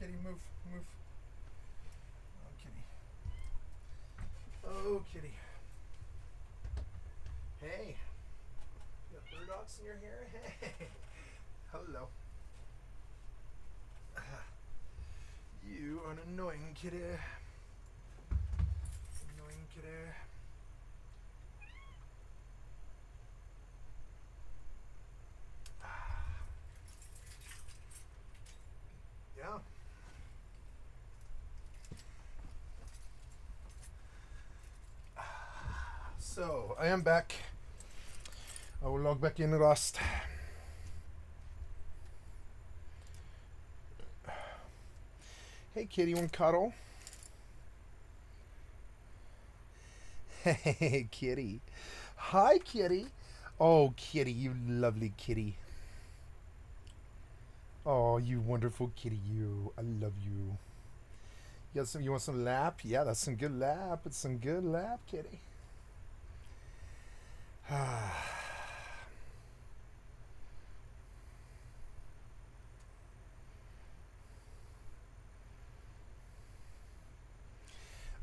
kitty, move, move. Oh, kitty. Oh, kitty. Hey. You got burdocks in your hair? Hey. Hello. You are an annoying kitty. Annoying kitty. Yeah. So, I am back. I will log back in Rust. Hey kitty, you want to cuddle? Hey kitty. Hi kitty. Oh kitty, you lovely kitty. Oh, you wonderful kitty, you. I love you. You want some lap? Yeah, that's some good lap. It's some good lap, kitty.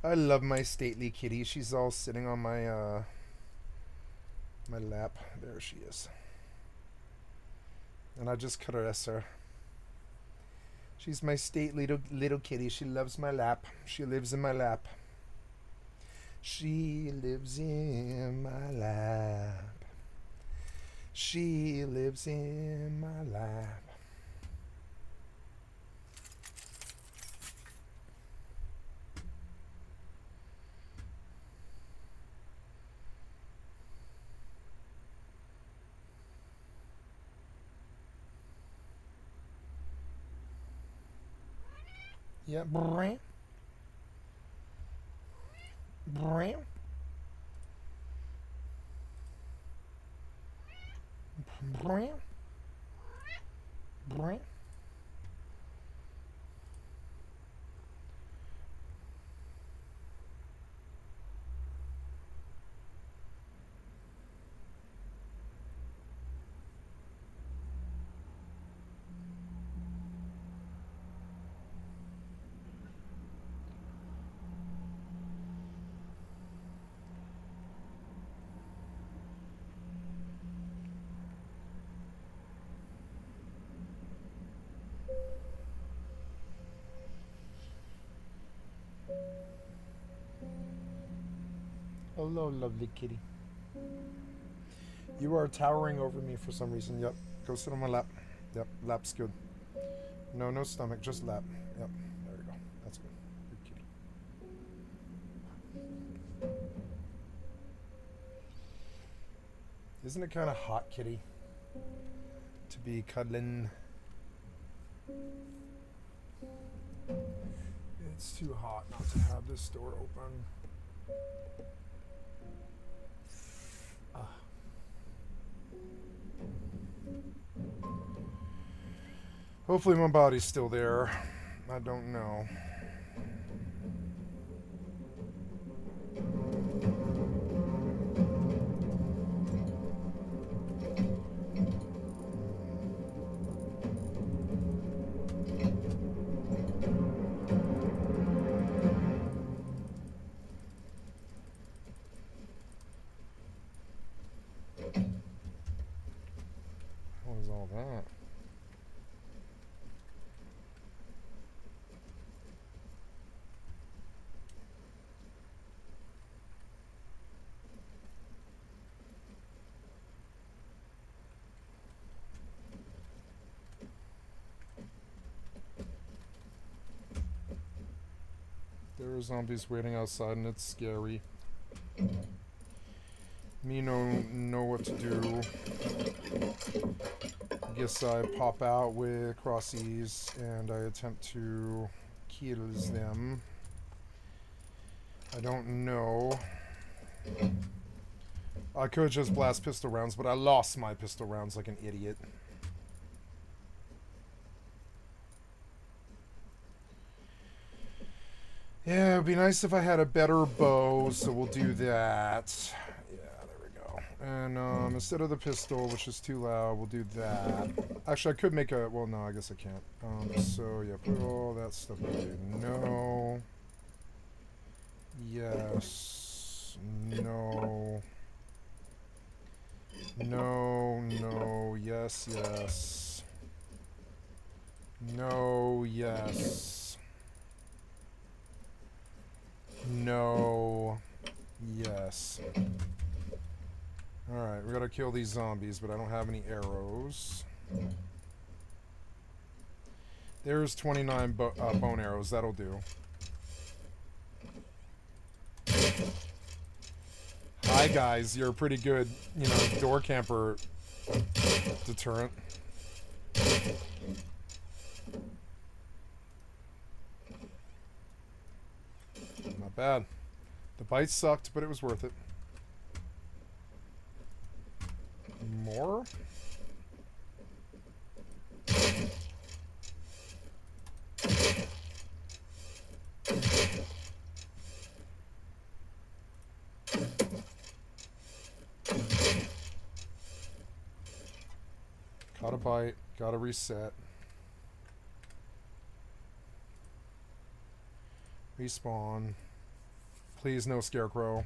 I love my stately kitty. She's all sitting on my my lap. There she is. And I just caress her. She's my stately little kitty. She loves my lap. She lives in my lap. She lives in my lap. She lives in my lap. Yeah, bram. Bram. Bram. Bram. Hello, lovely kitty. You are towering over me for some reason. Yep. Go sit on my lap. Yep. Lap's good. No, no stomach. Just lap. Yep. There we go. That's good. Good kitty. Isn't it kind of hot, kitty? To be cuddling. It's too hot not to have this door open. Hopefully my body's still there. I don't know. What is all that? There are zombies waiting outside and it's scary. Me know what to do. I guess I pop out with crossies and I attempt to kill them. I don't know. I could just blast pistol rounds, but I lost my pistol rounds like an idiot. Yeah, it'd be nice if I had a better bow, so we'll do that. Yeah, there we go. And instead of the pistol, which is too loud, we'll do that. Actually, I could make a... Well, no, I guess I can't. So, yeah, put all that stuff away. No. Yes. No. No, no, yes, yes. No, yes. No, yes. Alright, we gotta kill these zombies, but I don't have any arrows. There's 29 bone arrows, that'll do. Hi guys, you're a pretty good, you know, door camper deterrent. Not bad. The bite sucked, but it was worth it. More? Caught a bite. Gotta reset. Respawn. Please, no scarecrow.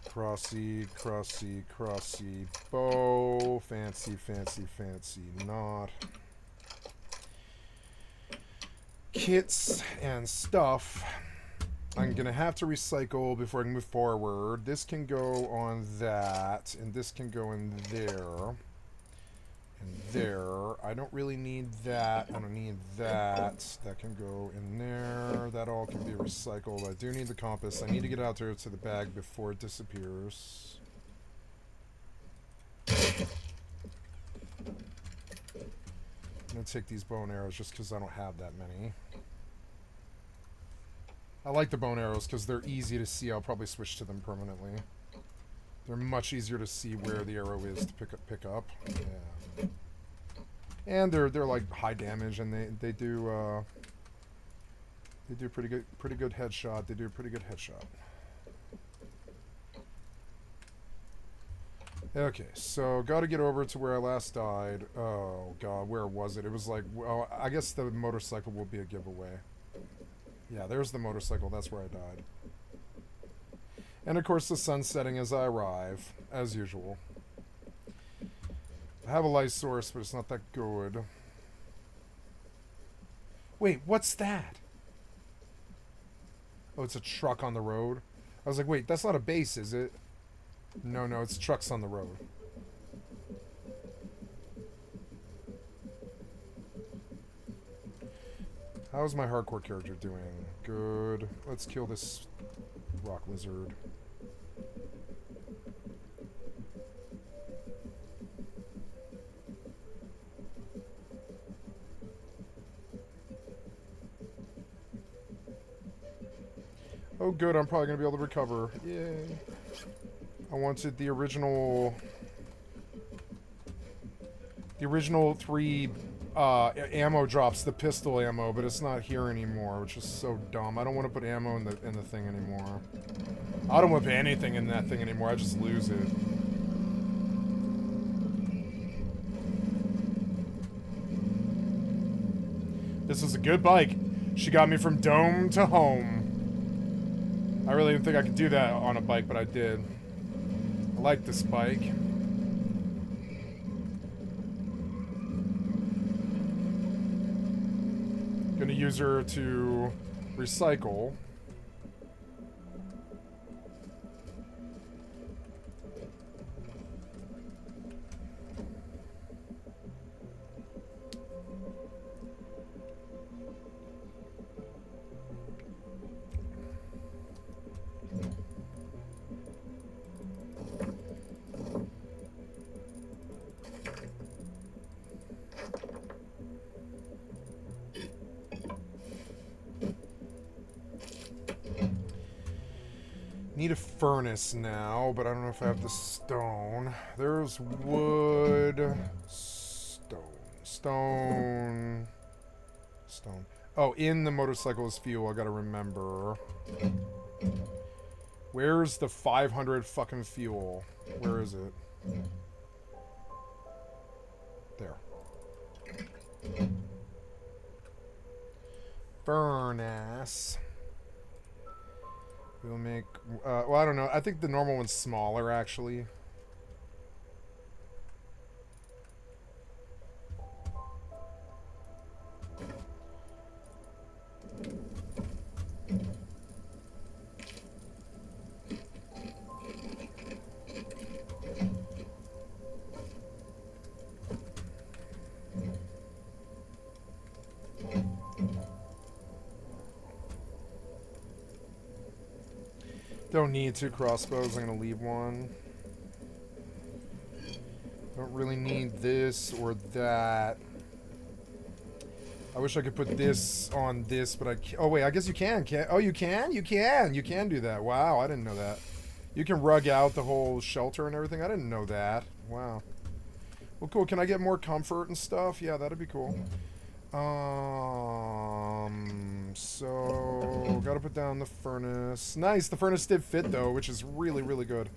Crossy, crossy, crossy. Bow. Fancy, fancy, fancy. Not. Kits and stuff. I'm gonna have to recycle before I can move forward. This can go on that, and this can go in there. And there. I don't really need that. I don't need that. That can go in there. That all can be recycled. I do need the compass. I need to get out there to the bag before it disappears. I'm gonna take these bow and arrows just because I don't have that many. I like the bone arrows because they're easy to see. I'll probably switch to them permanently. They're much easier to see where the arrow is to pick up. Yeah. And they're like high damage, and they do pretty good headshot. They do a pretty good headshot. Okay, so got to get over to where I last died. Oh god, where was it? It was like, well, I guess the motorcycle will be a giveaway. Yeah, there's the motorcycle. That's where I died. And of course the sun's setting as I arrive, as usual. I have a light source, but it's not that good. Wait, what's that? Oh, it's a truck on the road? I was like, wait, that's not a base, is it? No, it's trucks on the road. How's my hardcore character doing? Good. Let's kill this rock lizard. Oh good, I'm probably going to be able to recover. Yay. I wanted the original 3 ammo drops, the pistol ammo, but it's not here anymore, which is so dumb. I don't want to put ammo in the thing anymore. I don't want to put anything in that thing anymore. I just lose it. This is a good bike. She got me from dome to home. I really didn't think I could do that on a bike, but I did. I like this bike. Gonna use her to recycle. Need a furnace now, but I don't know if I have the stone. There's wood, stone. Oh, in the motorcycle's fuel, I gotta remember. Where's the 500 fucking fuel? Where is it? There. Furnace. We'll make... well, I don't know. I think the normal one's smaller, actually. Don't need two crossbows. I'm going to leave one. Don't really need this or that. I wish I could put this on this, but I can't. Oh, wait. I guess you can. Oh, you can? You can. You can do that. Wow. I didn't know that. You can rug out the whole shelter and everything. I didn't know that. Wow. Well, cool. Can I get more comfort and stuff? Yeah, that'd be cool. So gotta put down the furnace. Nice, the furnace did fit though, which is really, really good.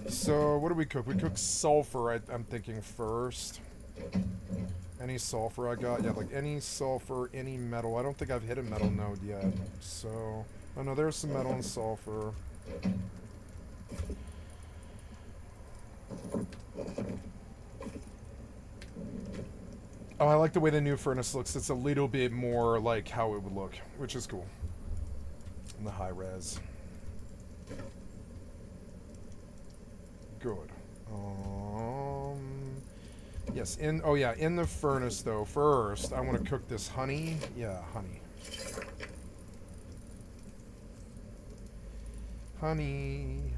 So what do we cook? We cook sulfur, I'm thinking first. Any sulfur I got? Yeah, like any sulfur, any metal. I don't think I've hit a metal node yet. So, oh no, there's some metal and sulfur. Oh, I like the way the new furnace looks. It's a little bit more like how it would look, which is cool. In the high res. Good. Yes, in the furnace though. First, I want to cook this honey. Yeah, honey. Honey.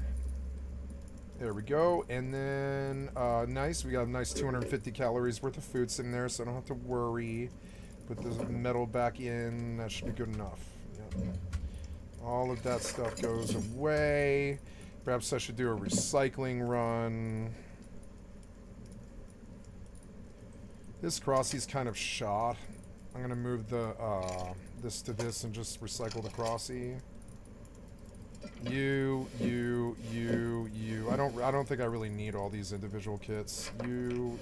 There we go. And then, nice. We got a nice 250 calories worth of food sitting there, so I don't have to worry. Put the metal back in. That should be good enough. Yep. All of that stuff goes away. Perhaps I should do a recycling run. This crossy's kind of shot. I'm going to move the this to this and just recycle the crossy. You. I don't think I really need all these individual kits. You.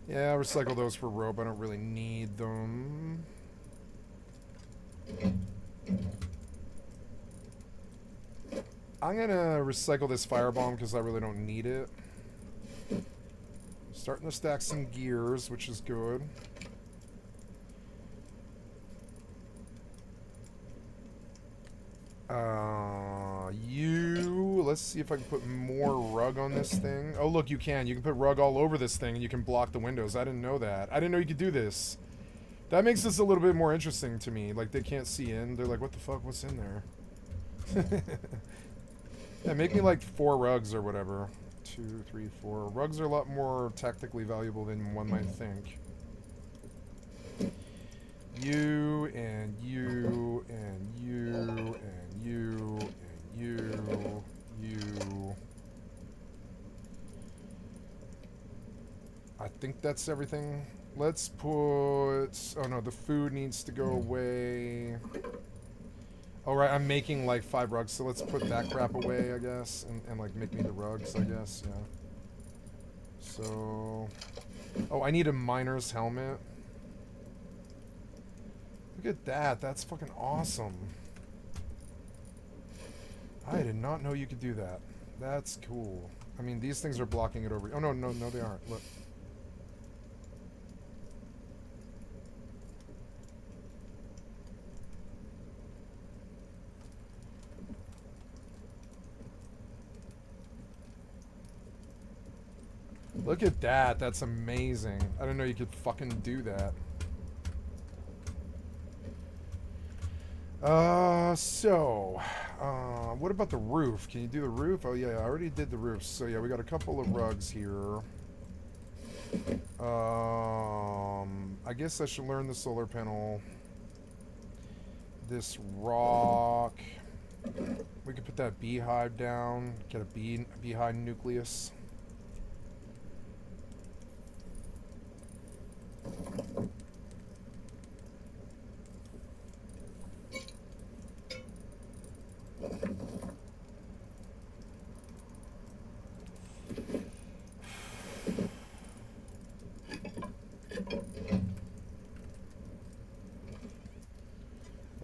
Yeah, recycle those for rope. I don't really need them. I'm gonna recycle this firebomb because I really don't need it. Starting to stack some gears, which is good. Let's see if I can put more rug on this thing. Oh, look, you can. You can put rug all over this thing, and you can block the windows. I didn't know that. I didn't know you could do this. That makes this a little bit more interesting to me. Like, they can't see in. They're like, what the fuck? What's in there? Yeah, make me, like, 4 rugs or whatever. 2, 3, 4. Rugs are a lot more tactically valuable than one might think. You, and you, and you, and you, and you, you. I think that's everything. Let's put... Oh no, the food needs to go away. Alright, I'm making like 5 rugs, so let's put that crap away, I guess. And like make me the rugs, I guess, yeah. So... Oh, I need a miner's helmet. Look at that. That's fucking awesome. I did not know you could do that. That's cool. I mean, these things are blocking it over. Oh, no, they aren't. Look. Look at that. That's amazing. I didn't know you could fucking do that. What about the roof? Can you do the roof? Oh, yeah, I already did the roof. So, yeah, we got a couple of rugs here. I guess I should learn the solar panel. This rock. We could put that beehive down, get a beehive nucleus.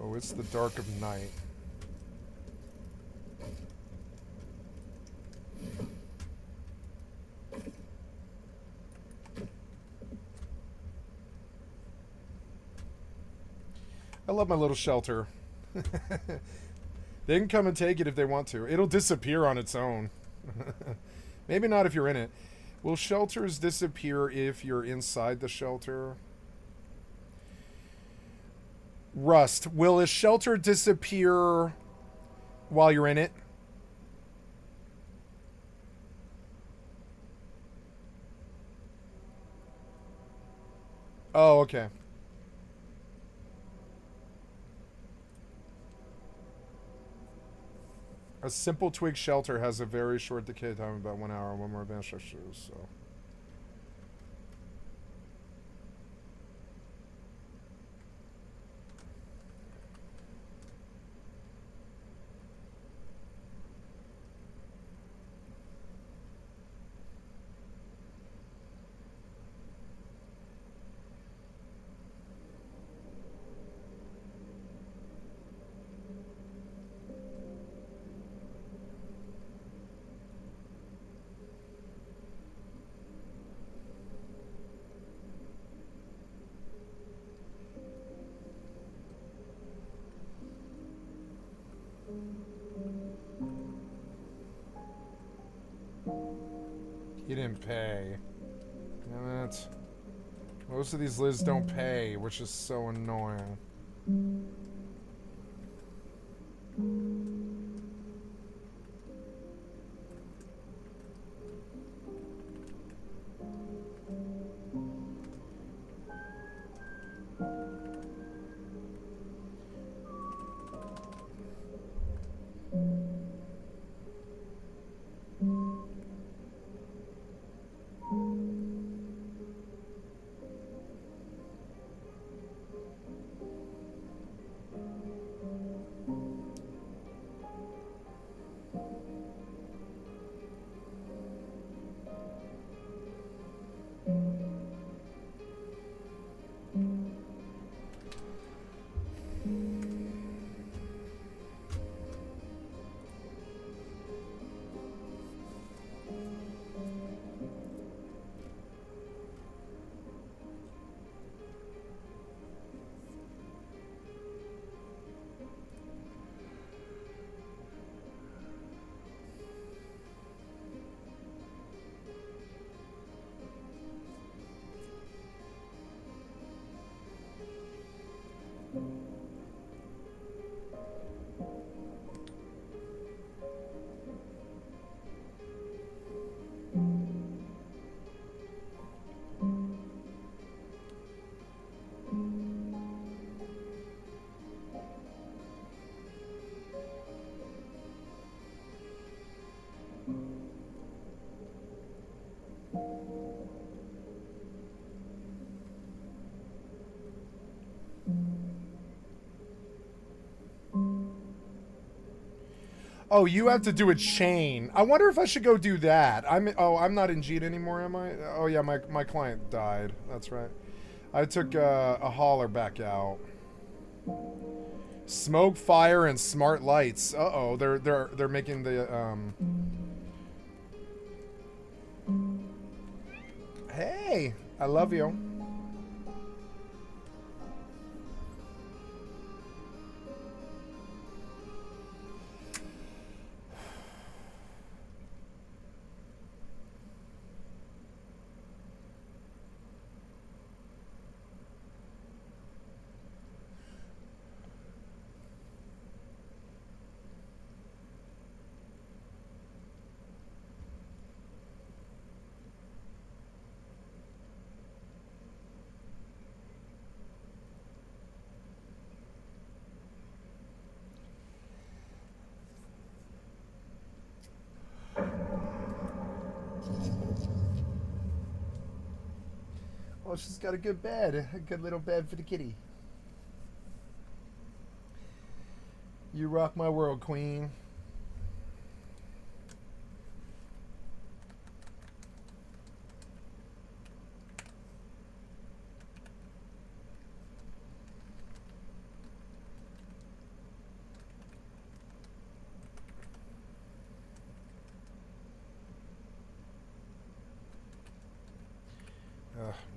Oh, it's the dark of night. I love my little shelter. They can come and take it if they want to. It'll disappear on its own. Maybe not if you're in it. Will shelters disappear if you're inside the shelter? Rust, will a shelter disappear while you're in it? Oh, okay. A simple twig shelter has a very short decay time, about 1 hour. One more advanced structures, so. He didn't pay. Damn it. Most of these lids don't pay, which is so annoying. Oh, you have to do a chain. I wonder if I should go do that. I'm not in Jeet anymore, am I? Oh yeah, my client died. That's right. I took a hauler back out. Smoke, fire, and smart lights. Uh-oh, they're making the Hey, I love you. Oh, she's got a good bed. A good little bed for the kitty. You rock my world, queen.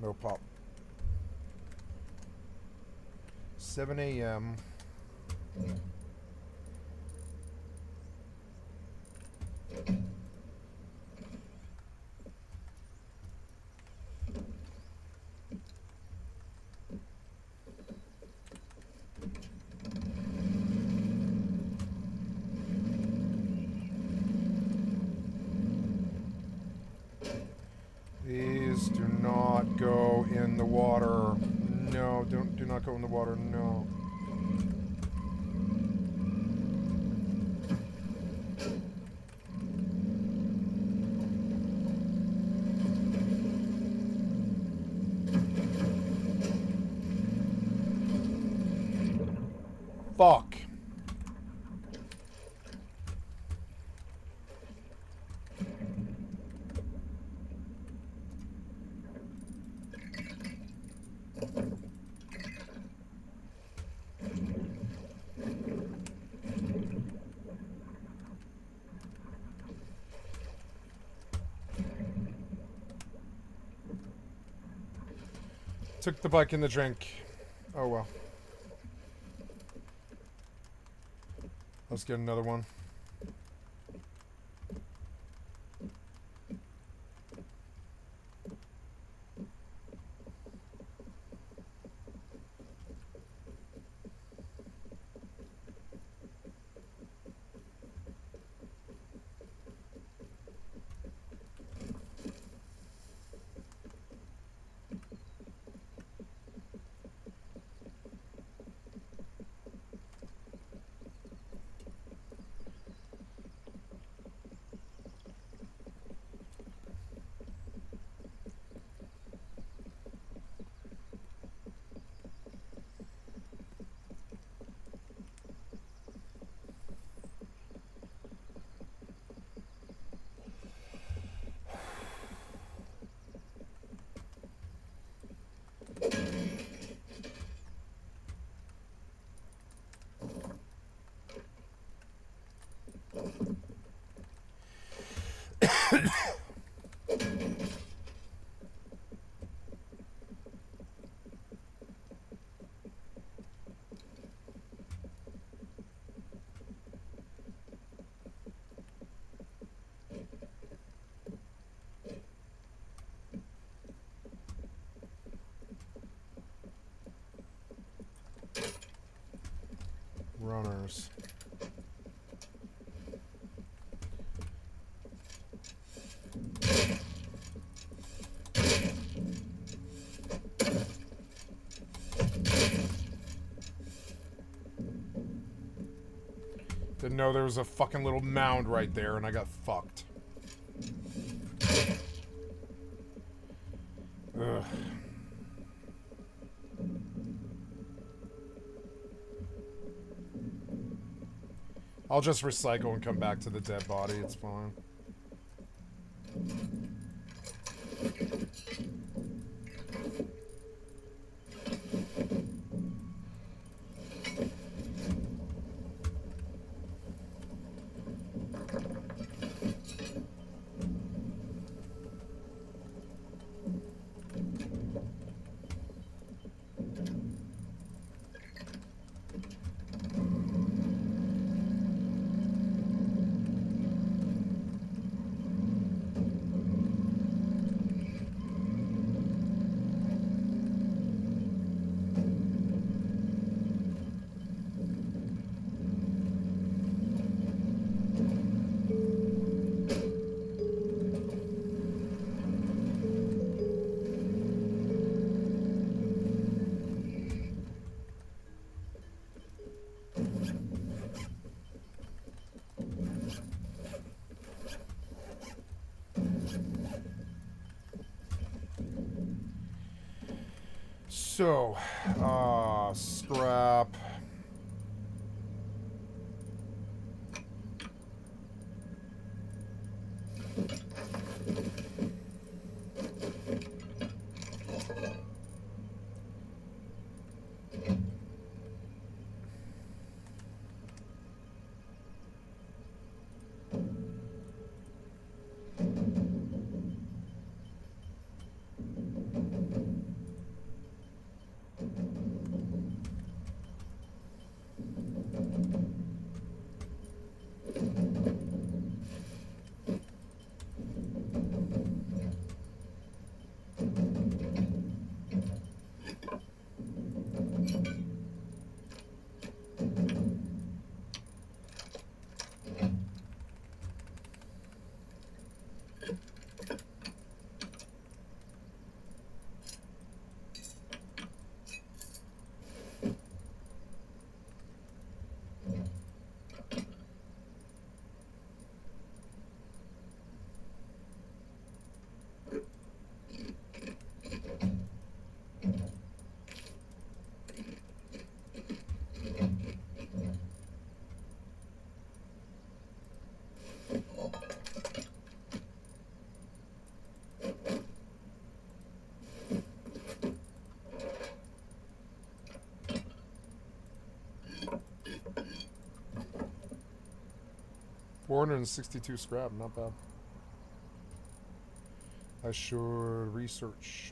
No pop. 7 a.m. Please do not go in the water. No, do not go in the water. No. Fuck. Took the bike and the drink. Oh well. Let's get another one. Runners. Didn't know there was a fucking little mound right there and I got fucked. Ugh. I'll just recycle and come back to the dead body, it's fine. So, scrap. $462 scrap, not bad. I should research.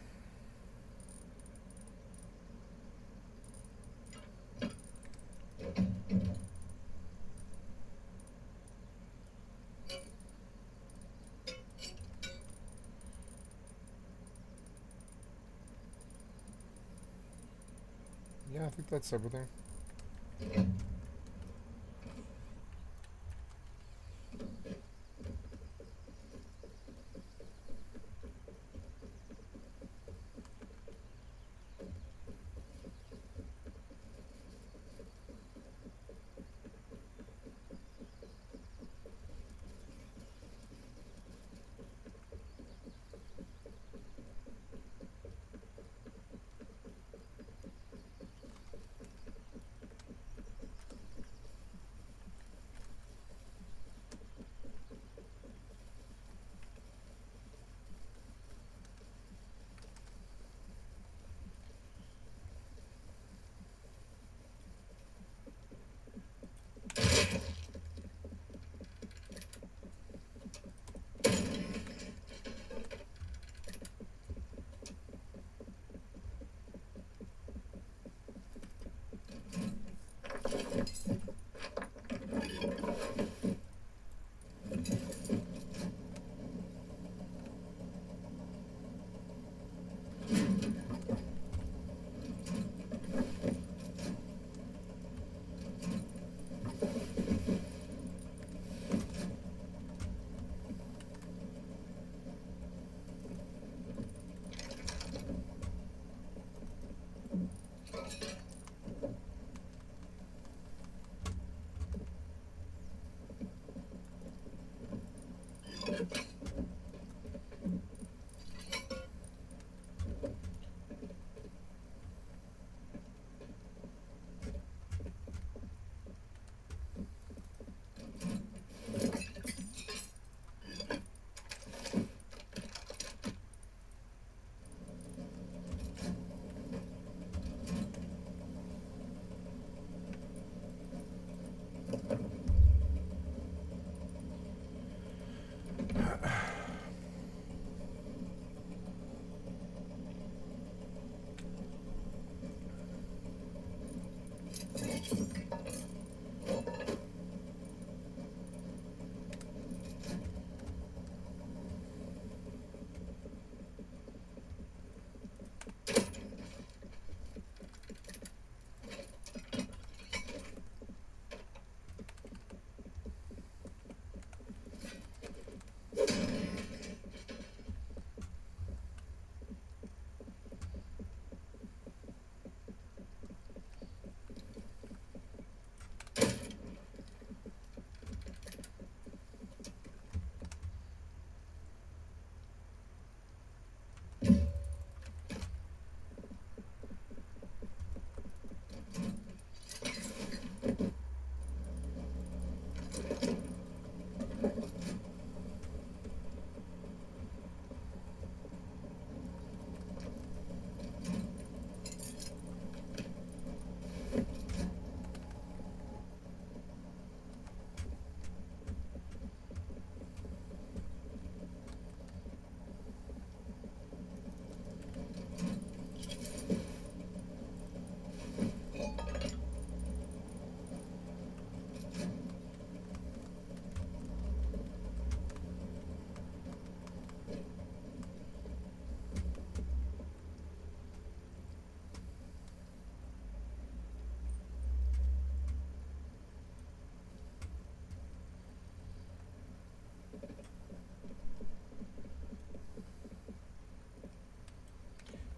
Yeah, I think that's everything.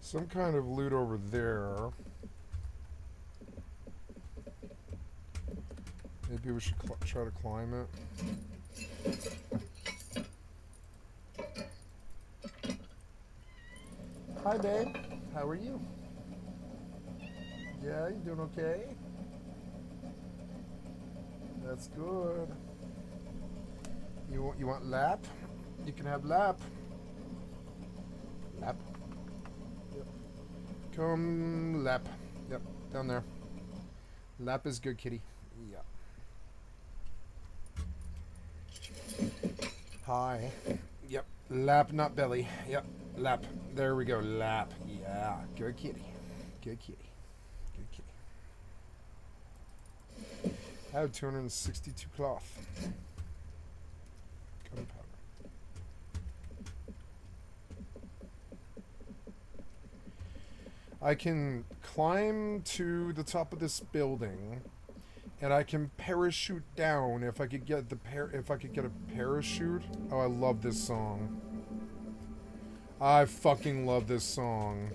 Some kind of loot over there. Maybe we should try to climb it. Hi, babe. How are you? Yeah, you doing okay? That's good. You want lap? You can have lap. Lap. Yep. Come lap. Yep, down there. Lap is good, kitty. Yeah. Hi. Yep. Lap, not belly. Yep. Lap. There we go. Lap. Yeah. Good kitty. Good kitty. Good kitty. I have 262 cloth. Gunpowder. I can climb to the top of this building, and I can parachute down if I could get if I could get a parachute. Oh, I love this song. I fucking love this song.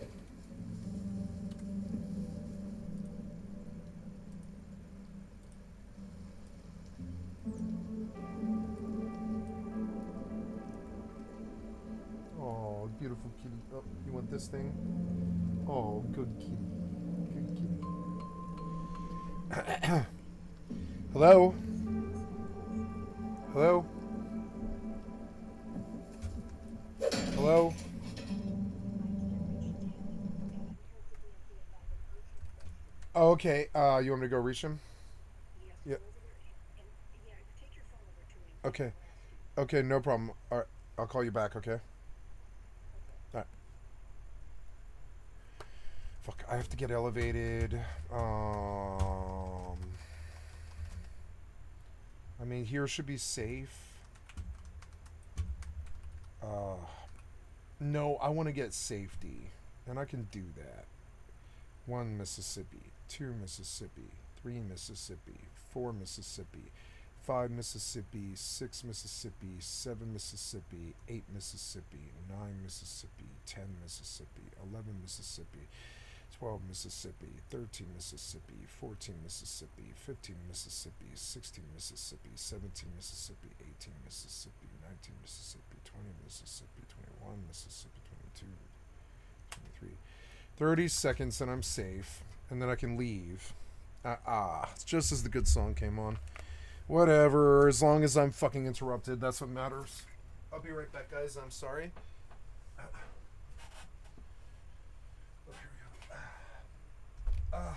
Oh, beautiful kitty. Oh, you want this thing? Oh, good kitty. Good kitty. Hello? Hello? Hello? Oh, okay. You want me to go reach him? Yeah. Okay. Okay, no problem. All right. I'll call you back, okay? All right. Fuck, I have to get elevated. I mean, here should be safe. No, I want to get safety. And I can do that. 1 Mississippi, 2 Mississippi, 3 Mississippi, 4 Mississippi, 5 Mississippi, 6 Mississippi, 7 Mississippi, 8 Mississippi, 9 Mississippi, 10 Mississippi, 11 Mississippi, 12 Mississippi, 13 Mississippi, 14 Mississippi, 15 Mississippi, 16 Mississippi, 17 Mississippi, 18 Mississippi, 19 Mississippi, 20 Mississippi, 21 Mississippi, 22, 23. 30 seconds and I'm safe. And then I can leave. It's just as the good song came on. Whatever, as long as I'm fucking interrupted, that's what matters. I'll be right back, guys. I'm sorry. Oh, here we go.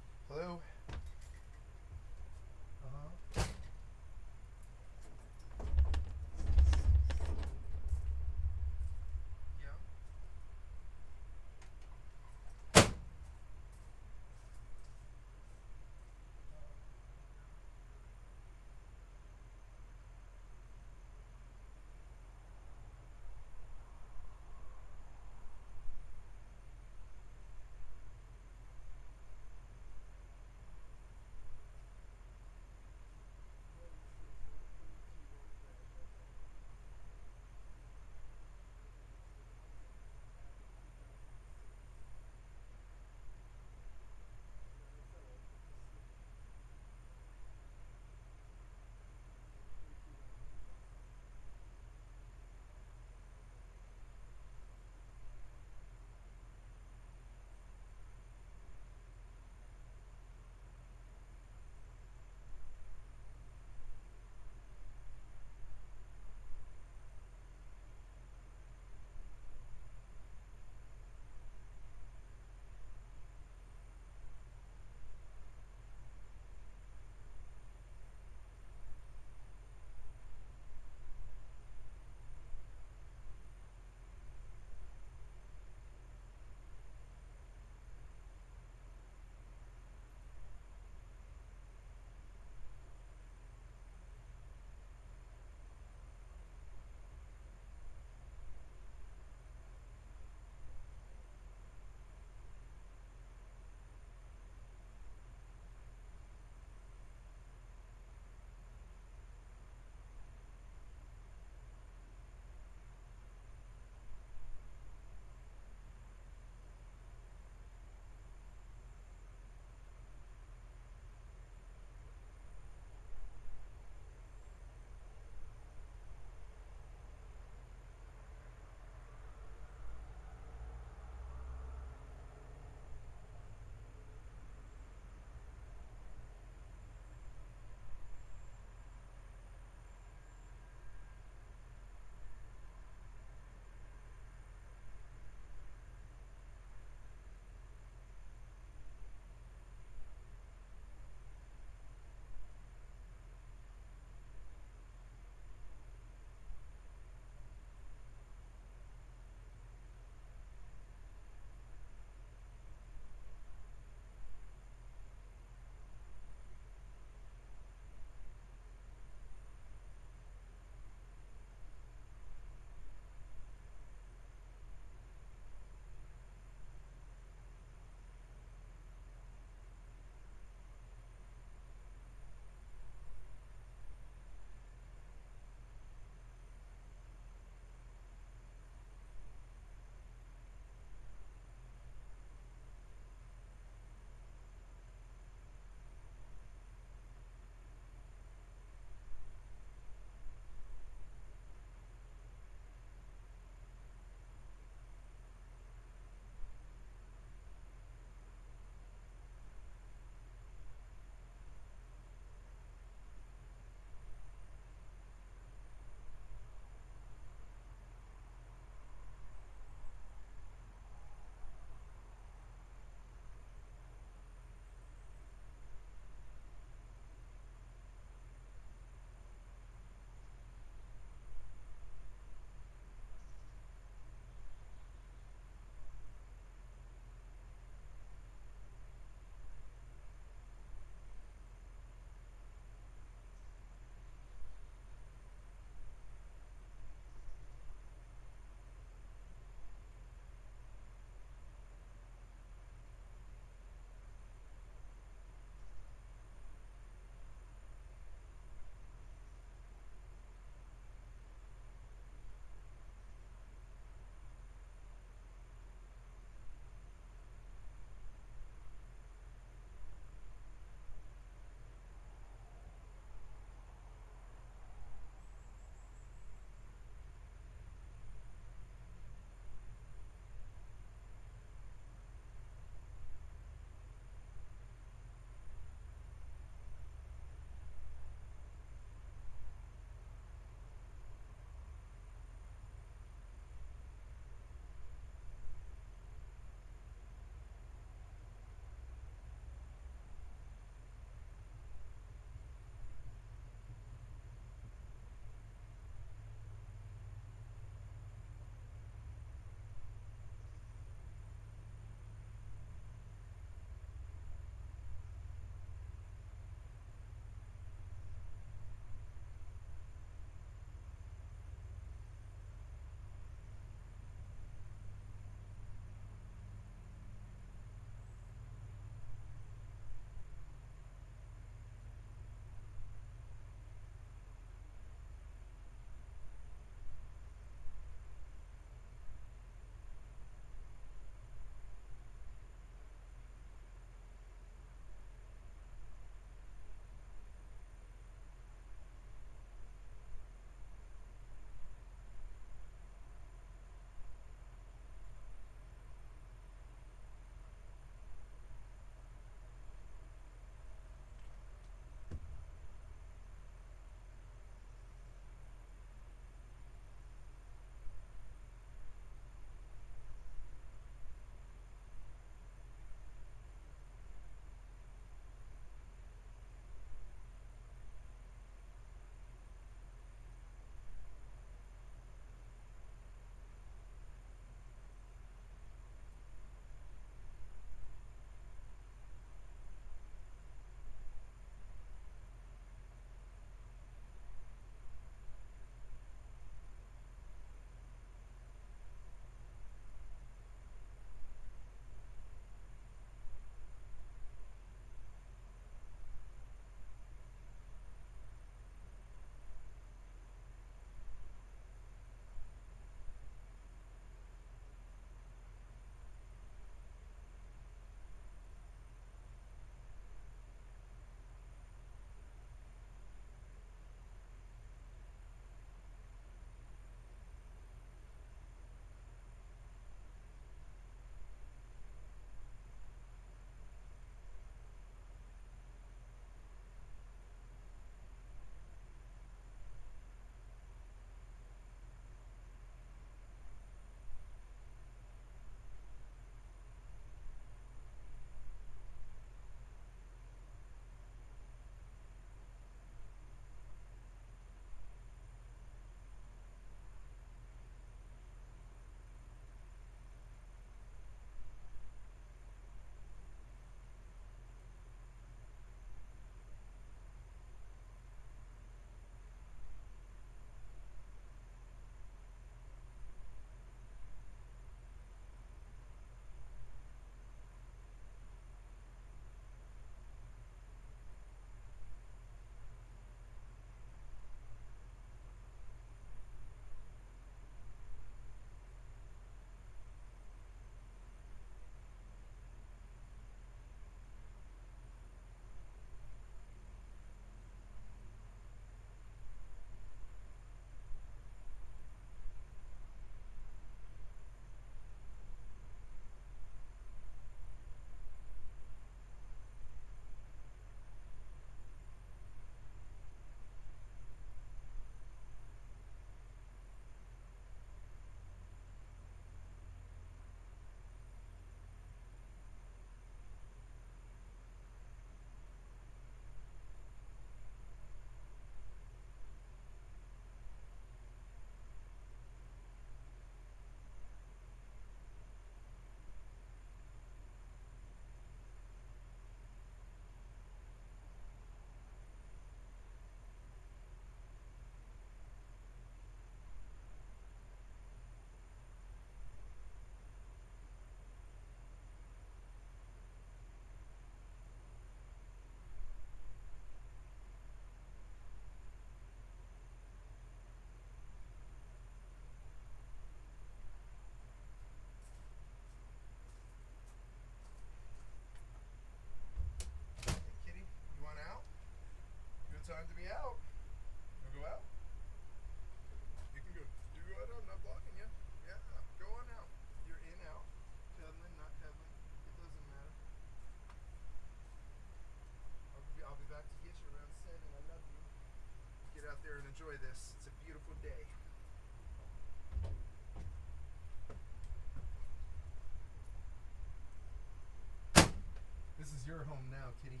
This is your home now, kitty.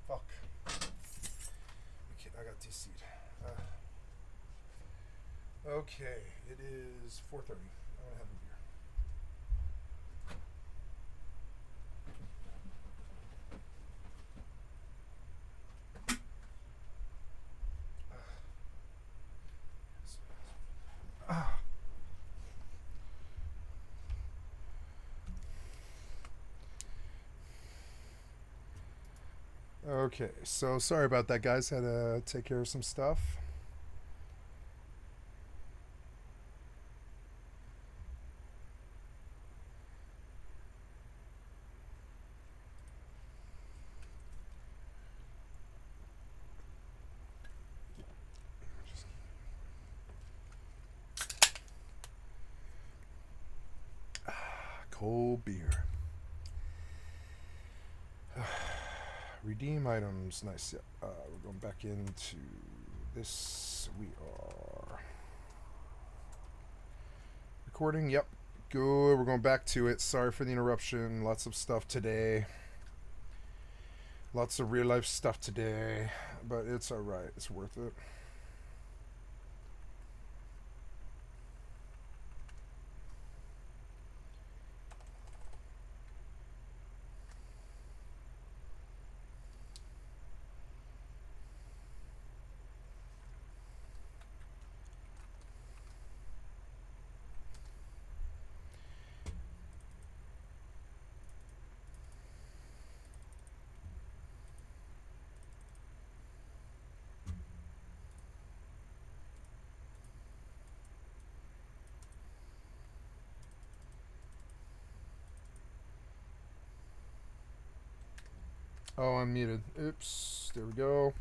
Fuck. Okay, I got DC'd. Okay, it is 4:30. I want to have a beer. Okay, so sorry about that, guys. Had to take care of some stuff. Cold beer. Redeem items. Nice. Yeah. We're going back into this. We are recording. Yep. Good. We're going back to it. Sorry for the interruption. Lots of stuff today. Lots of real life stuff today. But it's alright. It's worth it. Oh, I'm muted. Oops. There we go.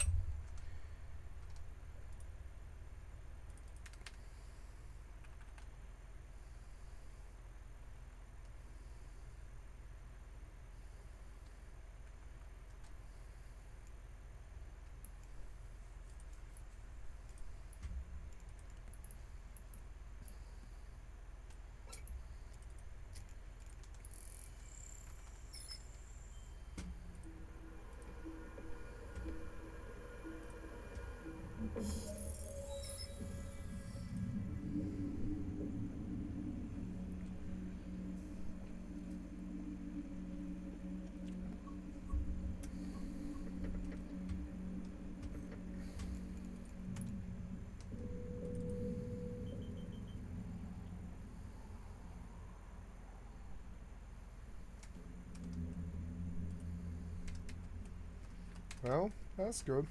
Well, that's good.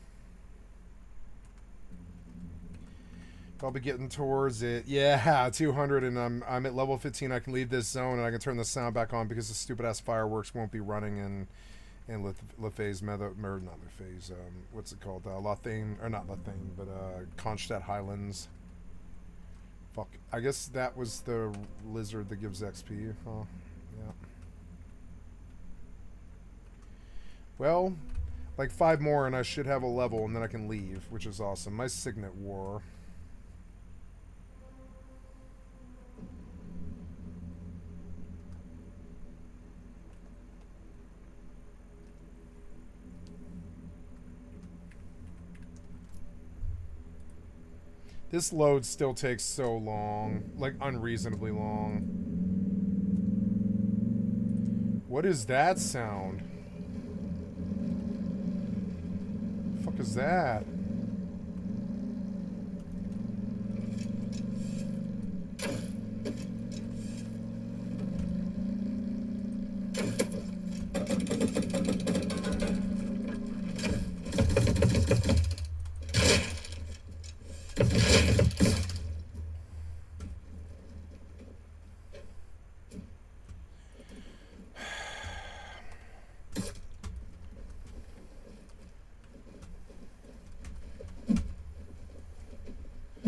I'll be getting towards it. Yeah, 200, and I'm at level 15. I can leave this zone, and I can turn the sound back on because the stupid-ass fireworks won't be running in Lefay's Meadow, or not Lefay's, what's it called? Lothane, or not Lothane, but Kronstadt Highlands. Fuck. I guess that was the lizard that gives XP, huh? Yeah. Well, like 5 more, and I should have a level, and then I can leave, which is awesome. My signet war. This load still takes so long. Like, unreasonably long. What is that sound? The fuck is that?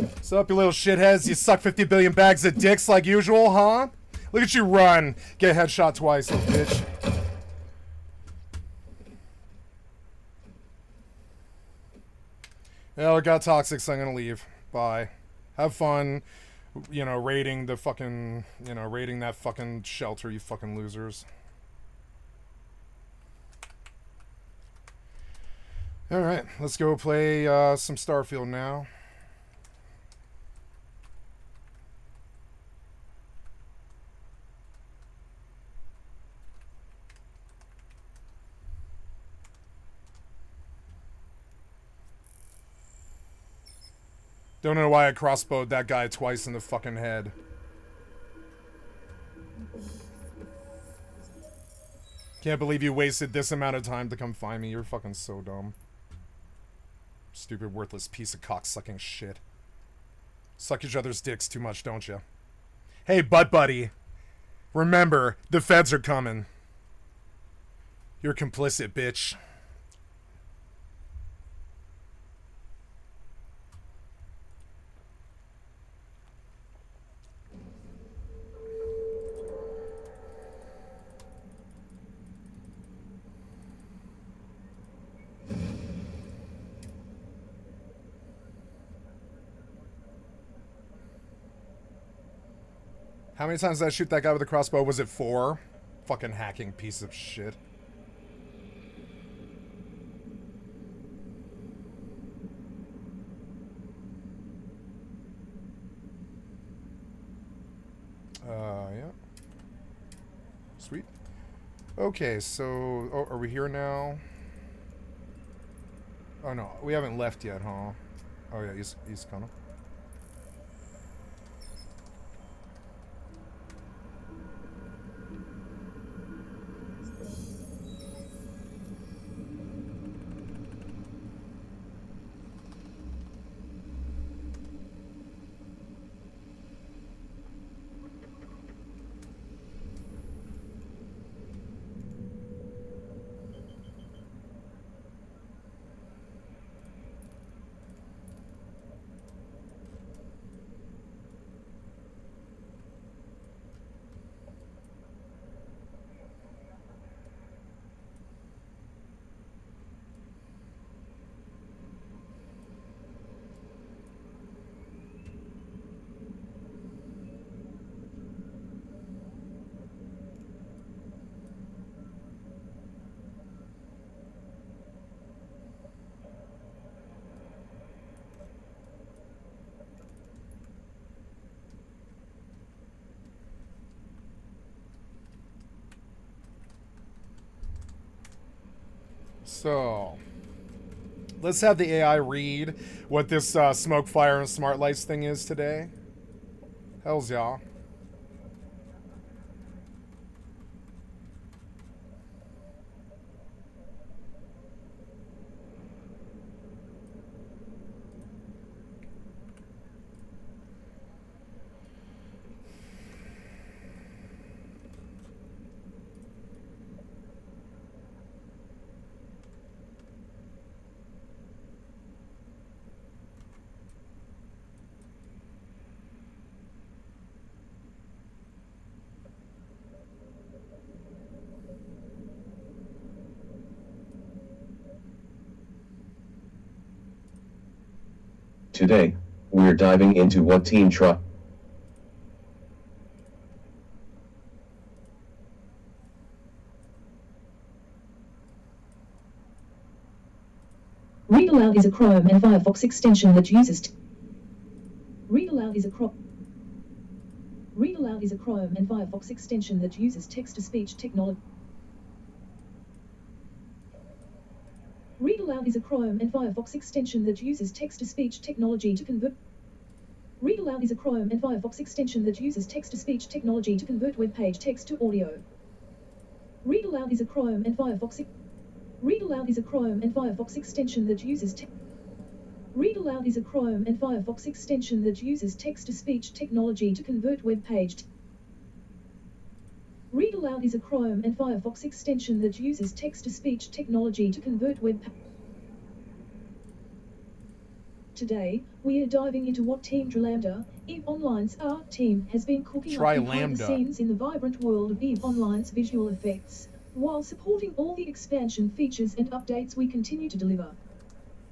What's up, you little shitheads? You suck 50 billion bags of dicks like usual, huh? Look at you run. Get headshot twice, little bitch. Well, it got toxic, so I'm gonna leave. Bye. Have fun. You know, raiding the fucking, you know, raiding that fucking shelter, you fucking losers. Alright, let's go play some Starfield now. Don't know why I crossbowed that guy twice in the fucking head. Can't believe you wasted this amount of time to come find me. You're fucking so dumb. Stupid, worthless piece of cocksucking shit. Suck each other's dicks too much, don't you? Hey, butt buddy. Remember, the feds are coming. You're complicit, bitch. How many times did I shoot that guy with a crossbow? Was it 4? Fucking hacking piece of shit. Yeah. Sweet. Okay, so... Oh, are we here now? Oh, no. We haven't left yet, huh? Oh, yeah, he's coming. So, let's have the AI read what this smoke, fire, and smart lights thing is today. Hells yeah. Today, we're diving into what Team Truck. Read Aloud is a Chrome and Firefox extension that uses Read Aloud is a Chrome and Firefox extension that uses text-to-speech technology. Read Aloud is a Chrome and Firefox extension that uses text-to-speech technology to convert. Read Aloud is a Chrome and Firefox extension that uses text-to-speech technology to convert web page text to audio. Read Aloud is a Chrome and Firefox. Read Aloud is a Chrome and Firefox extension that uses Read Aloud is a Chrome and Firefox extension that uses text-to-speech technology to convert web page. Read Aloud is a Chrome and Firefox extension that uses text-to-speech technology to convert web page. Today, we are diving into what Team Lambda, EVE Online's art team, has been cooking up behind the scenes in the vibrant world of EVE Online's visual effects, while supporting all the expansion features and updates we continue to deliver.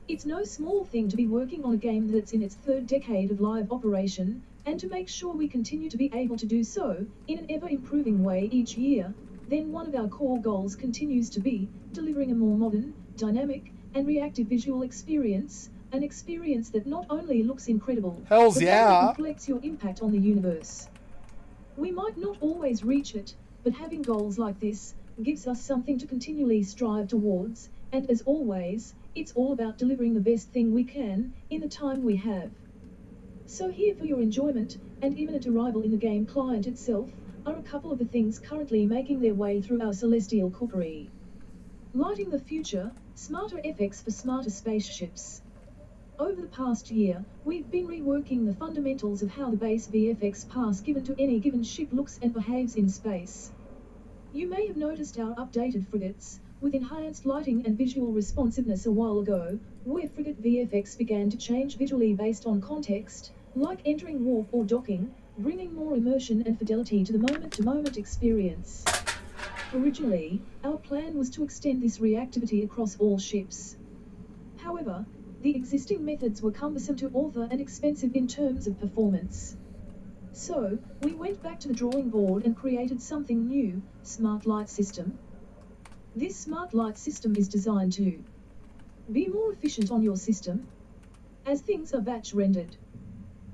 It's no small thing to be working on a game that's in its 3rd decade of live operation, and to make sure we continue to be able to do so in an ever-improving way each year, then one of our core goals continues to be delivering a more modern, dynamic, and reactive visual experience, an experience that not only looks incredible, Hells but yeah. that reflects your impact on the universe. We might not always reach it, but having goals like this gives us something to continually strive towards, and as always, it's all about delivering the best thing we can in the time we have. So here for your enjoyment, and imminent arrival in the game client itself, are a couple of the things currently making their way through our celestial cookery. Lighting the future, smarter FX for smarter spaceships. Over the past year, we've been reworking the fundamentals of how the base VFX pass given to any given ship looks and behaves in space. You may have noticed our updated frigates, with enhanced lighting and visual responsiveness a while ago, where frigate VFX began to change visually based on context, like entering warp or docking, bringing more immersion and fidelity to the moment-to-moment experience. Originally, our plan was to extend this reactivity across all ships. However, the existing methods were cumbersome to author and expensive in terms of performance. So, we went back to the drawing board and created something new, Smart Light System. This Smart Light System is designed to be more efficient on your system, as things are batch rendered.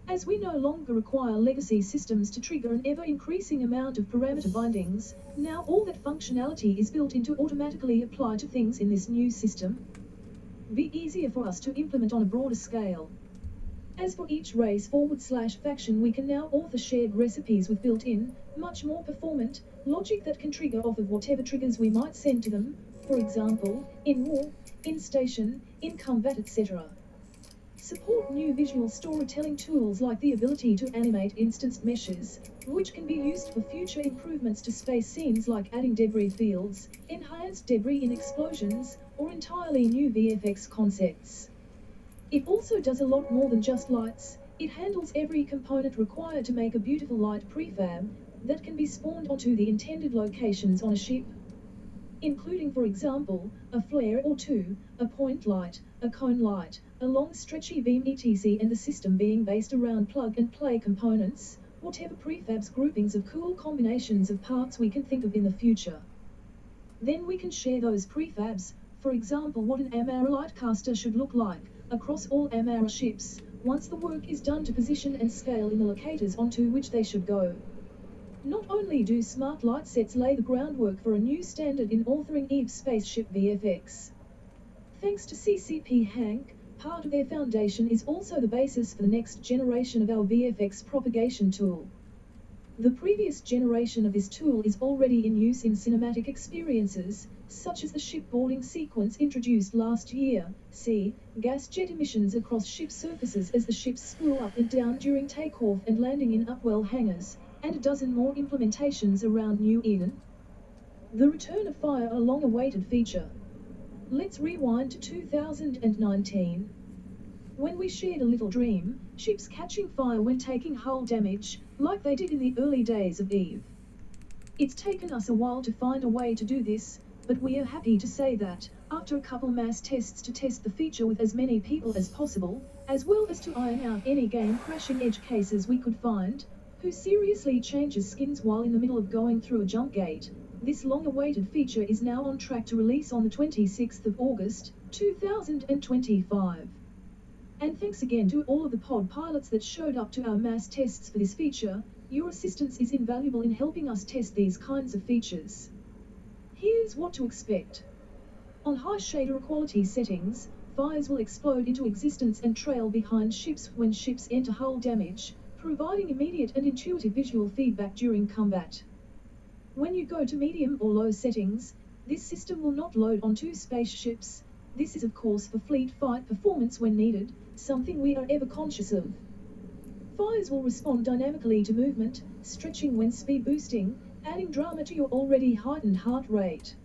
As we no longer require legacy systems to trigger an ever-increasing amount of parameter bindings, now all that functionality is built in to automatically apply to things in this new system. Be easier for us to implement on a broader scale. As for each race/faction, we can now author shared recipes with built-in, much more performant, logic that can trigger off of whatever triggers we might send to them, for example, in war, in station, in combat, etc. Support new visual storytelling tools like the ability to animate instanced meshes, which can be used for future improvements to space scenes like adding debris fields, enhanced debris in explosions, or entirely new VFX concepts. It also does a lot more than just lights. It handles every component required to make a beautiful light prefab that can be spawned onto the intended locations on a ship, including, for example, a flare or two, a point light, a cone light, a long stretchy beam etc., and the system being based around plug-and-play components, whatever prefabs groupings of cool combinations of parts we can think of in the future. Then we can share those prefabs, for example what an Amara lightcaster should look like, across all Amara ships, once the work is done to position and scale in the locators onto which they should go. Not only do smart light sets lay the groundwork for a new standard in authoring Eve spaceship VFX. Thanks to CCP Hank, part of their foundation is also the basis for the next generation of our VFX propagation tool. The previous generation of this tool is already in use in cinematic experiences, such as the shipboarding sequence introduced last year, see, gas jet emissions across ship surfaces as the ships spool up and down during takeoff and landing in Upwell hangars, and a dozen more implementations around New Eden. The return of fire, a long-awaited feature. Let's rewind to 2019. When we shared a little dream, ships catching fire when taking hull damage, like they did in the early days of Eve. It's taken us a while to find a way to do this, but we are happy to say that, after a couple mass tests to test the feature with as many people as possible, as well as to iron out any game-crashing edge cases we could find, who seriously changes skins while in the middle of going through a jump gate, this long-awaited feature is now on track to release on the 26th of August, 2025. And thanks again to all of the pod pilots that showed up to our mass tests for this feature. Your assistance is invaluable in helping us test these kinds of features. Here's what to expect. On high shader quality settings, fires will explode into existence and trail behind ships when ships enter hull damage, providing immediate and intuitive visual feedback during combat. When you go to medium or low settings, this system will not load onto spaceships. This is of course for fleet fight performance when needed, something we are ever conscious of. Fires will respond dynamically to movement, stretching when speed boosting, adding drama to your already heightened heart rate.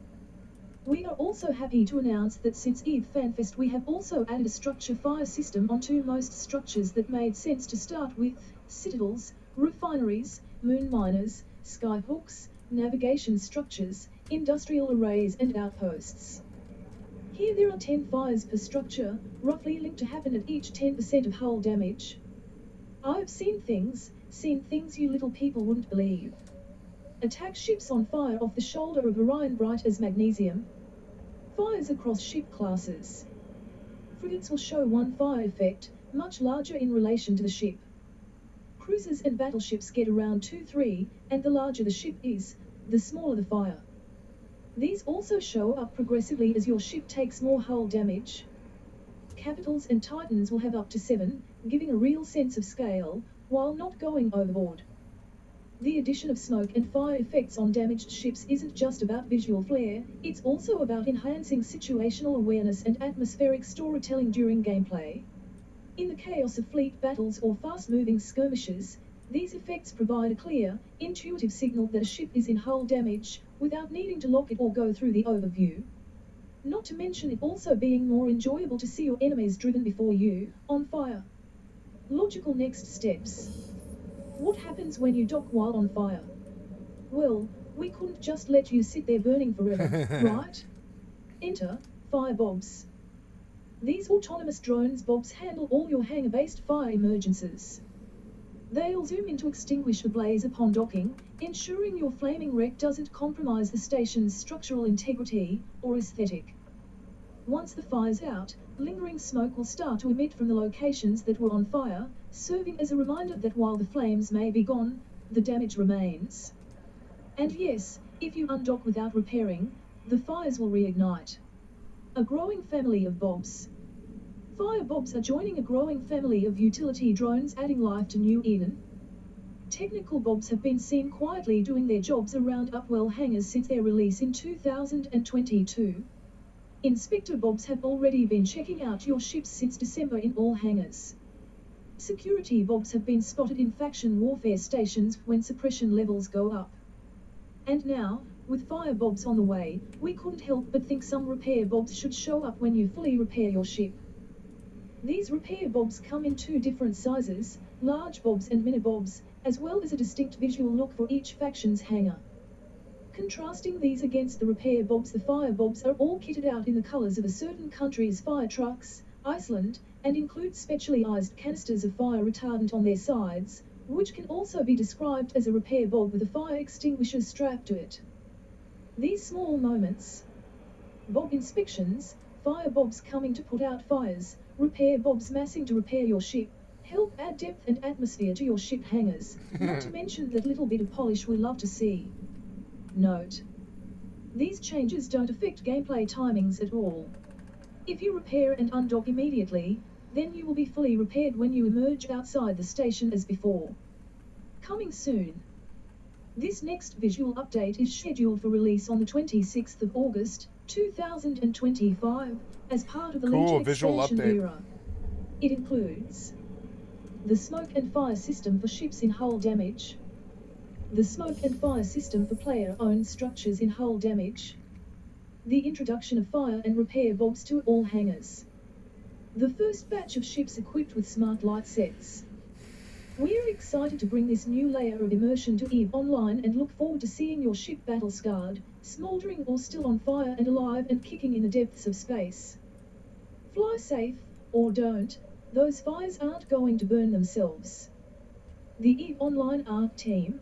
We are also happy to announce that since Eve FanFest we have also added a structure fire system onto most structures that made sense to start with: citadels, refineries, moon miners, skyhooks, navigation structures, industrial arrays and outposts. Here there are 10 fires per structure, roughly linked to happen at each 10% of hull damage. I've seen things, seen things you little people wouldn't believe. Attack ships on fire off the shoulder of Orion bright as magnesium. Fires across ship classes. Frigates will show one fire effect, much larger in relation to the ship. Cruisers and battleships get around 2-3, and the larger the ship is, the smaller the fire. These also show up progressively as your ship takes more hull damage. Capitals and Titans will have up to 7, giving a real sense of scale, while not going overboard. The addition of smoke and fire effects on damaged ships isn't just about visual flair, it's also about enhancing situational awareness and atmospheric storytelling during gameplay. In the chaos of fleet battles or fast-moving skirmishes, these effects provide a clear, intuitive signal that a ship is in hull damage, without needing to lock it or go through the overview. Not to mention it also being more enjoyable to see your enemies driven before you, on fire. Logical next steps. What happens when you dock while on fire? Well, we couldn't just let you sit there burning forever, right? Enter, fire bobs. These autonomous drones bobs handle all your hangar-based fire emergencies. They'll zoom in to extinguish a blaze upon docking, ensuring your flaming wreck doesn't compromise the station's structural integrity or aesthetic. Once the fire's out, lingering smoke will start to emit from the locations that were on fire, serving as a reminder that while the flames may be gone, the damage remains. And yes, if you undock without repairing, the fires will reignite. A growing family of bobs. Fire bobs are joining a growing family of utility drones adding life to New Eden. Technical bobs have been seen quietly doing their jobs around Upwell hangars since their release in 2022. Inspector bobs have already been checking out your ships since December in all hangars. Security bobs have been spotted in faction warfare stations when suppression levels go up. And now, with fire bobs on the way, we couldn't help but think some repair bobs should show up when you fully repair your ship. These repair bobs come in 2 different sizes, large bobs and mini bobs, as well as a distinct visual look for each faction's hangar. Contrasting these against the repair bobs, the fire bobs are all kitted out in the colors of a certain country's fire trucks, Iceland, and include specialized canisters of fire retardant on their sides, which can also be described as a repair bob with a fire extinguisher strapped to it. These small moments. Bob inspections, fire bobs coming to put out fires, repair bobs massing to repair your ship, help add depth and atmosphere to your ship hangars, not to mention that little bit of polish we love to see. Note. These changes don't affect gameplay timings at all. If you repair and undock immediately, then you will be fully repaired when you emerge outside the station as before. Coming soon. This next visual update is scheduled for release on the 26th of August, 2025, as part of the Legion expansion era. It includes the smoke and fire system for ships in hull damage, the smoke and fire system for player-owned structures in hull damage, the introduction of fire and repair bobs to all hangars, the first batch of ships equipped with smart light sets. We're excited to bring this new layer of immersion to EVE Online and look forward to seeing your ship battle-scarred, smoldering or still on fire and alive and kicking in the depths of space. Fly safe, or don't, those fires aren't going to burn themselves. The EVE Online art team.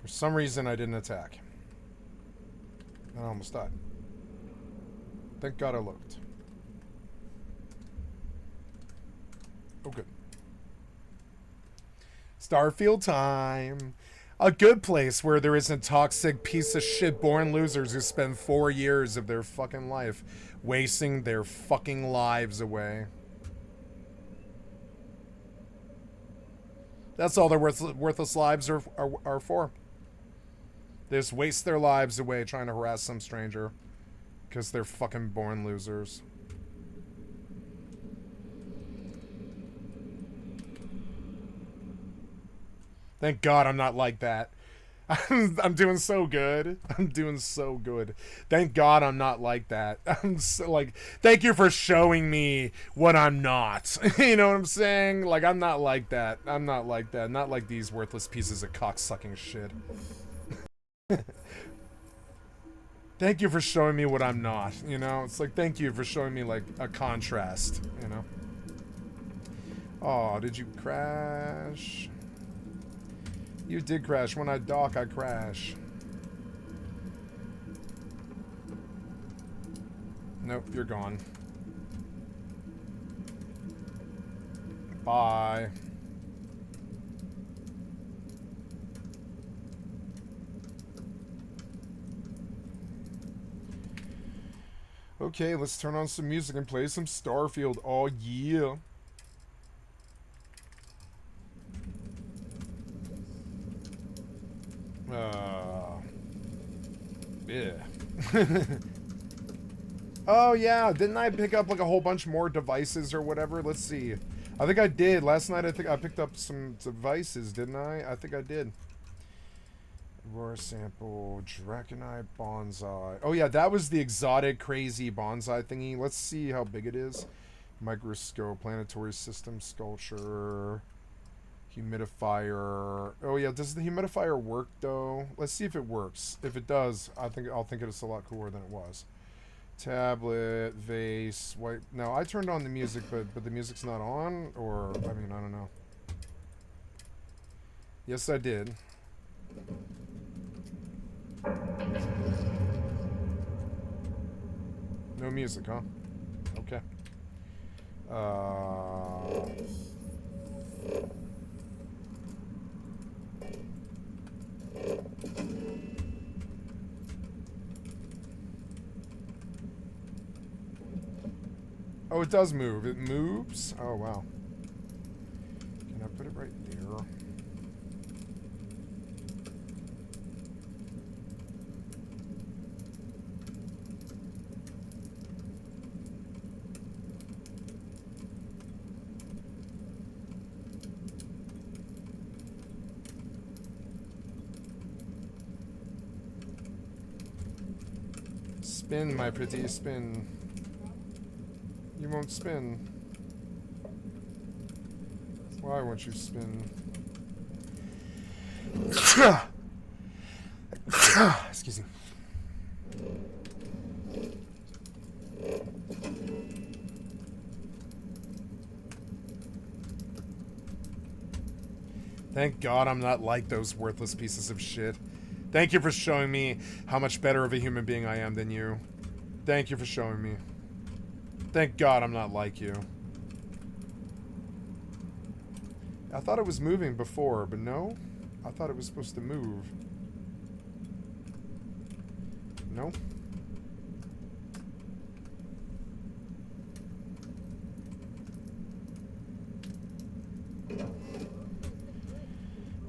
For some reason, I didn't attack. I almost died. Thank God I looked. Oh, good. Starfield time. A good place where there isn't toxic piece of shit born losers who spend 4 years of their fucking life wasting their fucking lives away. That's all their worthless lives are for. They just waste their lives away trying to harass some stranger. Because they're fucking born losers. Thank God I'm not like that. I'm doing so good. I'm doing so good. Thank God I'm not like that. I'm so, like, thank you for showing me what I'm not. You know what I'm saying? Like, I'm not like that. I'm not like that. Not like these worthless pieces of cocksucking shit. Thank you for showing me what I'm not, you know? It's like, thank you for showing me, like, a contrast, you know? Oh, did you crash? You did crash. When I dock, I crash. Nope, you're gone. Bye. Okay, let's turn on some music and play some Starfield. Oh, yeah. Yeah. Oh, yeah. Didn't I pick up, like, a whole bunch more devices or whatever? Let's see. I think I did. Last night, I think I picked up some devices, didn't I? I think I did. Aurora sample, Draconite bonsai. Oh, yeah, that was the exotic, crazy bonsai thingy. Let's see how big it is. Microscope, planetary system, sculpture, humidifier. Oh, yeah, does the humidifier work, though? Let's see if it works. If it does, I'll think it's a lot cooler than it was. Tablet, vase, white. Now, I turned on the music, but the music's not on? Or, I mean, I don't know. Yes, I did. No music, huh? Okay. Oh, it does move. It moves? Oh, wow. Can I put it right there? Spin, my pretty, spin. You won't spin. Why won't you spin? Excuse me. Thank God I'm not like those worthless pieces of shit. Thank you for showing me how much better of a human being I am than you. Thank you for showing me. Thank God I'm not like you. I thought it was moving before, but no? I thought it was supposed to move. No?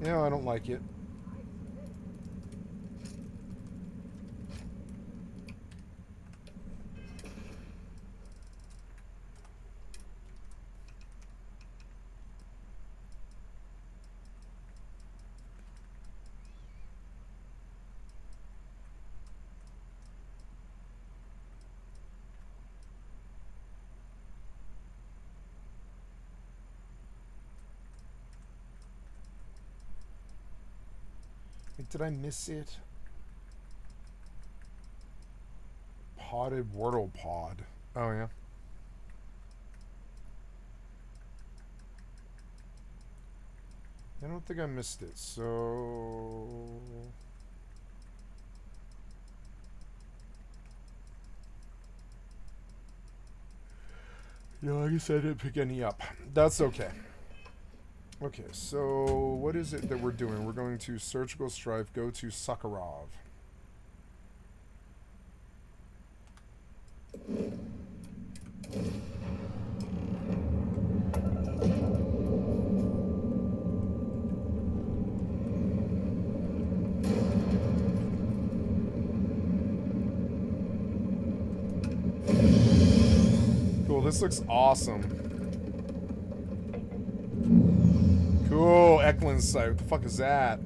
Yeah, I don't like it. Did I miss it? Potted Wordle Pod. Oh, yeah. I don't think I missed it, so... Yeah, I guess I didn't pick any up. That's okay. Okay, so what is it that we're doing? We're going to Surgical Strife, go to Sakharov. this looks awesome. Cool, Eklund's site. What the fuck is that?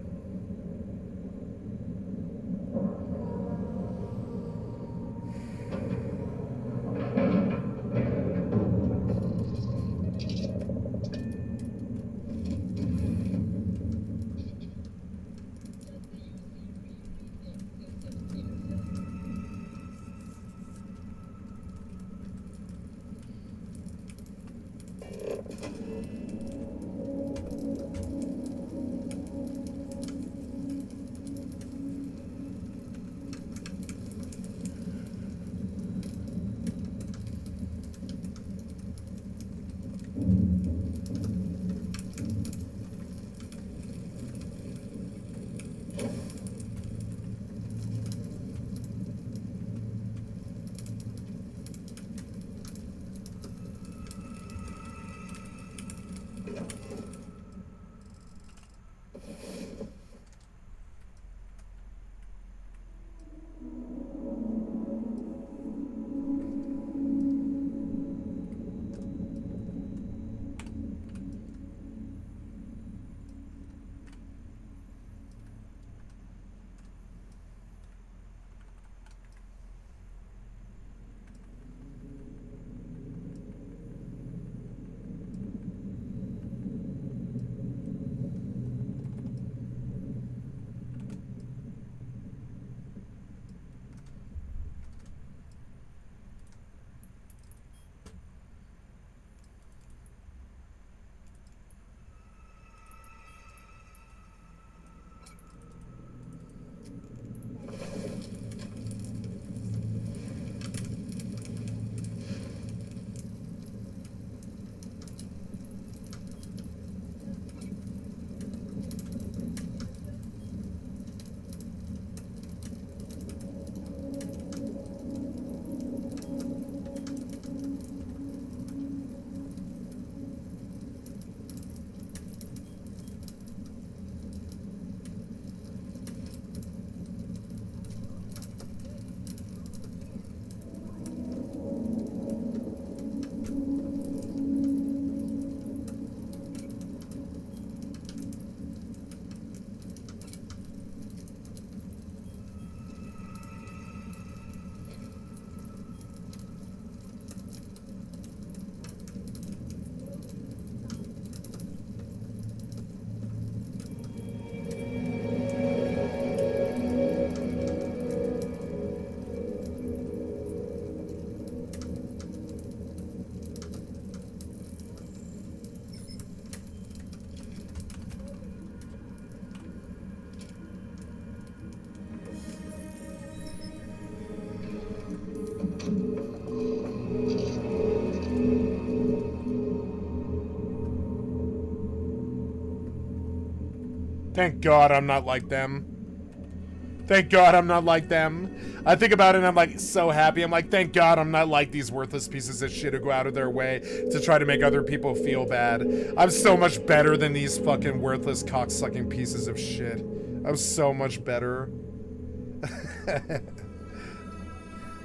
Thank God I'm not like them. Thank God I'm not like them. I think about it and I'm like so happy. I'm like, thank God I'm not like these worthless pieces of shit who go out of their way to try to make other people feel bad. I'm so much better than these fucking worthless cocksucking pieces of shit. I'm so much better.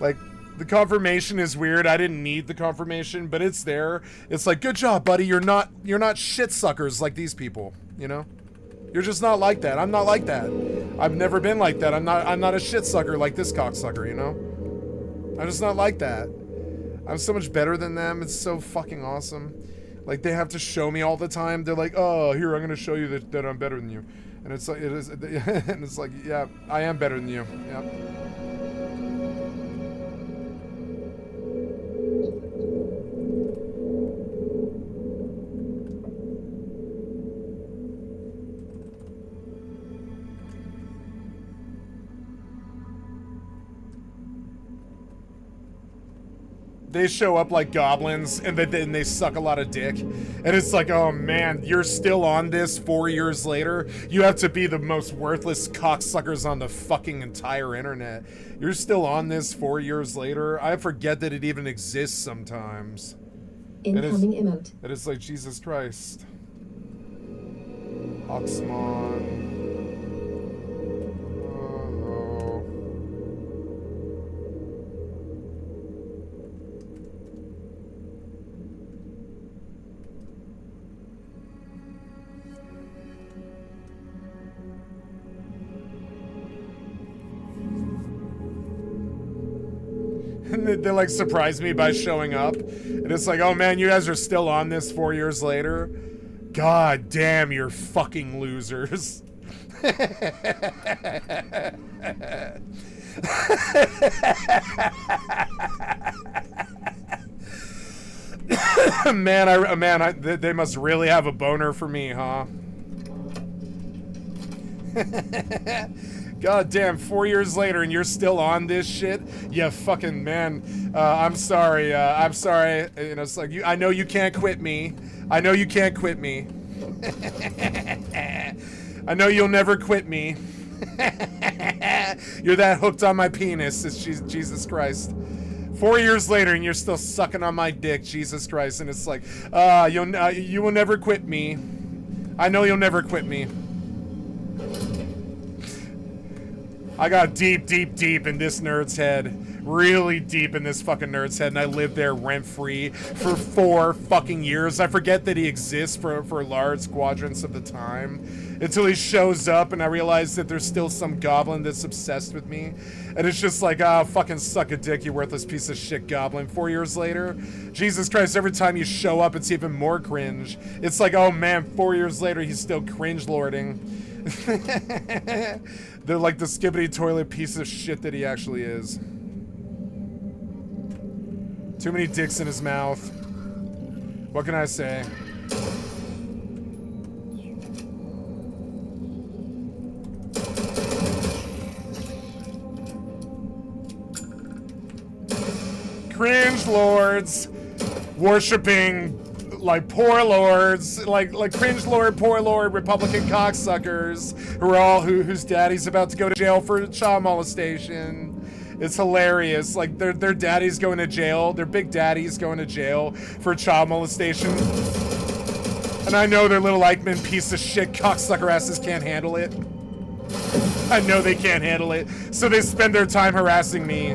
Like, the confirmation is weird. I didn't need the confirmation, but it's there. It's like, good job, buddy. You're not shit suckers like these people, you know? You're just not like that. I'm not like that. I've never been like that. I'm not a shit sucker like this cocksucker, you know? I'm just not like that. I'm so much better than them. It's so fucking awesome. Like, they have to show me all the time. They're like, oh, here, I'm gonna show you that I'm better than you. And it's like, and it's like, yeah, I am better than you. Yeah. They show up like goblins, and then they suck a lot of dick. And it's like, oh man, you're still on this 4 years later? You have to be the most worthless cocksuckers on the fucking entire internet. You're still on this 4 years later? I forget that it even exists sometimes. Incoming emote. It is like, Jesus Christ. Oxmon. And they like surprise me by showing up. And it's like, oh man, you guys are still on this 4 years later? God damn, you're fucking losers. They must really have a boner for me, huh? God damn, 4 years later and you're still on this shit? Yeah, fucking man. I'm sorry. I'm sorry. You know, it's like, I know you can't quit me. I know you can't quit me. I know you'll never quit me. You're that hooked on my penis. It's Jesus Christ. 4 years later and you're still sucking on my dick, Jesus Christ. And it's like, you will never quit me. I know you'll never quit me. I got deep, deep, deep in this nerd's head. Really deep in this fucking nerd's head, and I lived there rent-free for 4 fucking years. I forget that he exists for large quadrants of the time. Until he shows up, and I realize that there's still some goblin that's obsessed with me. And it's just like, fucking suck a dick, you worthless piece of shit goblin. 4 years later, Jesus Christ, every time you show up, it's even more cringe. It's like, oh man, 4 years later, he's still cringe-lording. They're like the skibbity toilet piece of shit that he actually is. Too many dicks in his mouth. What can I say? Cringe lords worshipping like poor lords, like cringe lord, poor lord, Republican cocksuckers whose daddy's about to go to jail for child molestation. It's hilarious. Like their daddy's going to jail, their big daddy's going to jail for child molestation. And I know their little Eichmann piece of shit cocksucker asses can't handle it. I know they can't handle it. So they spend their time harassing me.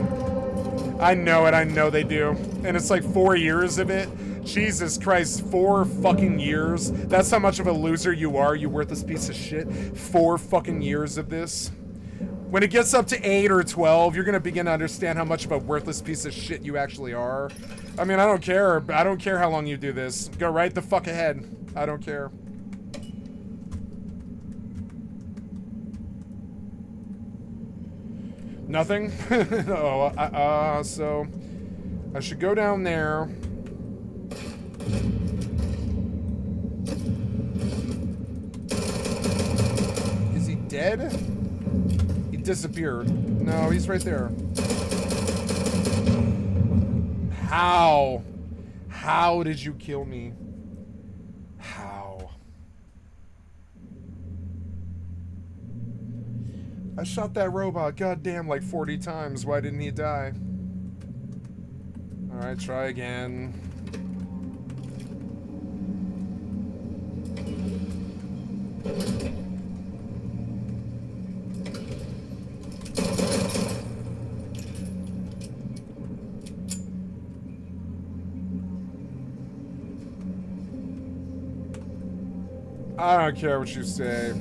I know it, I know they do. And it's like 4 years of it. Jesus Christ, 4 fucking years? That's how much of a loser you are, you worthless piece of shit. 4 fucking years of this. When it gets up to 8 or 12, you're gonna begin to understand how much of a worthless piece of shit you actually are. I mean, I don't care. I don't care how long you do this. Go right the fuck ahead. I don't care. Nothing? Oh, so I should go down there. Is he dead? He disappeared. No, he's right there. How? How did you kill me? How? I shot that robot, goddamn, like 40 times. Why didn't he die? Alright, try again. I don't care what you say.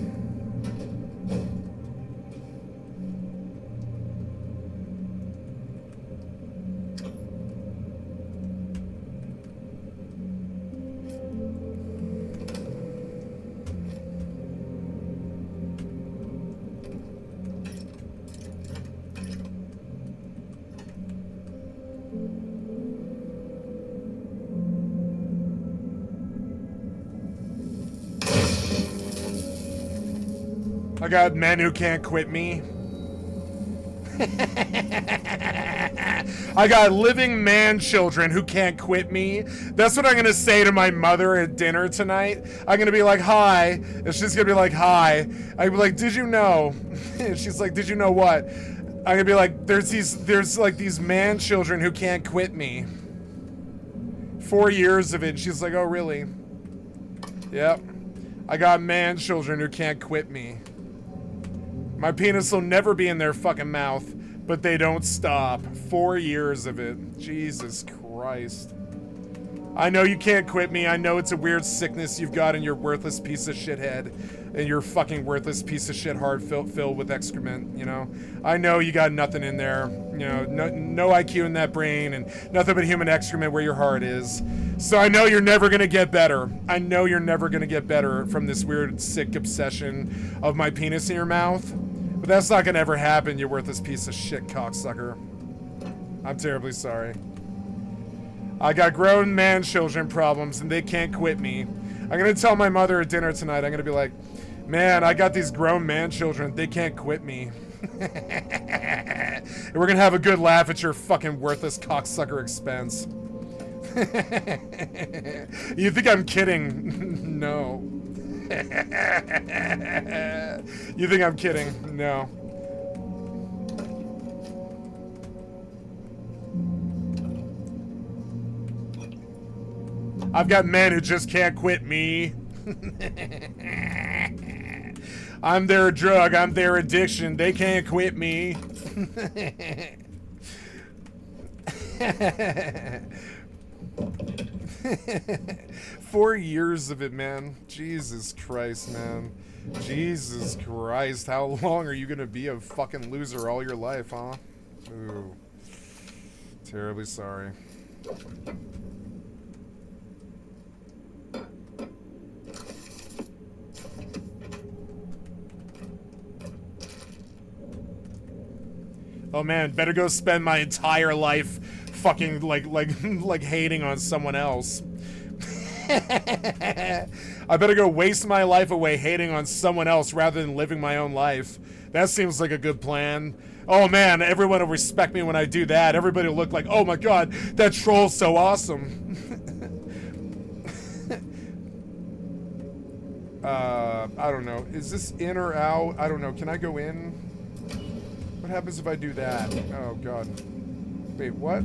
I got men who can't quit me. I got living man children who can't quit me. That's what I'm gonna say to my mother at dinner tonight. I'm gonna be like, hi. And she's gonna be like, hi. I'd be like, did you know? And she's like, did you know what? I'm gonna be like, there's like these man children who can't quit me. 4 years of it. And she's like, oh really? Yep. I got man children who can't quit me. My penis will never be in their fucking mouth, but they don't stop. 4 years of it. Jesus Christ. I know you can't quit me. I know it's a weird sickness you've got in your worthless piece of shit head. And your fucking worthless piece of shit heart filled with excrement, you know? I know you got nothing in there. You know, no IQ in that brain and nothing but human excrement where your heart is. So I know you're never gonna get better. I know you're never gonna get better from this weird, sick obsession of my penis in your mouth. But that's not gonna ever happen, you worthless piece of shit cocksucker. I'm terribly sorry. I got grown man children problems and they can't quit me. I'm gonna tell my mother at dinner tonight, I'm gonna be like, man, I got these grown man children, they can't quit me. And we're gonna have a good laugh at your fucking worthless cocksucker expense. You think I'm kidding? No. You think I'm kidding? No. I've got men who just can't quit me. I'm their drug, I'm their addiction, they can't quit me. 4 years of it, man. Jesus Christ, man. Jesus Christ, how long are you gonna be a fucking loser all your life, huh? Ooh. Terribly sorry. Oh man, better go spend my entire life fucking like hating on someone else. I better go waste my life away hating on someone else rather than living my own life. That seems like a good plan. Oh man, everyone will respect me when I do that. Everybody will look like, oh my god, that troll's so awesome. I don't know. Is this in or out? I don't know. Can I go in? What happens if I do that? Oh god. Wait, what?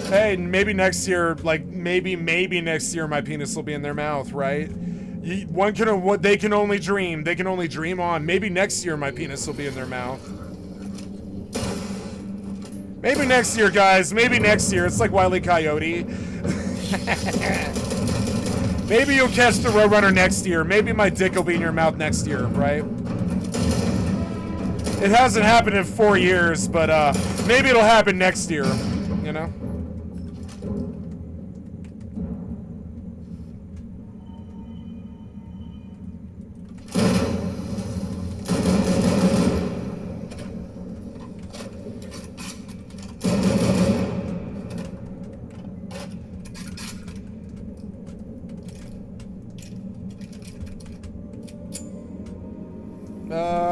Hey, maybe next year, like maybe next year my penis will be in their mouth, right? They can only dream. They can only dream on. Maybe next year my penis will be in their mouth. Maybe next year, guys. Maybe next year. It's like Wile E. Coyote. Maybe you'll catch the Roadrunner next year. Maybe my dick will be in your mouth next year, right? It hasn't happened in 4 years, but maybe it'll happen next year, you know?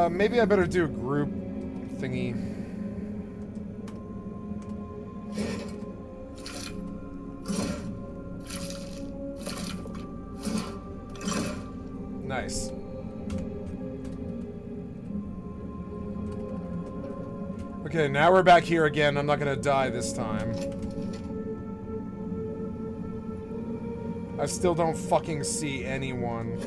Maybe I better do a group thingy. Nice. Okay, now we're back here again. I'm not gonna die this time. I still don't fucking see anyone.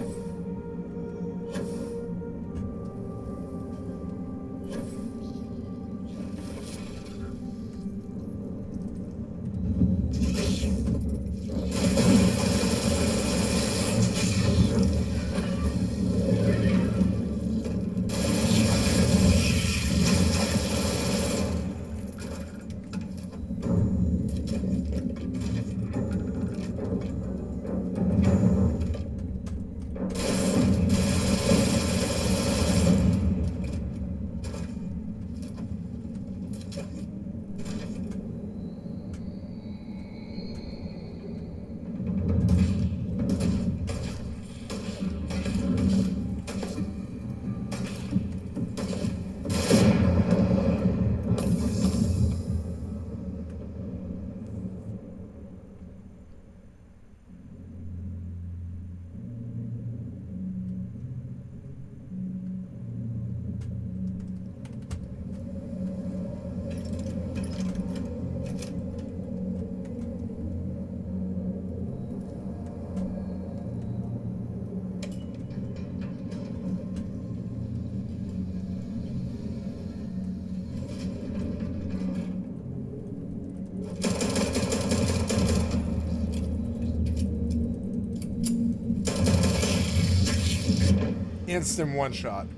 Instant one shot.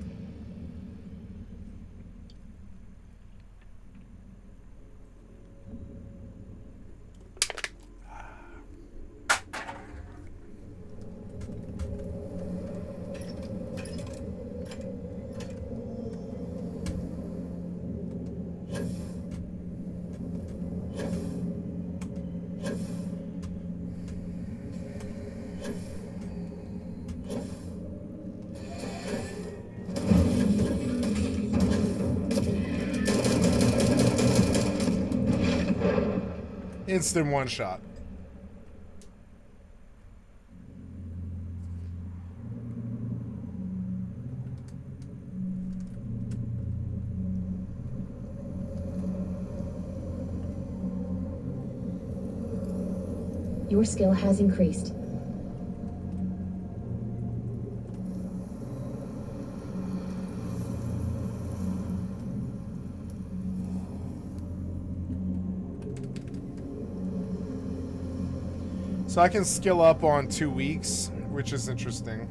Instant one shot. Your skill has increased. So I can skill up on 2 weeks, which is interesting.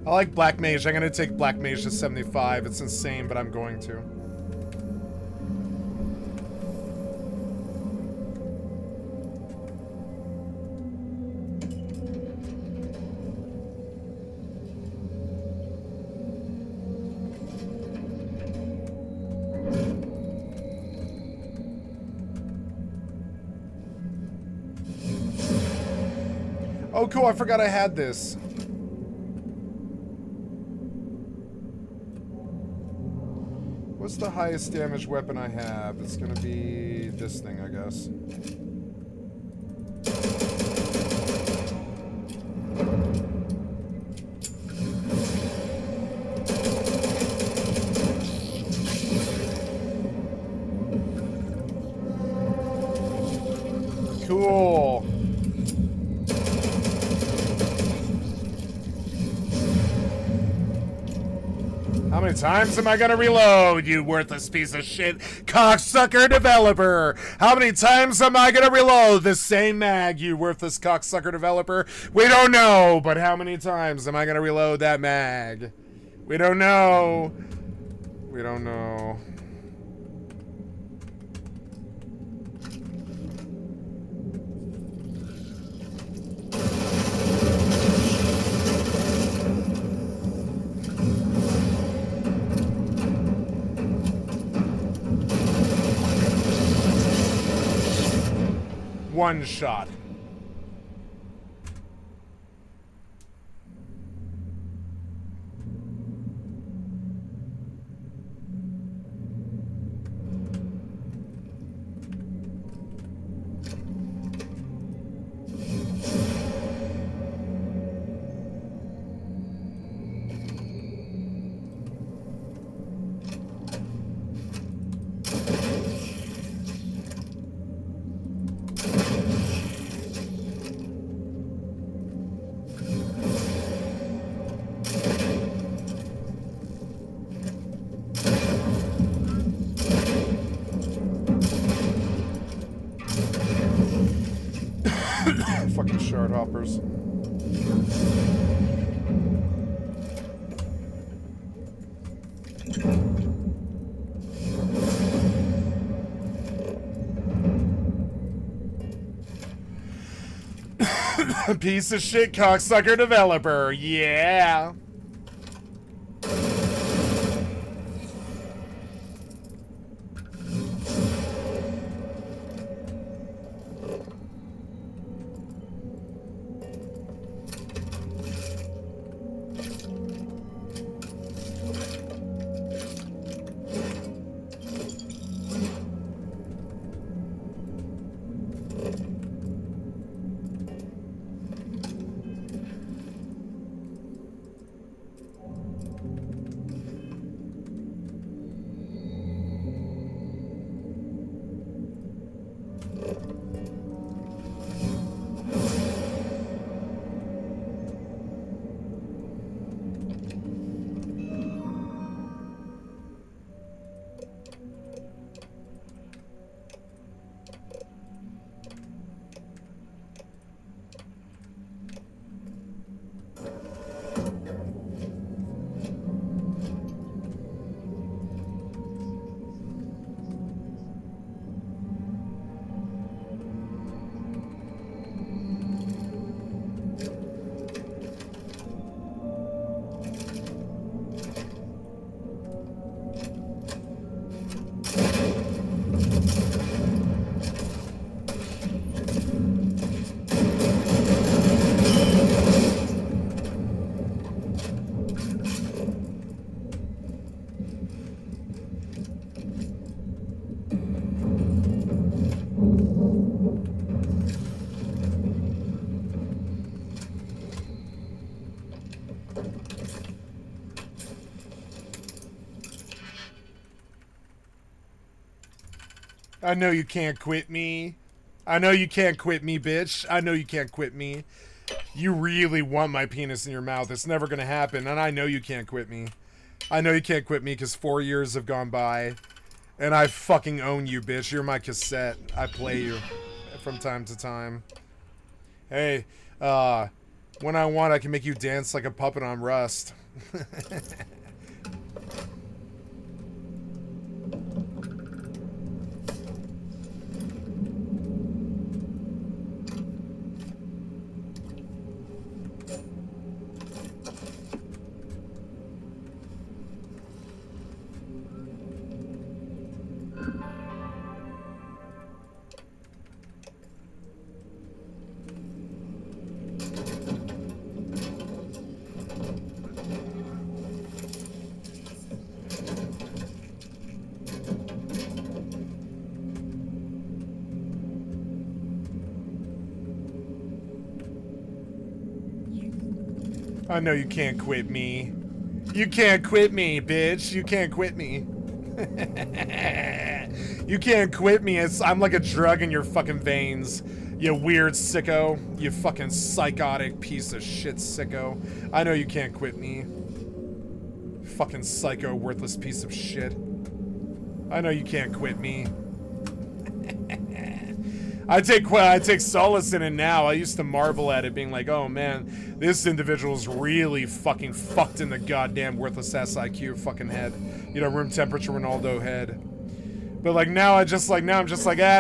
I like Black Mage. I'm going to take Black Mage to 75. It's insane, but I'm going to. Oh, cool. I forgot I had this. What's the highest damage weapon I have? It's gonna be this thing, I guess. Cool. How many times am I gonna reload, you worthless piece of shit cocksucker developer? How many times am I gonna reload this same mag, you worthless cocksucker developer? We don't know, but how many times am I gonna reload that mag? We don't know. We don't know. One shot. Fucking shard hoppers. Piece of shit cocksucker developer. Yeah. I know you can't quit me. I know you can't quit me, bitch. I know you can't quit me. You really want my penis in your mouth. It's never gonna happen, and I know you can't quit me. I know you can't quit me because 4 years have gone by, and I fucking own you, bitch. You're my cassette. I play you from time to time. Hey, when I want, I can make you dance like a puppet on Rust. I know you can't quit me. You can't quit me, bitch. You can't quit me. You can't quit me. I'm like a drug in your fucking veins. You weird sicko. You fucking psychotic piece of shit sicko. I know you can't quit me. Fucking psycho, worthless piece of shit. I know you can't quit me. I take solace in it now. I used to marvel at it, being like, oh man, this individual's really fucking fucked in the goddamn worthless ass IQ fucking head. You know, room temperature Ronaldo head. But like now I'm just like,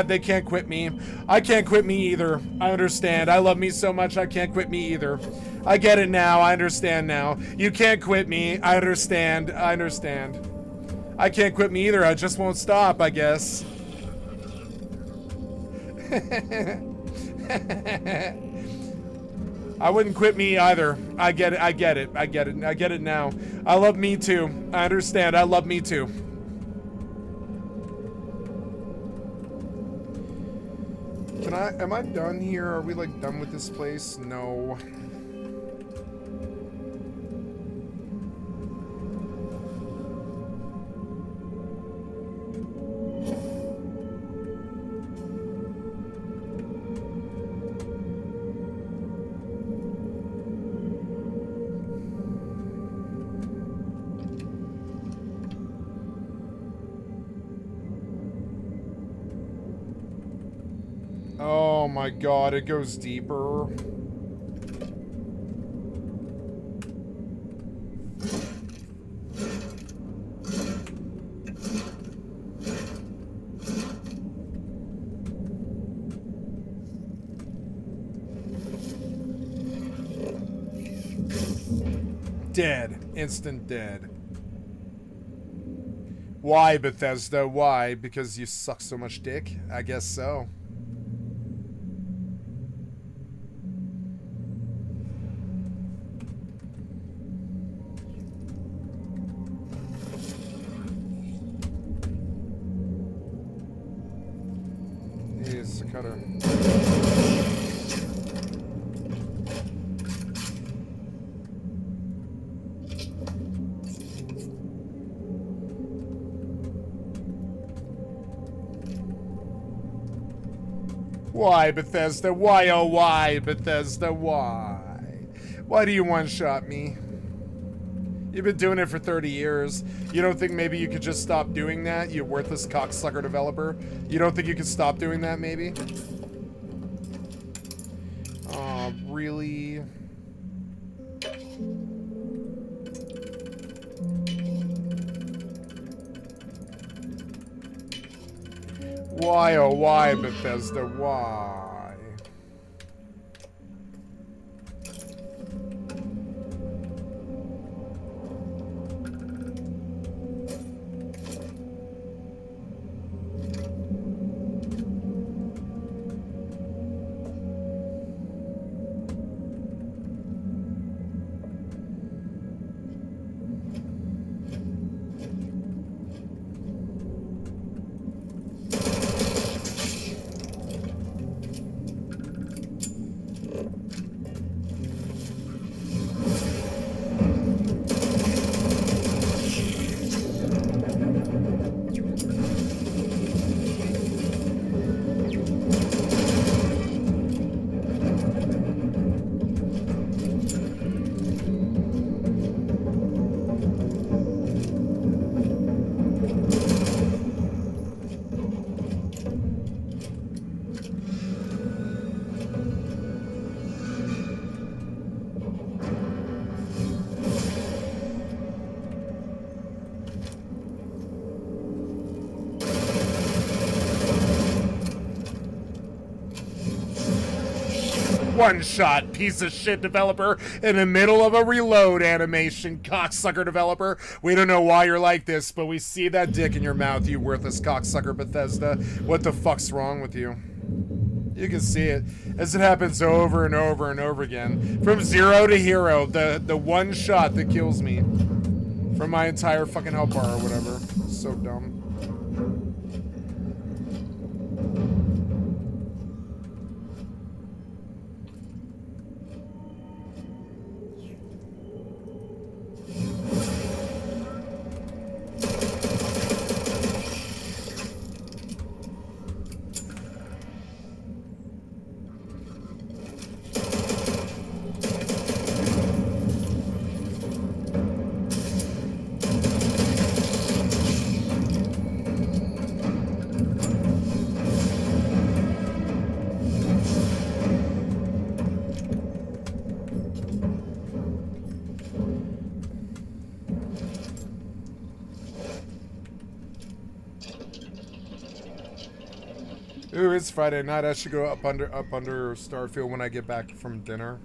they can't quit me. I can't quit me either. I understand. I love me so much I can't quit me either. I get it now. I understand now. You can't quit me. I understand. I understand. I can't quit me either. I just won't stop, I guess. I wouldn't quit me either. I get it. I get it. I get it. I get it now. I love me too. I understand. I love me too. Am I done here? Are we like done with this place? No. Oh my god, it goes deeper. Dead. Instant dead. Why, Bethesda? Why? Because you suck so much dick? I guess so. He's a cutter. Why, Bethesda? Why, oh why, Bethesda? Why? Why do you one-shot me? You've been doing it for 30 years. You don't think maybe you could just stop doing that, you worthless cocksucker developer? You don't think you could stop doing that, maybe? Oh, really? Why, oh why, Bethesda? Why? One shot, piece of shit developer, in the middle of a reload animation, cocksucker developer. We don't know why you're like this, but we see that dick in your mouth, you worthless cocksucker Bethesda. What the fuck's wrong with you? You can see it as it happens over and over and over again. From 0 to hero, the one shot that kills me. From my entire fucking health bar or whatever. So dumb. Ooh, it's Friday night. I should go up under Starfield when I get back from dinner.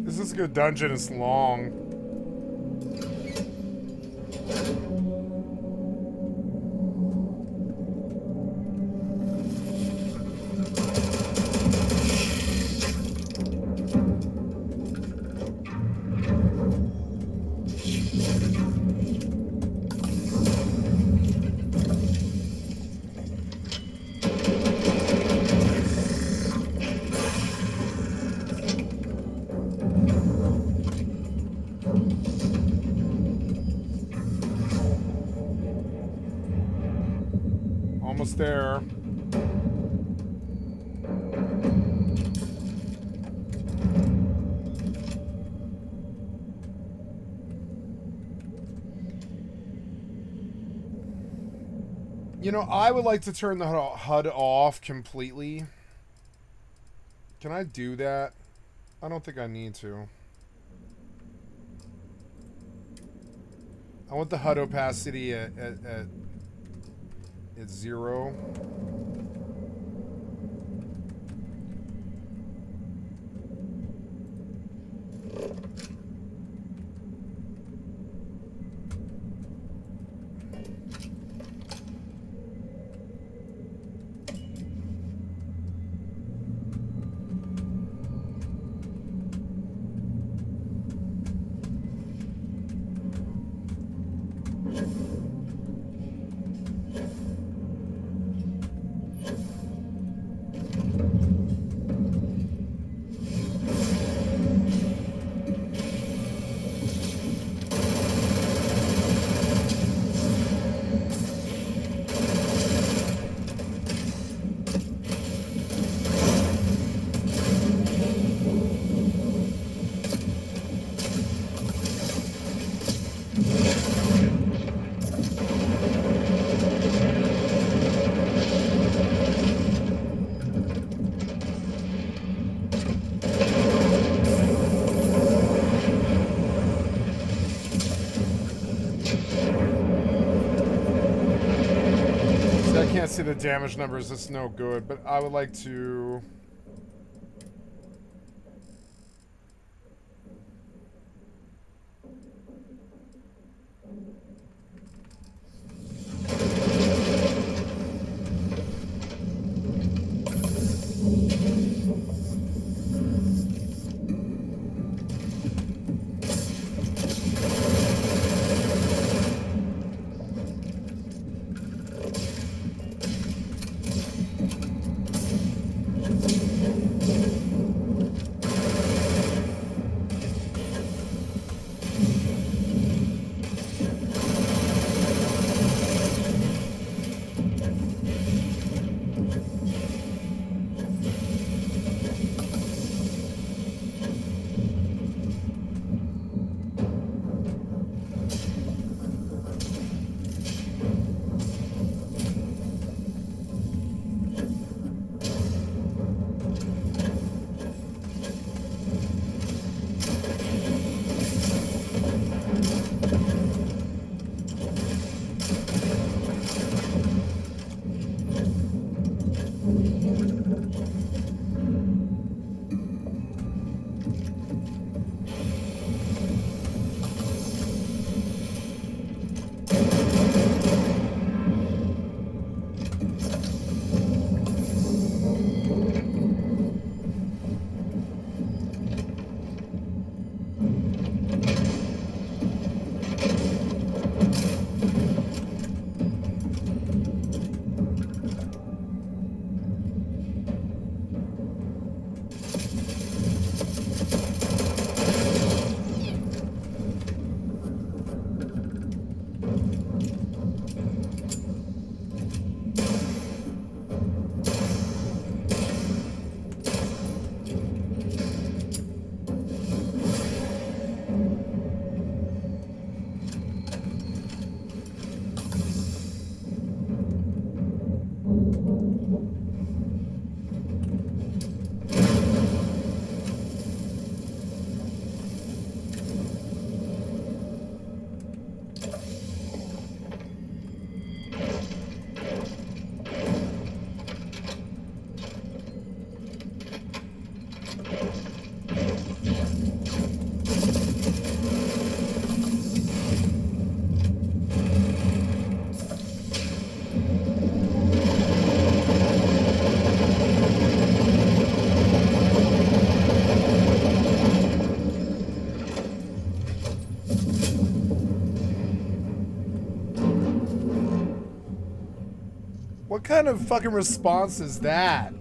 This is a good dungeon. It's long. Almost there. You know, I would like to turn the HUD off completely. Can I do that? I don't think I need to. I want the HUD opacity at 0. see the damage numbers, it's no good, but I would like to... What kind of fucking response is that?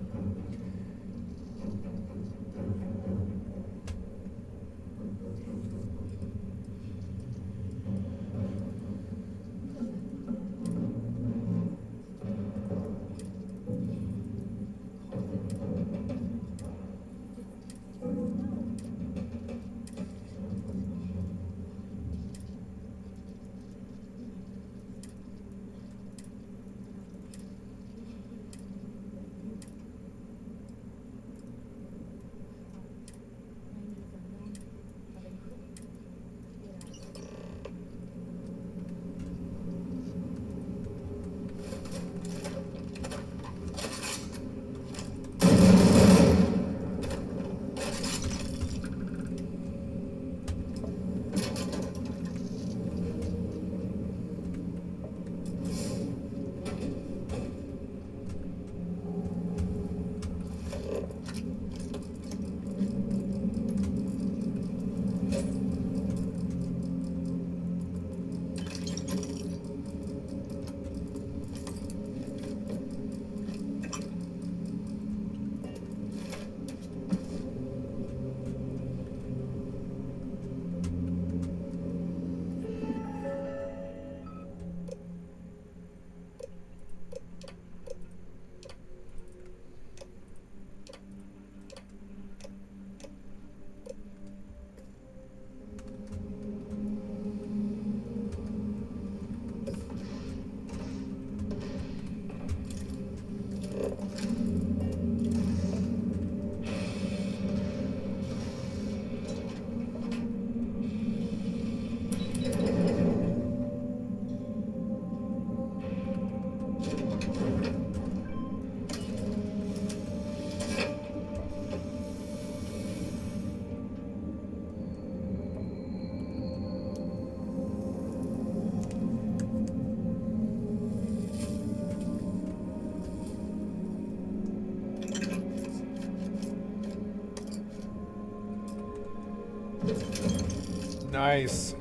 Nice.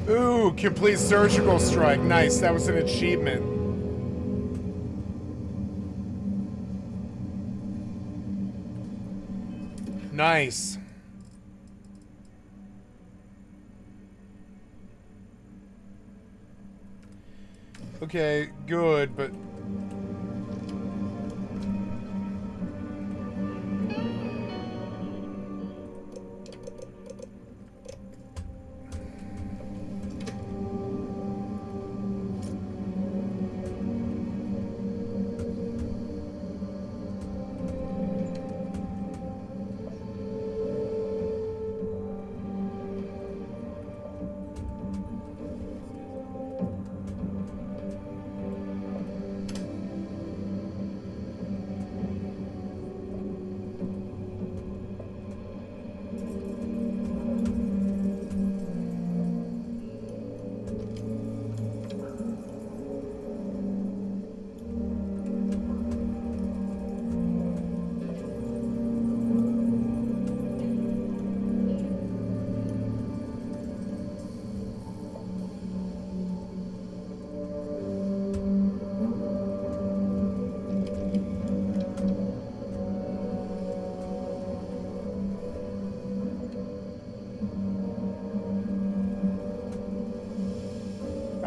Ooh, complete surgical strike. Nice, that was an achievement. Nice. Okay, good, but...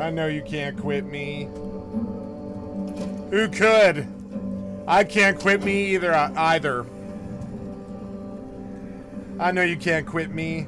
I know you can't quit me. Who could? I can't quit me either. I know you can't quit me.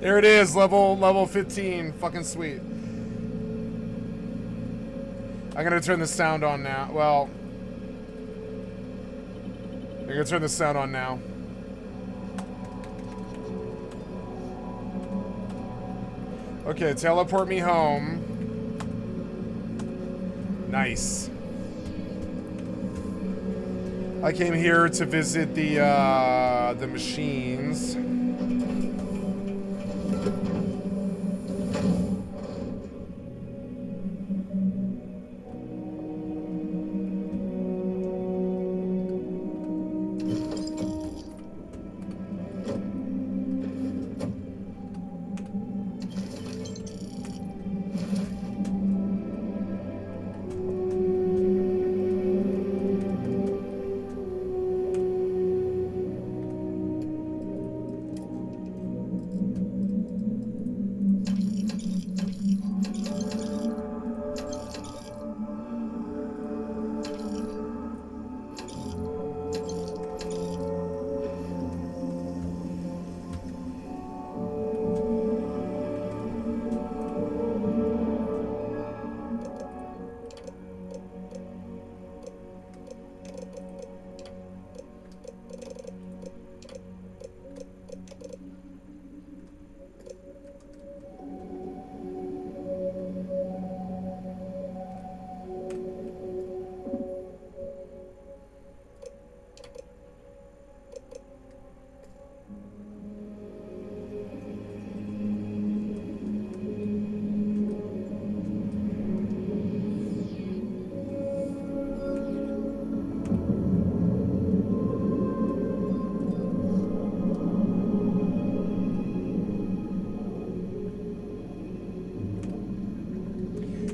There it is, level 15. Fucking sweet. I'm gonna turn the sound on now. Well, I'm gonna turn the sound on now. Okay, teleport me home. Nice. I came here to visit the machines.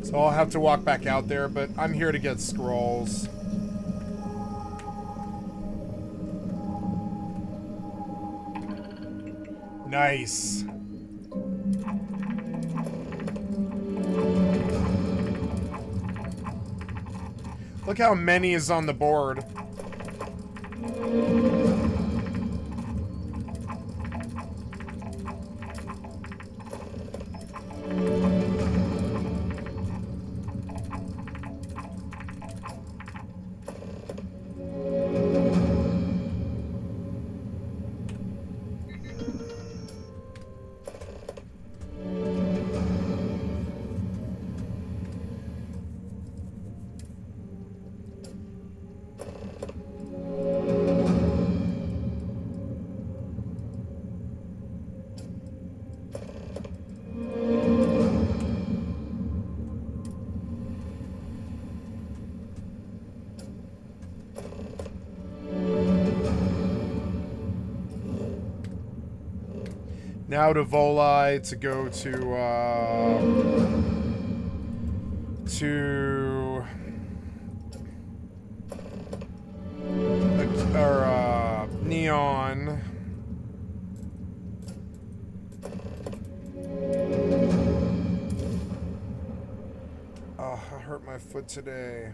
So I'll have to walk back out there, but I'm here to get scrolls. Nice. Look how many is on the board. Now to Volai to go to Neon. Oh, I hurt my foot today.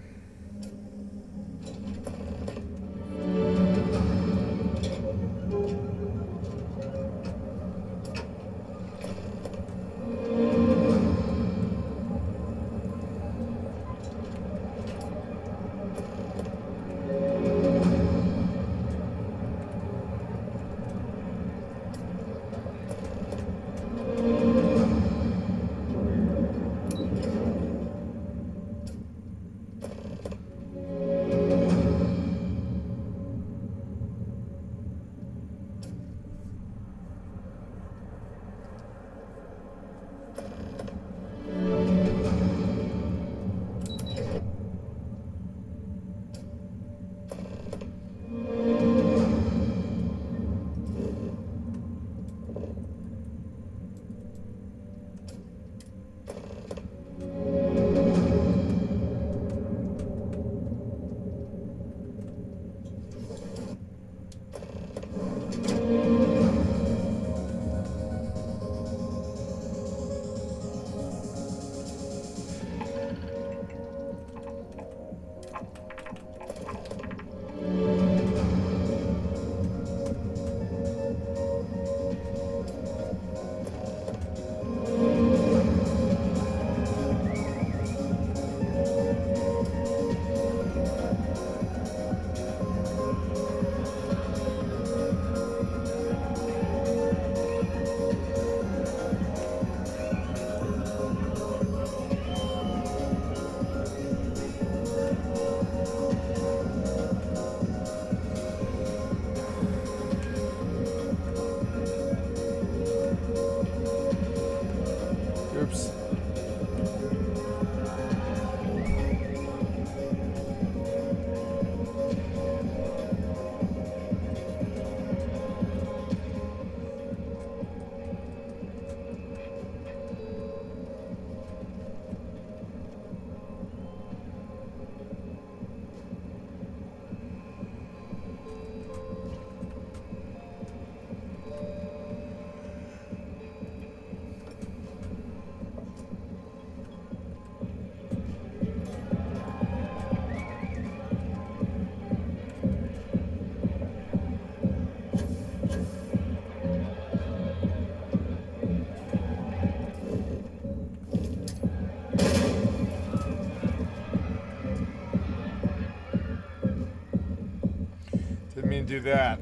can do that.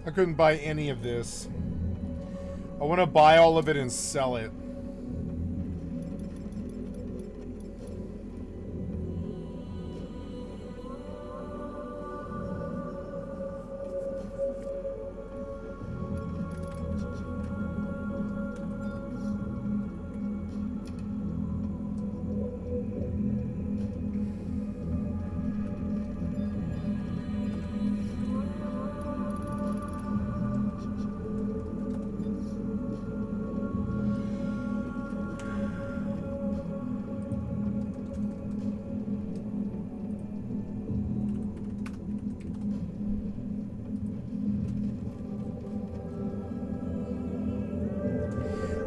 I couldn't buy any of this. I want to buy all of it and sell it.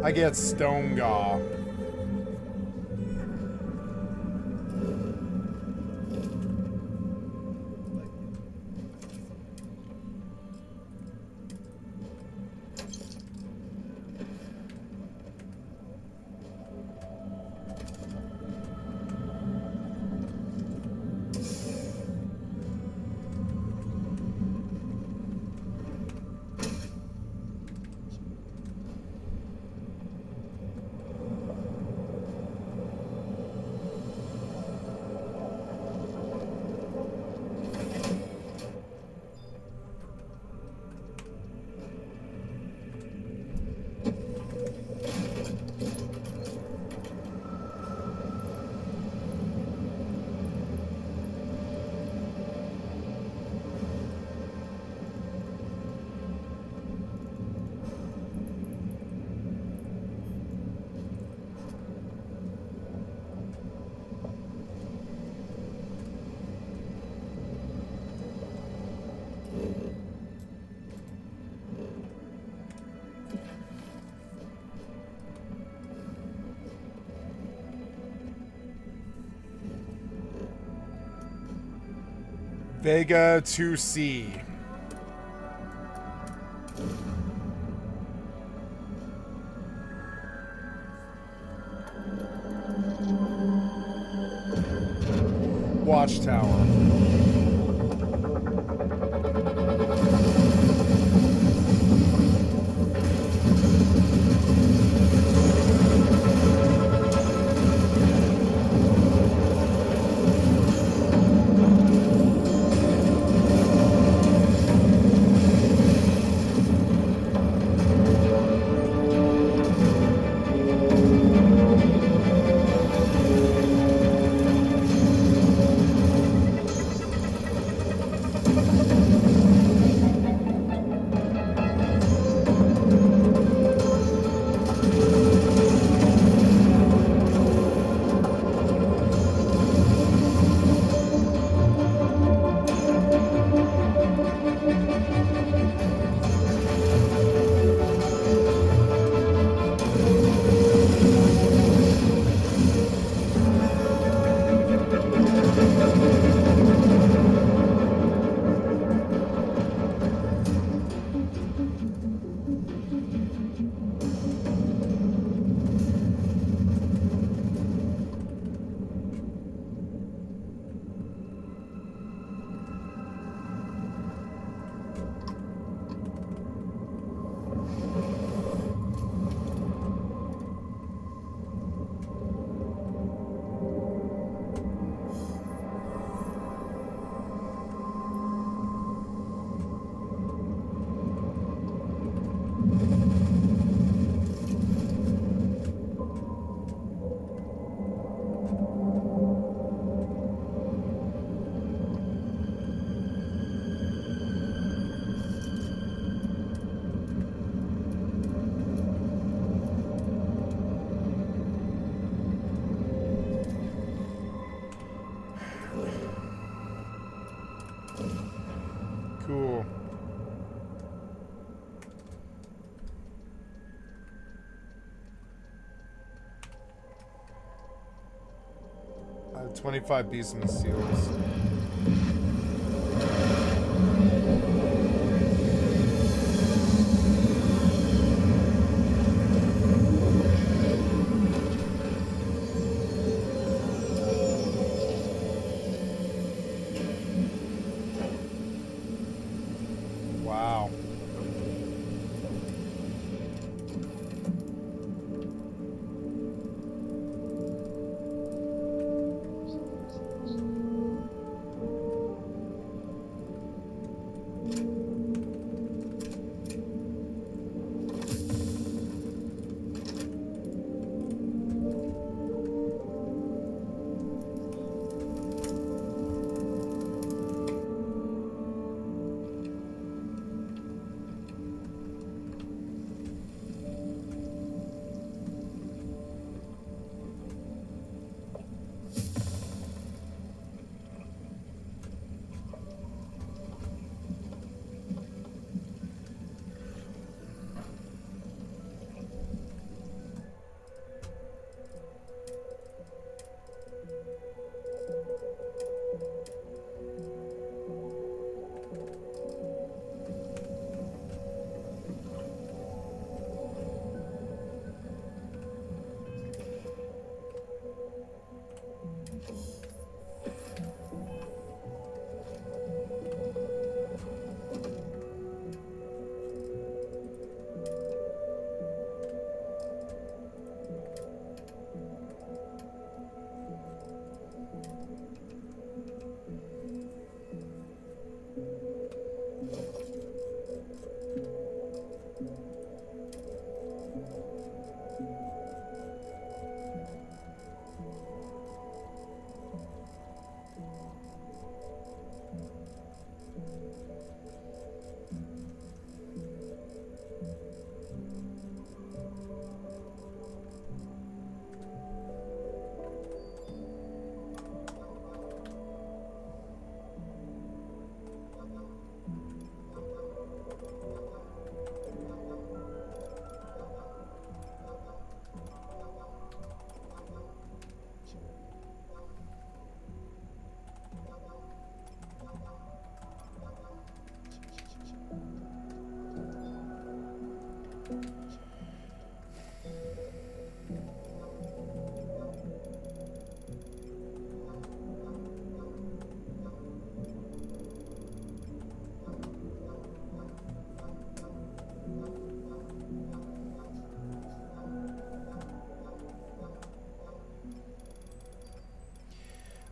I get stone gaw. Vega 2C. Watchtower. Cool. I have 25 beasts and seals. Wow.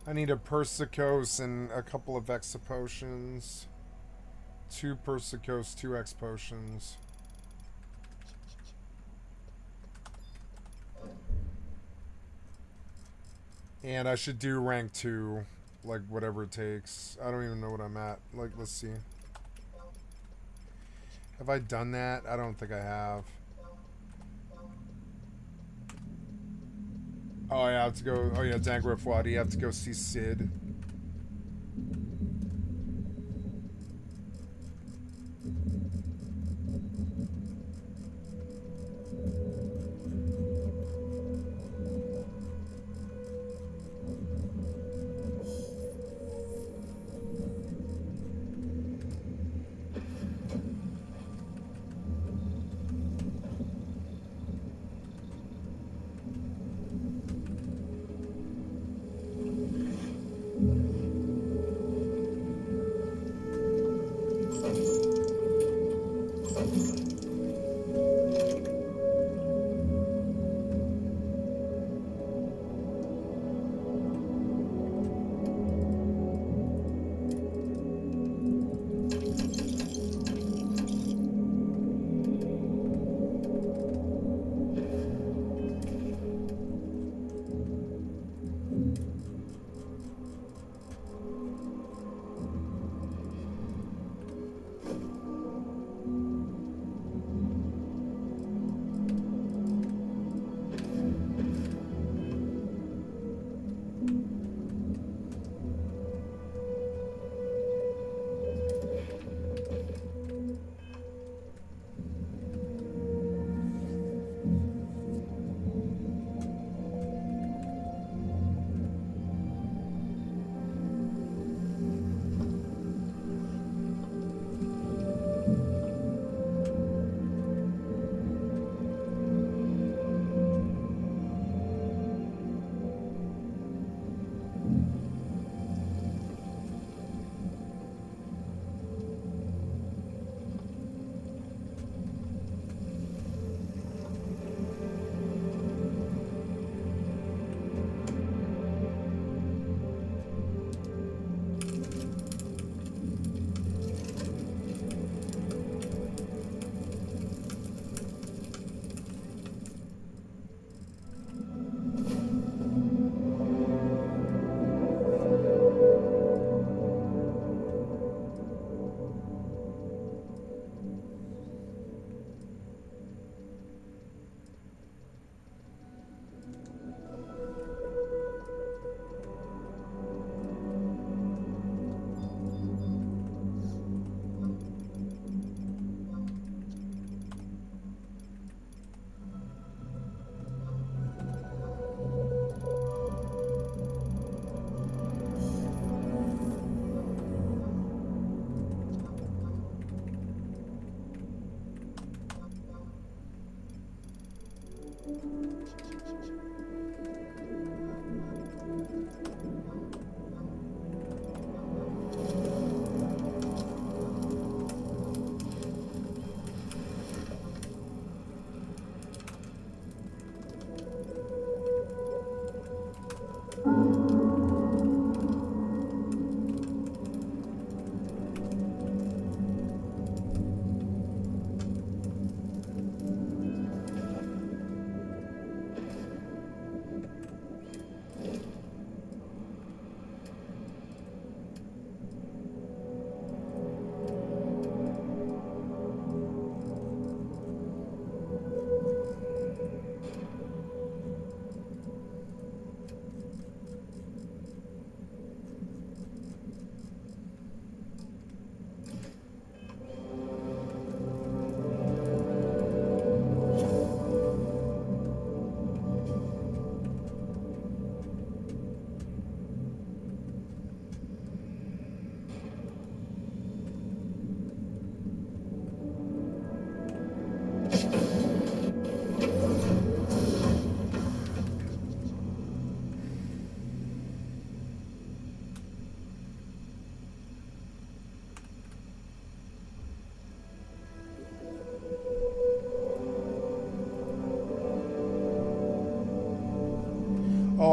I need a Persicos and a couple of X potions. 2 Persicos, 2 X potions. And I should do rank 2, like whatever it takes. I don't even know what I'm at. Like, let's see. Have I done that? I don't think I have. Oh, yeah, I have to go. Oh, yeah, Dangro Fuadi. You have to go see Sid.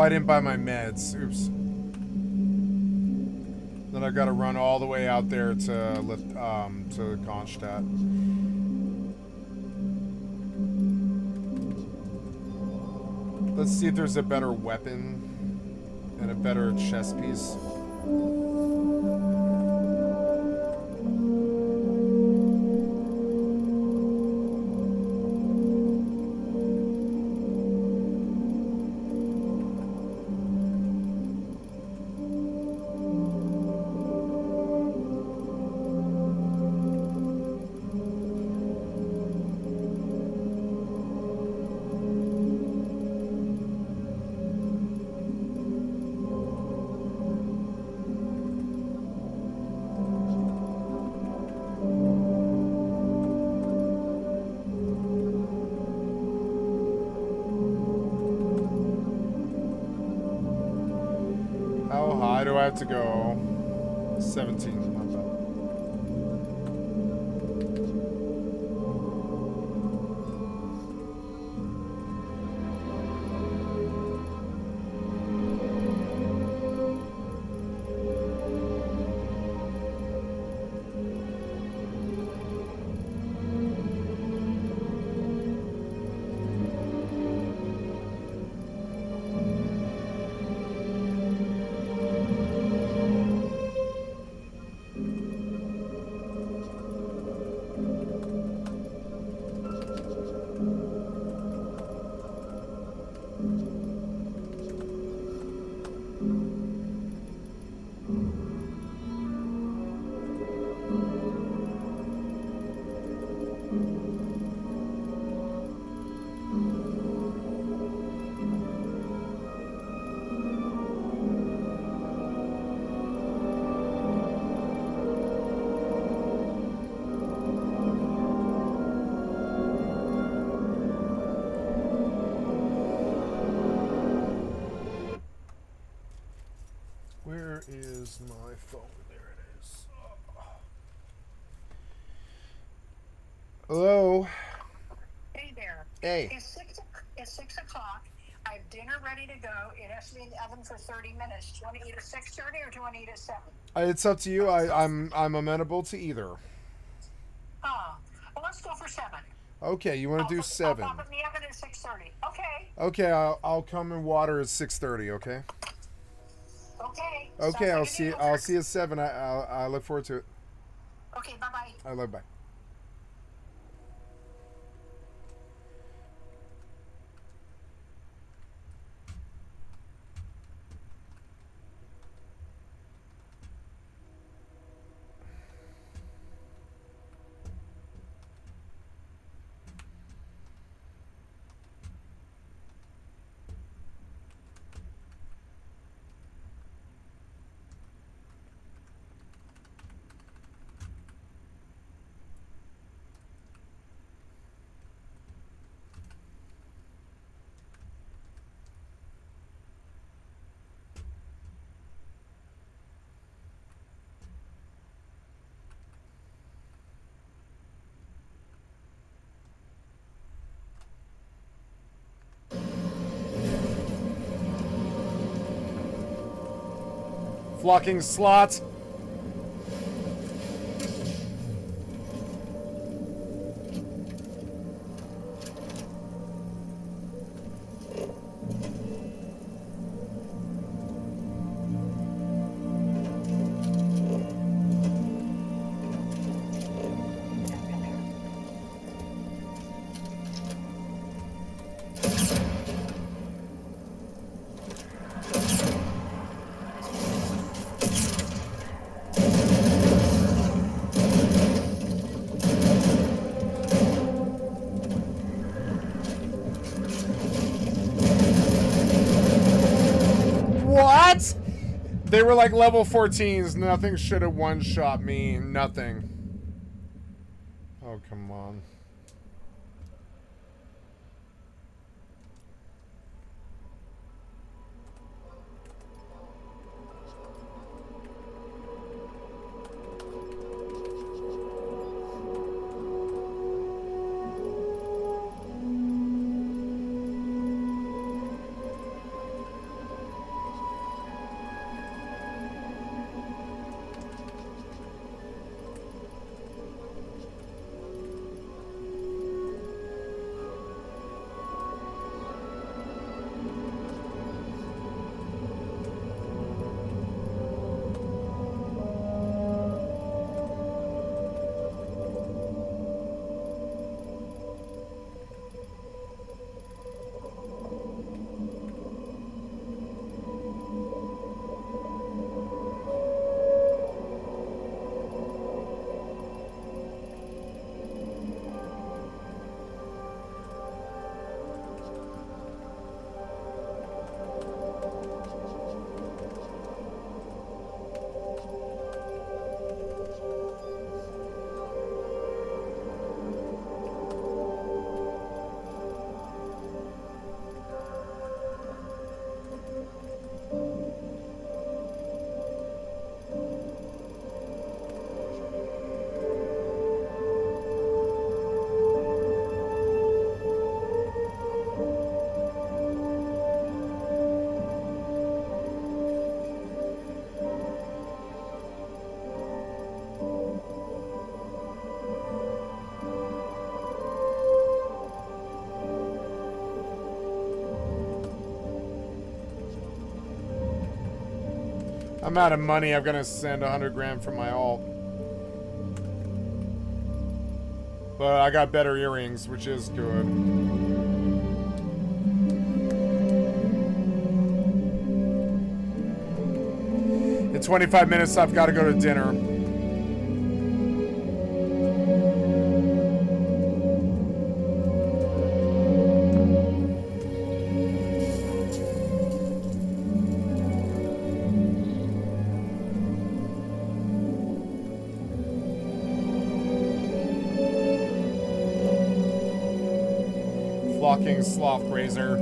I didn't buy my meds. Oops. Then I've got to run all the way out there to Kronstadt. Let's see if there's a better weapon and a better chess piece. How high do I have to go? 17. Not bad. Where is my phone? There it is. Hello? Hey there. Hey. It's 6 o'clock. I have dinner ready to go. It has to be in the oven for 30 minutes. Do you want to eat at 6:30 or do you want to eat at 7? It's up to you. I'm amenable to either. Oh, well, let's go for 7. Okay, you want to do 7? I'll pop it in the oven at 6:30. Okay. Okay, I'll come in water at 6:30. Okay. Okay. Okay, Sounds I'll like a see. deal. I'll see you at 7. I look forward to it. Okay. Bye bye. I love. Bye. Flocking slot. What? They were like level 14s. Nothing should have one-shot me. Nothing. Oh, come on. I'm out of money. I'm gonna send 100 grand from my alt. But I got better earrings, which is good. In 25 minutes, I've got to go to dinner. Flocking sloth grazer.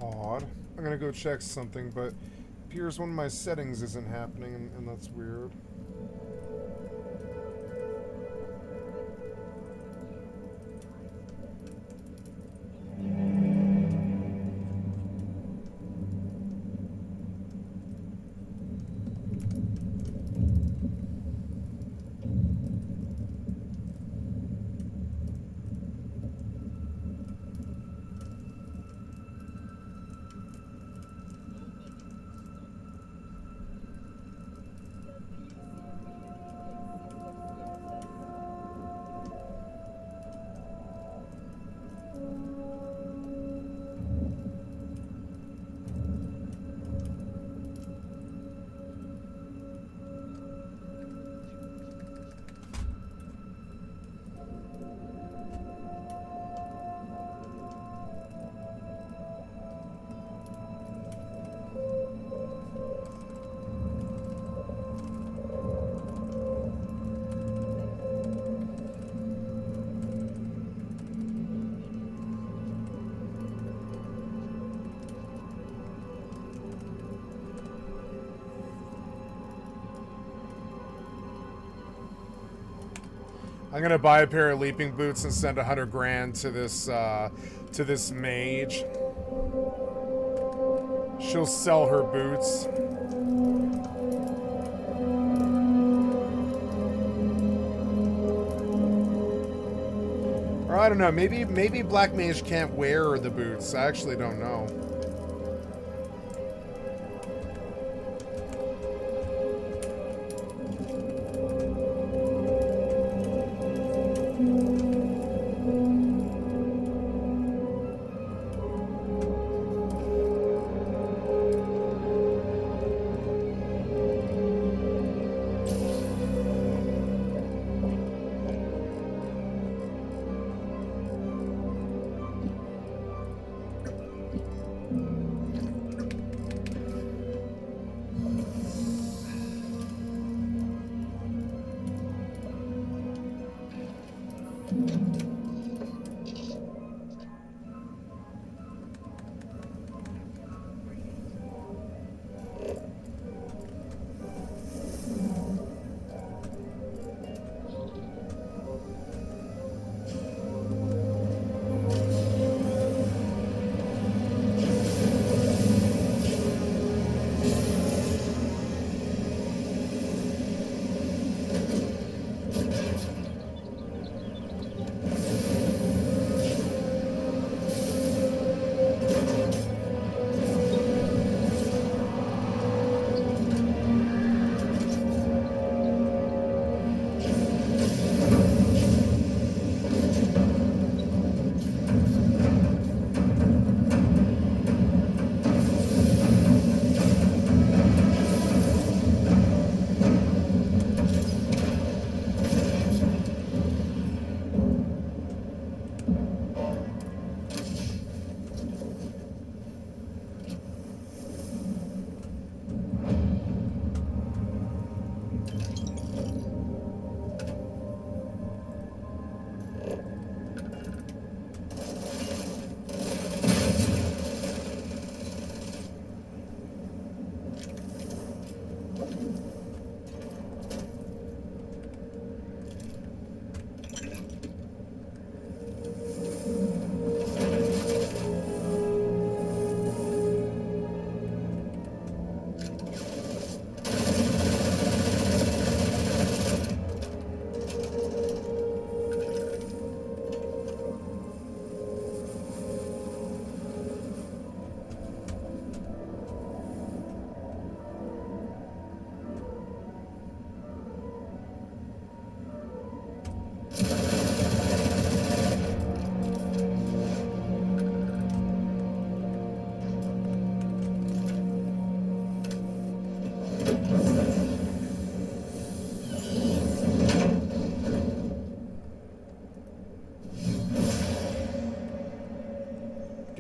odd. I'm gonna go check something, but appears one of my settings isn't happening, and that's weird. I'm gonna buy a pair of leaping boots and send 100 grand to this mage. She'll sell her boots. Or I don't know, maybe Black Mage can't wear the boots. I actually don't know.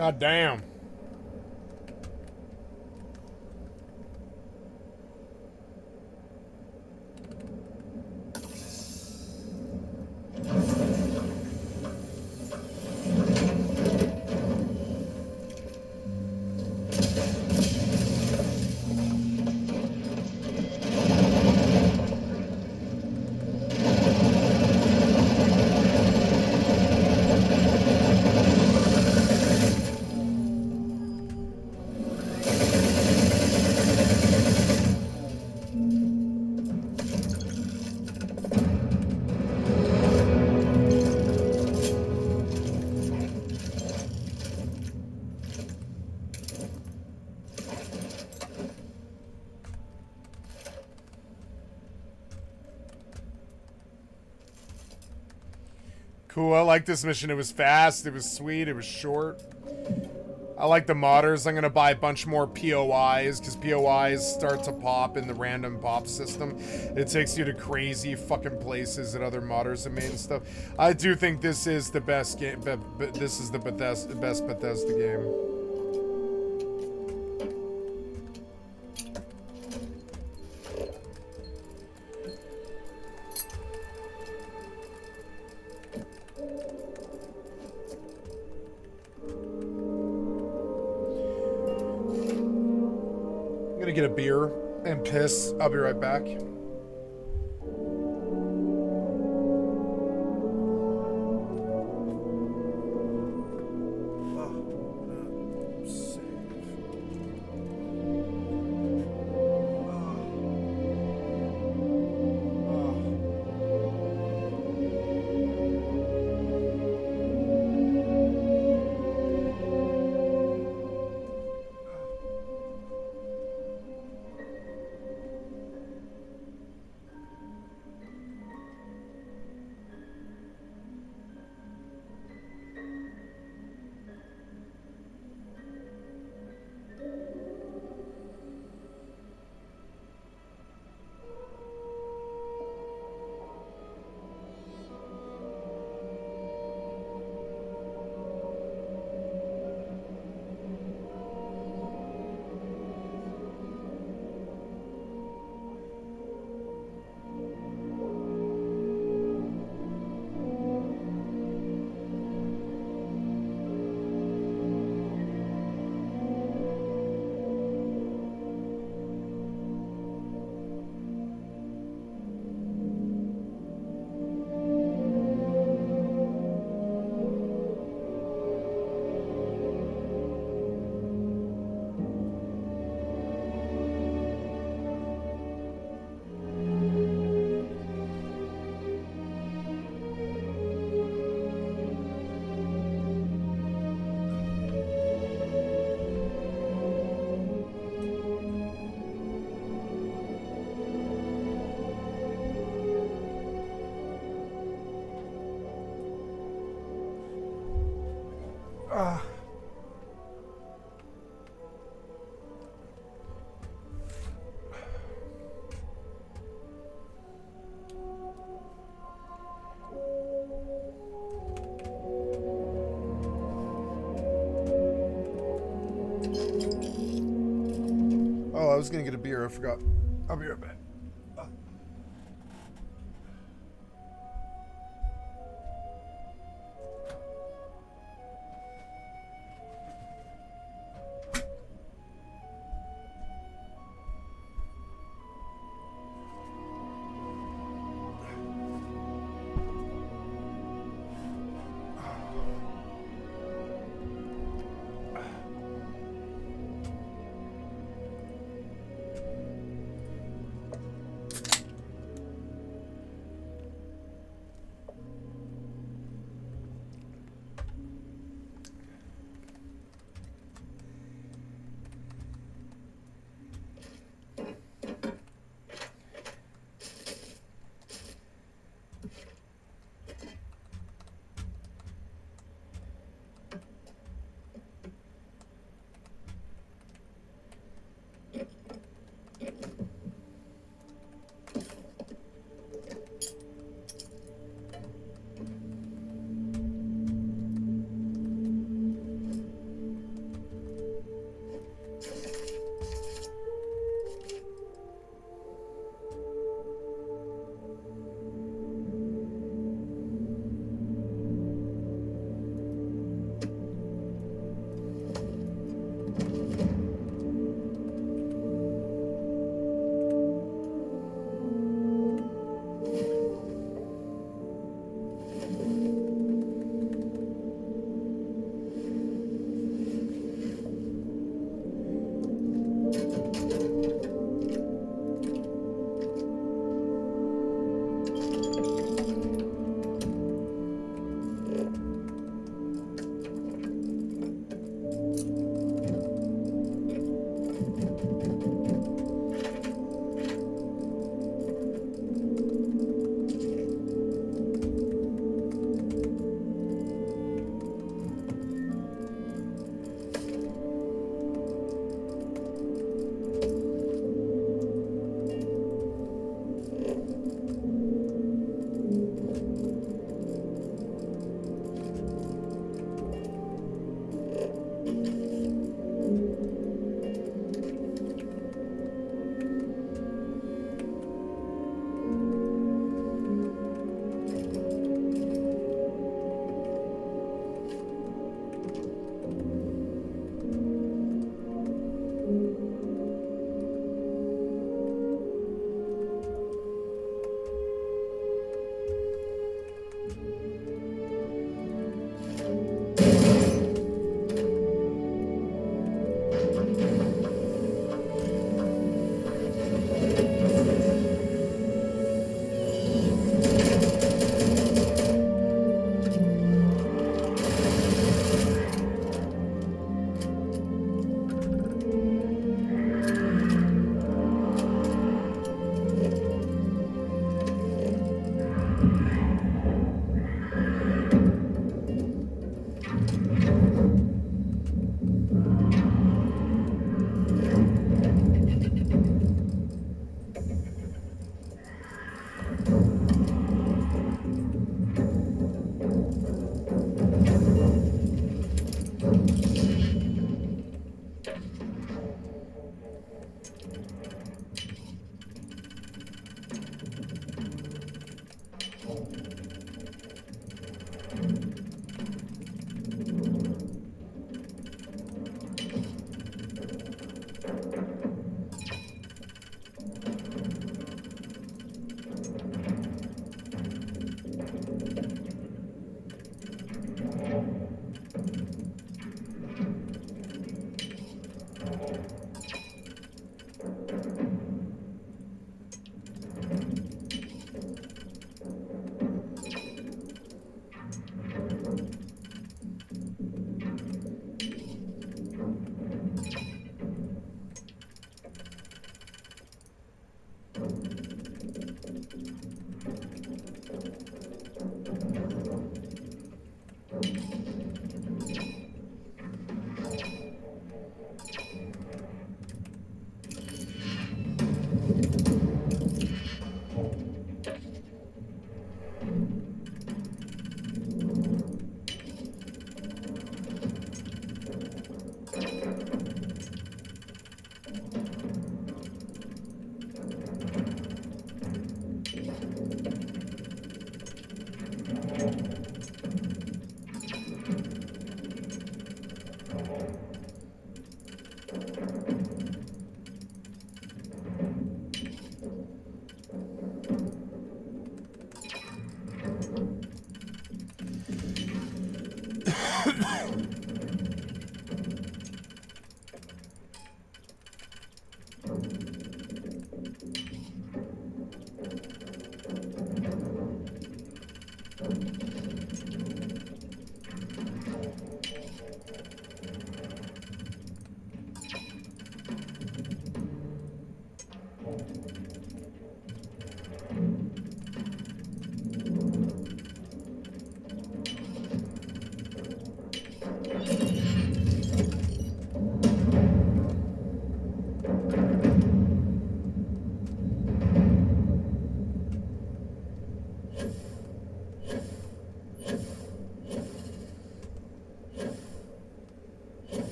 God damn. Cool, I like this mission. It was fast, it was sweet, it was short. I like the modders. I'm gonna buy a bunch more POIs, because POIs start to pop in the random pop system. It takes you to crazy fucking places that other modders have made and stuff. I do think this is the best game, but this is the best Bethesda game. I'm gonna get a beer and piss. I'll be right back. Oh, I was gonna get a beer. I forgot. I'll be right back.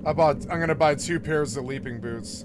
I'm gonna buy 2 pairs of leaping boots.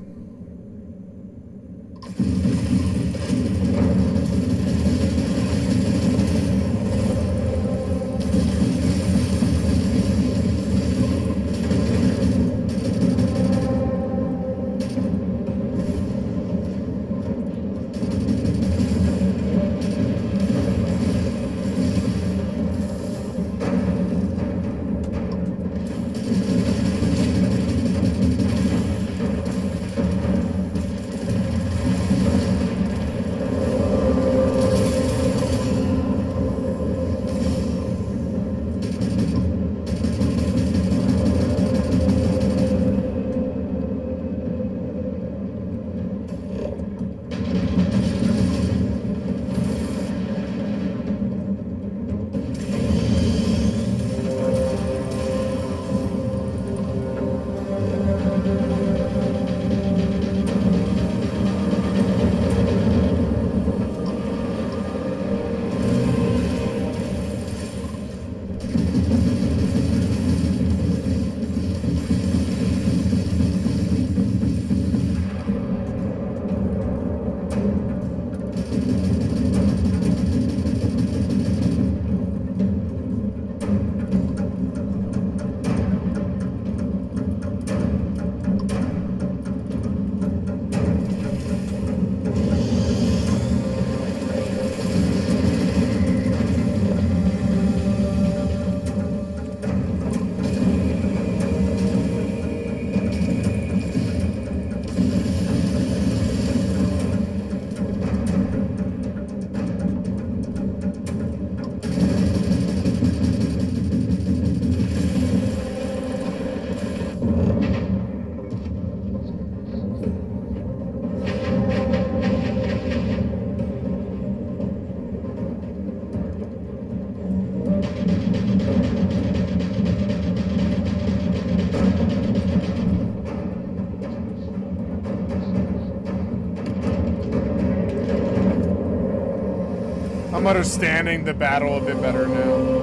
I'm understanding the battle a bit better now.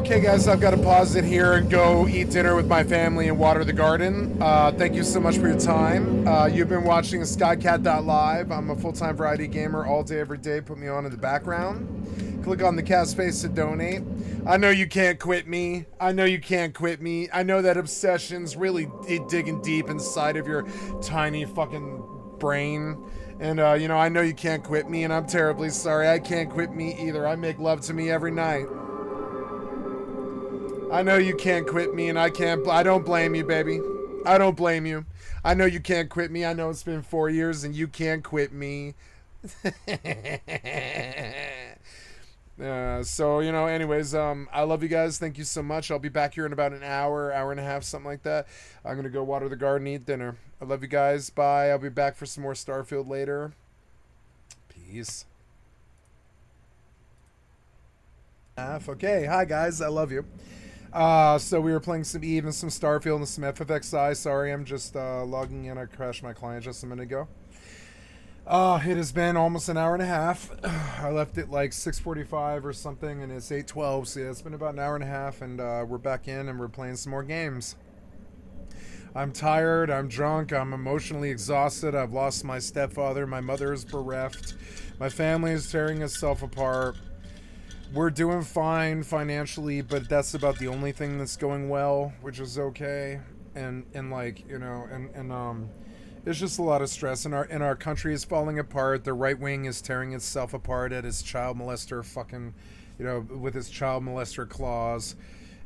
Okay, guys, I've got to pause it here and go eat dinner with my family and water the garden. Thank you so much for your time. You've been watching Skycat.live. I'm a full-time variety gamer all day, every day. Put me on in the background. Click on the cast face to donate. I know you can't quit me. I know you can't quit me. I know that obsession's really digging deep inside of your tiny fucking brain. And, you know, I know you can't quit me, and I'm terribly sorry. I can't quit me either. I make love to me every night. I know you can't quit me, and I don't blame you, baby. I don't blame you. I know you can't quit me. I know it's been 4 years, and you can't quit me. So, you know, anyways, I love you guys. Thank you so much. I'll be back here in about an hour and a half, something like that. I'm going to go water the garden, eat dinner. I love you guys. Bye. I'll be back for some more Starfield later. Peace. Okay. Hi, guys. I love you. So we were playing some Eve and some Starfield and some FFXI. Sorry, I'm just logging in. I crashed my client just a minute ago. It has been almost an hour and a half. I left it like 6:45 or something, and it's 8:12. So yeah, it's been about an hour and a half, and we're back in and we're playing some more games. I'm tired. I'm drunk. I'm emotionally exhausted. I've lost my stepfather. My mother is bereft. My family is tearing itself apart. We're doing fine financially, but that's about the only thing that's going well, which is okay. And like, you know, and it's just a lot of stress, and our country is falling apart. The right wing is tearing itself apart at its child molester fucking, you know, with its child molester clause.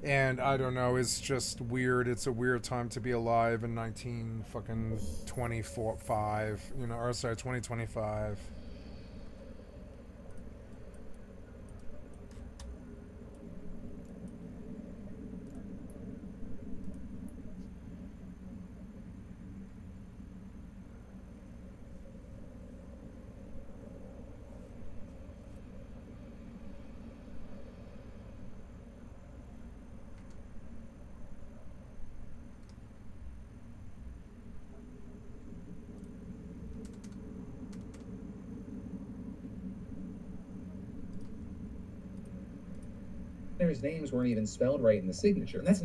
And I don't know, it's just weird. It's a weird time to be alive in 2025, you know, or sorry, 2025. There's names weren't even spelled right in the signature. And that's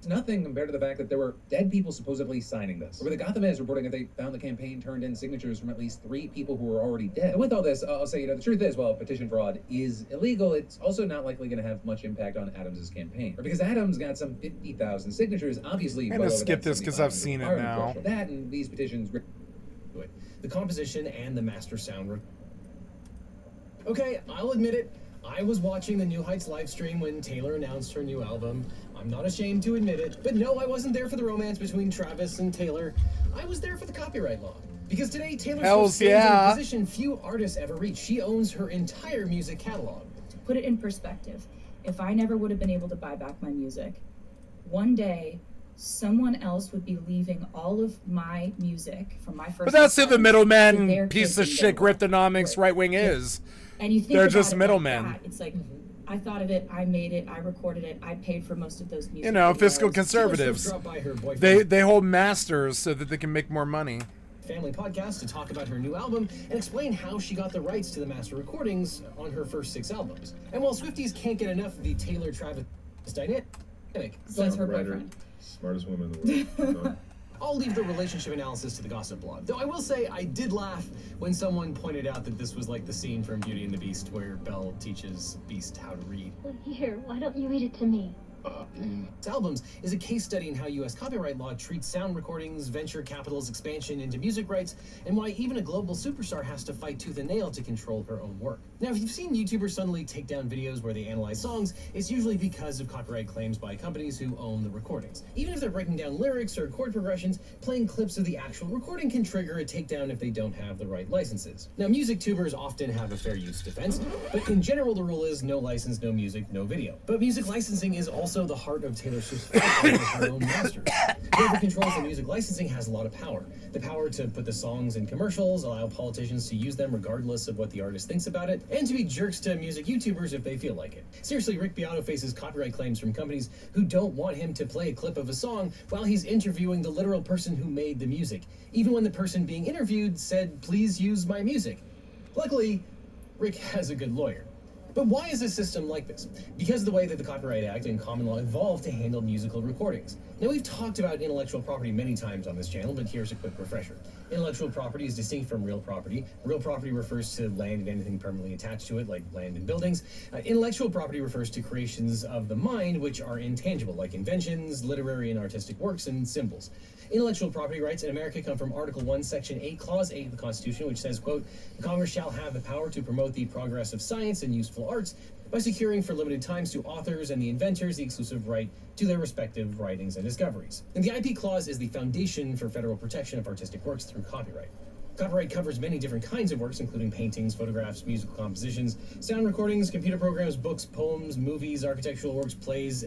nothing compared to the fact that there were dead people supposedly signing this. Or the Gotham is reporting that they found the campaign turned in signatures from at least 3 people who were already dead. And with all this, I'll say, you know, the truth is, while petition fraud is illegal, it's also not likely going to have much impact on Adams' campaign. Or because Adams got some 50,000 signatures, obviously. I'm going to skip this because I've seen it now. That and these petitions. The composition and the master sound. Okay, I'll admit it. I was watching the New Heights live stream when Taylor announced her new album. I'm not ashamed to admit it, but no, I wasn't there for the romance between Travis and Taylor. I was there for the copyright law. Because today, Taylor Swift stands in a position few artists ever reach. She owns her entire music catalog. To put it in perspective, if I never would have been able to buy back my music, one day someone else would be leaving all of my music from my first. But that's who the middleman piece of shit Griftonomics right wing is. And you think they're just middlemen. Like it's like, I thought of it, I made it, I recorded it, I paid for most of those music. You know, videos. fiscal conservatives. They hold masters so that they can make more money. Family podcast to talk about her new album and explain how she got the rights to the master recordings on her first 6 albums. And while Swifties can't get enough of the Taylor Travis dynamic, so that's her boyfriend. Smartest woman in the world. I'll leave the relationship analysis to the gossip blog. Though I will say I did laugh when someone pointed out that this was like the scene from Beauty and the Beast where Belle teaches Beast how to read. Here, why don't you read it to me? Albums is a case study in how U.S. copyright law treats sound recordings, venture capital's expansion into music rights, and why even a global superstar has to fight tooth and nail to control her own work. Now, if you've seen YouTubers suddenly take down videos where they analyze songs, it's usually because of copyright claims by companies who own the recordings. Even if they're breaking down lyrics or chord progressions, playing clips of the actual recording can trigger a takedown if they don't have the right licenses. Now, music tubers often have a fair use defense, but in general the rule is no license, no music, no video. But music licensing is also the heart of Taylor Swift's fight with her own masters. Whoever controls the music licensing has a lot of power. The power to put the songs in commercials, allow politicians to use them regardless of what the artist thinks about it, and to be jerks to music YouTubers if they feel like it. Seriously, Rick Beato faces copyright claims from companies who don't want him to play a clip of a song while he's interviewing the literal person who made the music, even when the person being interviewed said, "Please use my music." Luckily, Rick has a good lawyer. But why is this system like this? Because of the way that the Copyright Act and common law evolved to handle musical recordings. Now, we've talked about intellectual property many times on this channel, but here's a quick refresher. Intellectual property is distinct from real property. Real property refers to land and anything permanently attached to it, like land and buildings. Intellectual property refers to creations of the mind, which are intangible, like inventions, literary and artistic works, and symbols. Intellectual property rights in America come from Article 1, Section 8, Clause 8 of the Constitution, which says, quote, "The Congress shall have the power to promote the progress of science and useful arts by securing for limited times to authors and the inventors the exclusive right to their respective writings and discoveries." And the IP clause is the foundation for federal protection of artistic works through copyright. Copyright covers many different kinds of works, including paintings, photographs, musical compositions, sound recordings, computer programs, books, poems, movies, architectural works, plays,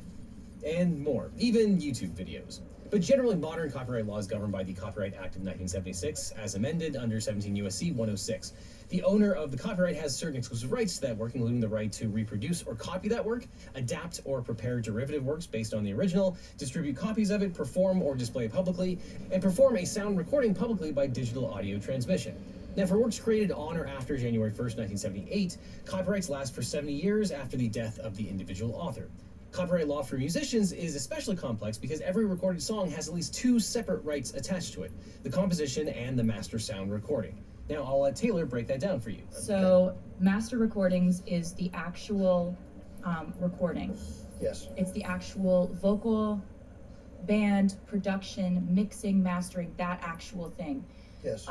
and more, even YouTube videos. But generally, modern copyright law is governed by the Copyright Act of 1976, as amended under 17 U.S.C. 106. The owner of the copyright has certain exclusive rights to that work, including the right to reproduce or copy that work, adapt or prepare derivative works based on the original, distribute copies of it, perform or display it publicly, and perform a sound recording publicly by digital audio transmission. Now, for works created on or after January 1st, 1978, copyrights last for 70 years after the death of the individual author. Copyright law for musicians is especially complex because every recorded song has at least two separate rights attached to it, the composition and the master sound recording. Now, I'll let Taylor break that down for you. So, master recordings is the actual recording. Yes. It's the actual vocal, band, production, mixing, mastering, that actual thing. Yes.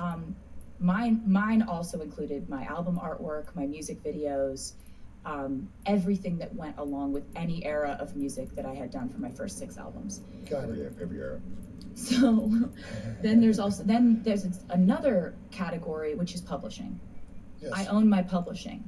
Mine also included my album artwork, my music videos, everything that went along with any era of music that I had done for my first 6 albums. Got it. Every era. So then there's another category, which is publishing. Yes. I own my publishing,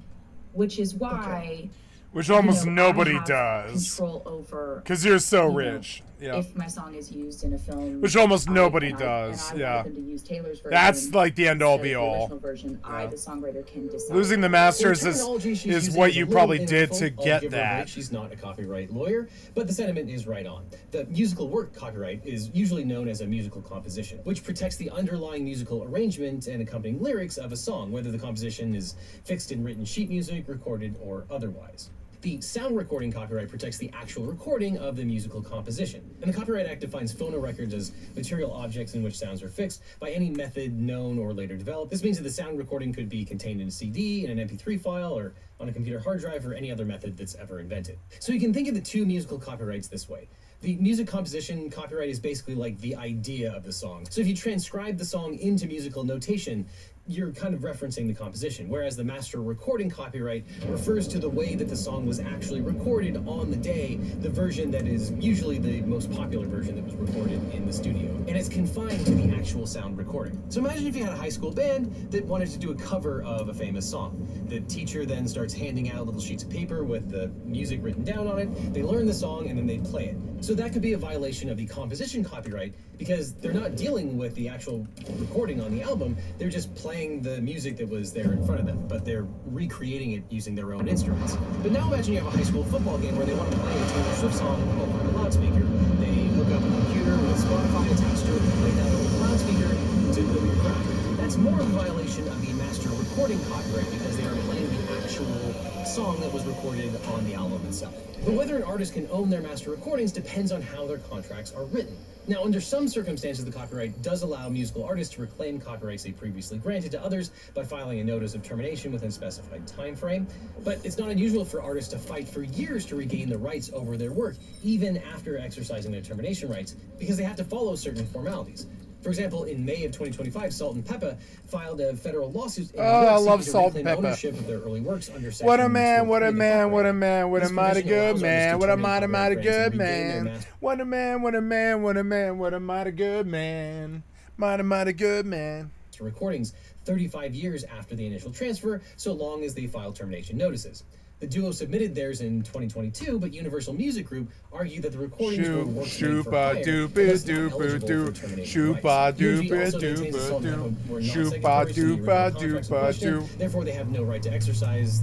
which is why Which almost I nobody have does. control over, Because you're so rich. Yeah. if my song is used in a film, Which almost nobody and does. I Yeah. wanted them to use Taylor's version. That's like the end all be instead of the all. original version, I, the songwriter, can decide. Losing the masters The terminology she's is using what a you little probably did inartful. to I'll get give her a break. that. She's not a copyright lawyer, but the sentiment is right on. The musical work copyright is usually known as a musical composition, which protects the underlying musical arrangement and accompanying lyrics of a song, whether the composition is fixed in written sheet music, recorded, or otherwise. The sound recording copyright protects the actual recording of the musical composition. And the Copyright Act defines phonorecords as material objects in which sounds are fixed by any method known or later developed. This means that the sound recording could be contained in a CD, in an MP3 file, or on a computer hard drive, or any other method that's ever invented. So you can think of the two musical copyrights this way. The music composition copyright is basically like the idea of the song. So if you transcribe the song into musical notation, you're kind of referencing the composition, whereas the master recording copyright refers to the way that the song was actually recorded on the day, the version that is usually the most popular version that was recorded in the studio, and it's confined to the actual sound recording. So imagine if you had a high school band that wanted to do a cover of a famous song. The teacher then starts handing out little sheets of paper with the music written down on it. They learn the song and then they play it. So that could be a violation of the composition copyright because they're not dealing with the actual recording on the album, they're just playing the music that was there in front of them, but they're recreating it using their own instruments. But now imagine you have a high school football game where they want to play a Taylor Swift song over a loudspeaker. They hook up a computer with Spotify attached to it and play that over the loudspeaker to build your crowd. That's more of a violation of the master recording copyright because they are playing the actual song that was recorded on the album itself. But whether an artist can own their master recordings depends on how their contracts are written. Now, under some circumstances, the copyright does allow musical artists to reclaim copyrights they previously granted to others by filing a notice of termination within a specified time frame. But it's not unusual for artists to fight for years to regain the rights over their work, even after exercising their termination rights, because they have to follow certain formalities. For example, in May of 2025, Salt and Peppa filed a federal lawsuit in New York I love seeking to Salt and reclaim Peppa. ownership of their early works under Section What a man, what a 203 of the man, what a Copyright man, what a This mighty provision allows good artists man, to what a terminate mighty, mighty copyright good rights and regain their man. master- What a man, what a man, what a man, what a mighty good man. Mighty, mighty good man. recordings 35 years after the initial transfer, so long as they filed termination notices. The duo submitted theirs in 2022, but Universal Music Group argued that the recordings were works made for hire, and thus not eligible for termination rights. UMG also maintains that Salt and Peppa were non-signatories to the original contracts in question, therefore they have no right to exercise.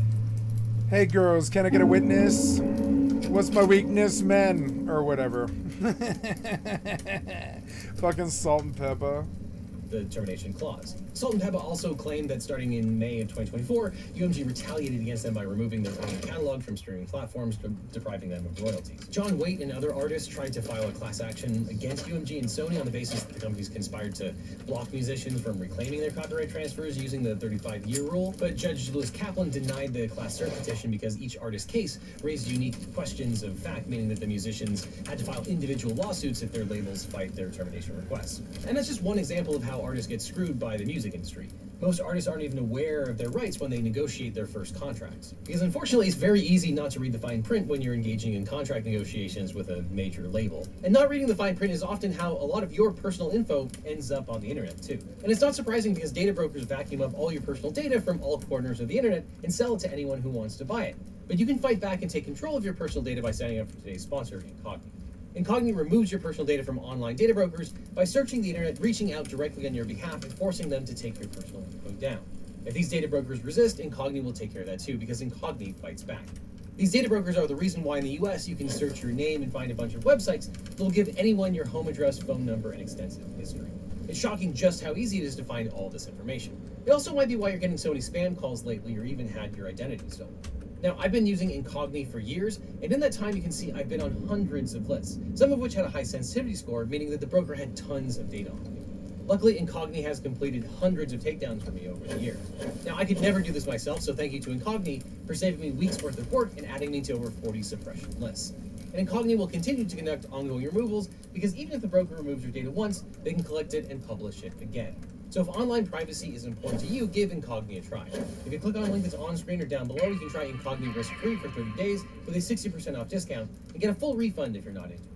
Hey girls, can I get a witness? What's my weakness, men? Or whatever. Fucking Salt and Pepper. the termination clause. Salt and Pepper also claimed that starting in May of 2024, UMG retaliated against them by removing their own catalog from streaming platforms, depriving them of royalties. John Waite and other artists tried to file a class action against UMG and Sony on the basis that the companies conspired to block musicians from reclaiming their copyright transfers using the 35-year rule, but Judge Lewis Kaplan denied the class cert petition because each artist's case raised unique questions of fact, meaning that the musicians had to file individual lawsuits if their labels fight their termination requests. And that's just one example of how artists get screwed by the music industry. Most artists aren't even aware of their rights when they negotiate their first contracts. Because unfortunately, it's very easy not to read the fine print when you're engaging in contract negotiations with a major label. And not reading the fine print is often how a lot of your personal info ends up on the internet too. And it's not surprising because data brokers vacuum up all your personal data from all corners of the internet and sell it to anyone who wants to buy it. But you can fight back and take control of your personal data by signing up for today's sponsor, Incogni. Incogni removes your personal data from online data brokers by searching the internet, reaching out directly on your behalf, and forcing them to take your personal info down. If these data brokers resist, Incogni will take care of that too, because Incogni fights back. These data brokers are the reason why in the US you can search your name and find a bunch of websites that will give anyone your home address, phone number, and extensive history. It's shocking just how easy it is to find all this information. It also might be why you're getting so many spam calls lately or even had your identity stolen. Now, I've been using Incogni for years, and in that time you can see I've been on hundreds of lists, some of which had a high sensitivity score, meaning that the broker had tons of data on me. Luckily, Incogni has completed hundreds of takedowns for me over the years. Now, I could never do this myself, so thank you to Incogni for saving me weeks worth of work and adding me to over 40 suppression lists. And Incogni will continue to conduct ongoing removals, because even if the broker removes your data once, they can collect it and publish it again. So if online privacy is important to you, give Incogni a try. If you click on a link that's on screen or down below, you can try Incogni risk-free for 30 days with a 60% off discount and get a full refund if you're not into it.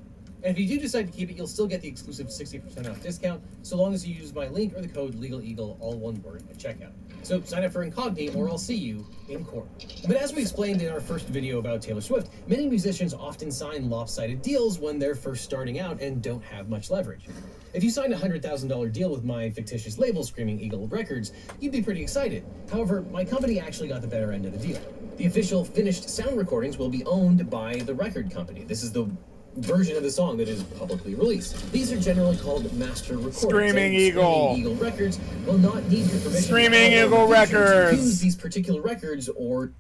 And if you do decide to keep it, you'll still get the exclusive 60% off discount, so long as you use my link or the code LegalEagle, all one word, at checkout. So sign up for Incogni, or I'll see you in court. But as we explained in our first video about Taylor Swift, many musicians often sign lopsided deals when they're first starting out and don't have much leverage. If you signed a $100,000 deal with my fictitious label, Screaming Eagle Records, you'd be pretty excited. However, my company actually got the better end of the deal. The official finished sound recordings will be owned by the record company. This is the version of the song that is publicly released. These are generally called master recordings. Screaming Eagle. Screaming Eagle Records will not need your permission. Screaming Eagle Records. To use these particular records or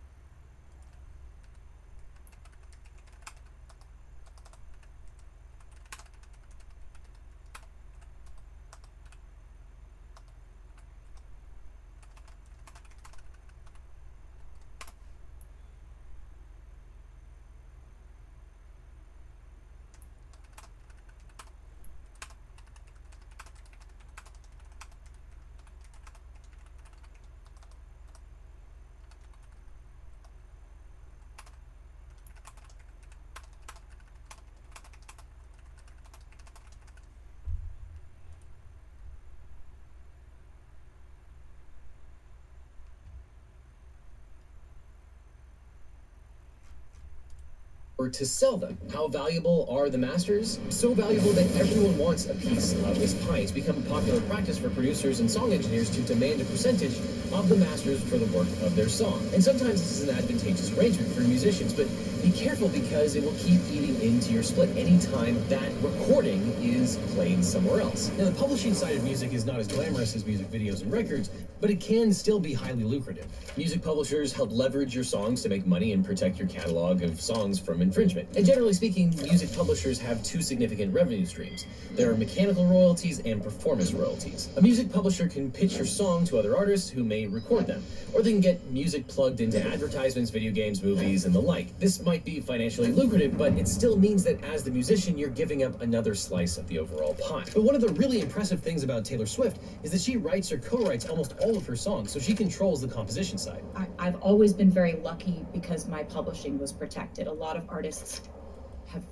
to sell them. How valuable are the masters? So valuable that everyone wants a piece of this pie. It's become a popular practice for producers and song engineers to demand a percentage of the masters for the work of their song. And sometimes this is an advantageous arrangement for musicians, but be careful because it will keep eating into your split anytime that recording is played somewhere else. Now, the publishing side of music is not as glamorous as music videos and records, but it can still be highly lucrative. Music publishers help leverage your songs to make money and protect your catalog of songs from infringement. And generally speaking, music publishers have two significant revenue streams. There are mechanical royalties and performance royalties. A music publisher can pitch your song to other artists who may record them, or they can get music plugged into advertisements, video games, movies, and the like. This might be financially lucrative, but it still means that as the musician, you're giving up another slice of the overall pie. But one of the really impressive things about Taylor Swift is that she writes or co-writes almost all of her songs, so she controls the composition side. I've always been very lucky because my publishing was protected. A lot of artists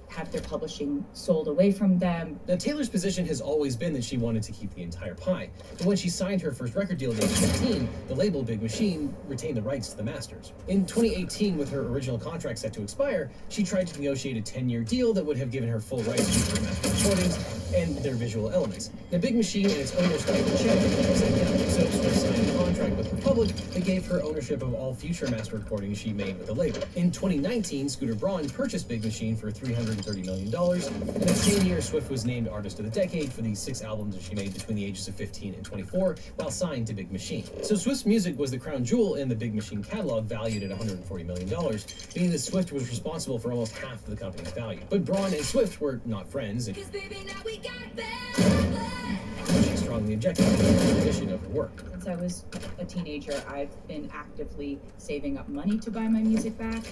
have their publishing sold away from them. Now, Taylor's position has always been that she wanted to keep the entire pie. But when she signed her first record deal at age 15, the label Big Machine retained the rights to the masters. In 2018, with her original contract set to expire, she tried to negotiate a 10-year deal that would have given her full rights to her master recordings and their visual elements. Now, Big Machine and its owner Skycatlive sat down, so Swift signed a contract with Republic that gave her ownership of all future master recordings she made with the label. In 2019, Scooter Braun purchased Big Machine for $330 million, and that same year, Swift was named Artist of the Decade for the 6 albums that she made between the ages of 15 and 24, while signed to Big Machine. So Swift's music was the crown jewel in the Big Machine catalog, valued at $140 million, meaning that Swift was responsible for almost half of the company's value. But Braun and Swift were not friends, and she strongly objected to the recognition of her work. Since I was a teenager, I've been actively saving up money to buy my music back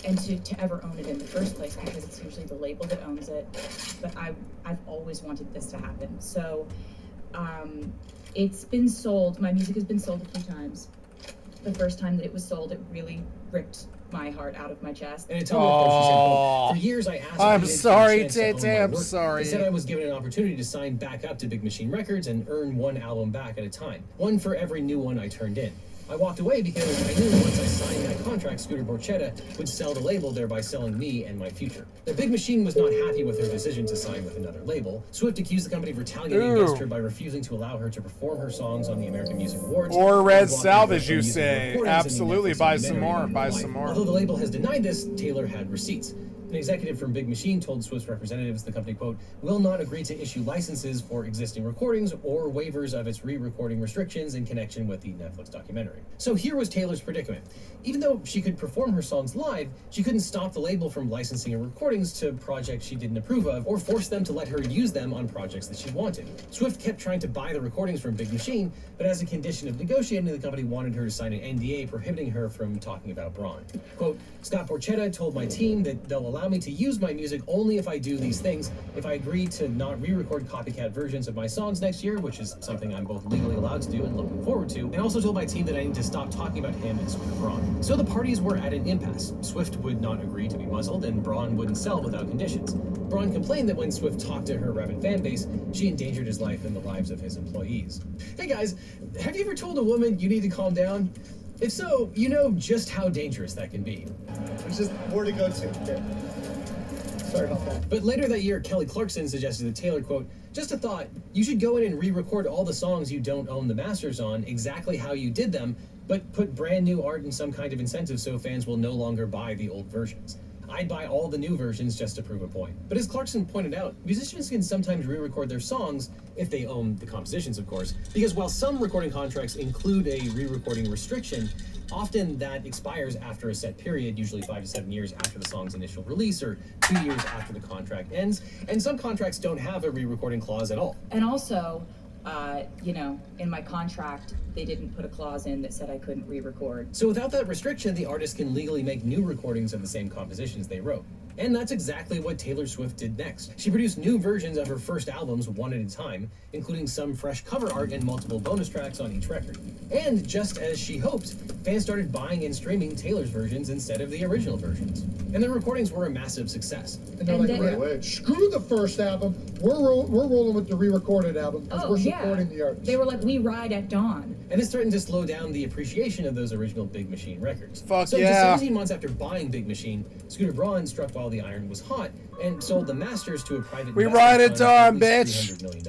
and to ever own it in the first place, because it's usually the label that owns it. But I've always wanted this to happen. So it's been sold. My music has been sold a few times. The first time that it was sold, it really ripped my heart out of my chest. And it's she said, quote, "For years I asked." I'm sorry, Tay. I'm sorry. Instead, I was given an opportunity to sign back up to Big Machine Records and earn one album back at a time, one for every new one I turned in. I walked away because I knew once I signed that contract, Scooter Borchetta would sell the label, thereby selling me and my future. The Big Machine was not happy with her decision to sign with another label. Swift accused the company of retaliating against her by refusing to allow her to perform her songs on the American Music Awards. Or Red Salvage, you say. Absolutely, buy some more, buy some more. Although the label has denied this, Taylor had receipts. An executive from Big Machine told Swift's representatives the company, quote, "will not agree to issue licenses for existing recordings or waivers of its re-recording restrictions in connection with the Netflix documentary." So here was Taylor's predicament. Even though she could perform her songs live, she couldn't stop the label from licensing her recordings to projects she didn't approve of, or force them to let her use them on projects that she wanted. Swift kept trying to buy the recordings from Big Machine, but as a condition of negotiating, the company wanted her to sign an NDA prohibiting her from talking about Braun. Quote, "Scott Borchetta told my team that they'll allow me to use my music only if I do these things. If I agree to not re-record copycat versions of my songs next year," which is something I'm both legally allowed to do and looking forward to, and also told my team that I need to stop talking about him and Scooter Braun. So the parties were at an impasse. Swift would not agree to be muzzled, and Braun wouldn't sell without conditions. Braun complained that when Swift talked to her rabid fan base, she endangered his life and the lives of his employees. Hey guys, have you ever told a woman you need to calm down? If so, you know just how dangerous that can be. There's just more to go to. Okay. Sorry about that. But later that year, Kelly Clarkson suggested to Taylor, quote, "Just a thought, you should go in and re-record all the songs you don't own the masters on exactly how you did them, but put brand new art and some kind of incentive so fans will no longer buy the old versions. I'd buy all the new versions just to prove a point." But as Clarkson pointed out, musicians can sometimes re-record their songs, if they own the compositions, of course, because while some recording contracts include a re-recording restriction, often that expires after a set period, usually 5 to 7 years after the song's initial release or 2 years after the contract ends, and some contracts don't have a re-recording clause at all. And also, in my contract, they didn't put a clause in that said I couldn't re-record. So without that restriction, the artist can legally make new recordings of the same compositions they wrote. And that's exactly what Taylor Swift did next. She produced new versions of her first albums one at a time, including some fresh cover art and multiple bonus tracks on each record. And just as she hoped, fans started buying and streaming Taylor's versions instead of the original versions. And the recordings were a massive success. And they're like, right away, screw the first album, we're rolling with the re-recorded album because we're supporting the artist. They were like, we ride at dawn. And this threatened to slow down the appreciation of those original Big Machine records. Fuck so yeah. just 17 months after buying Big Machine, Scooter Braun struck while the iron was hot and sold the masters to a private We ride at dawn, bitch. $300 million.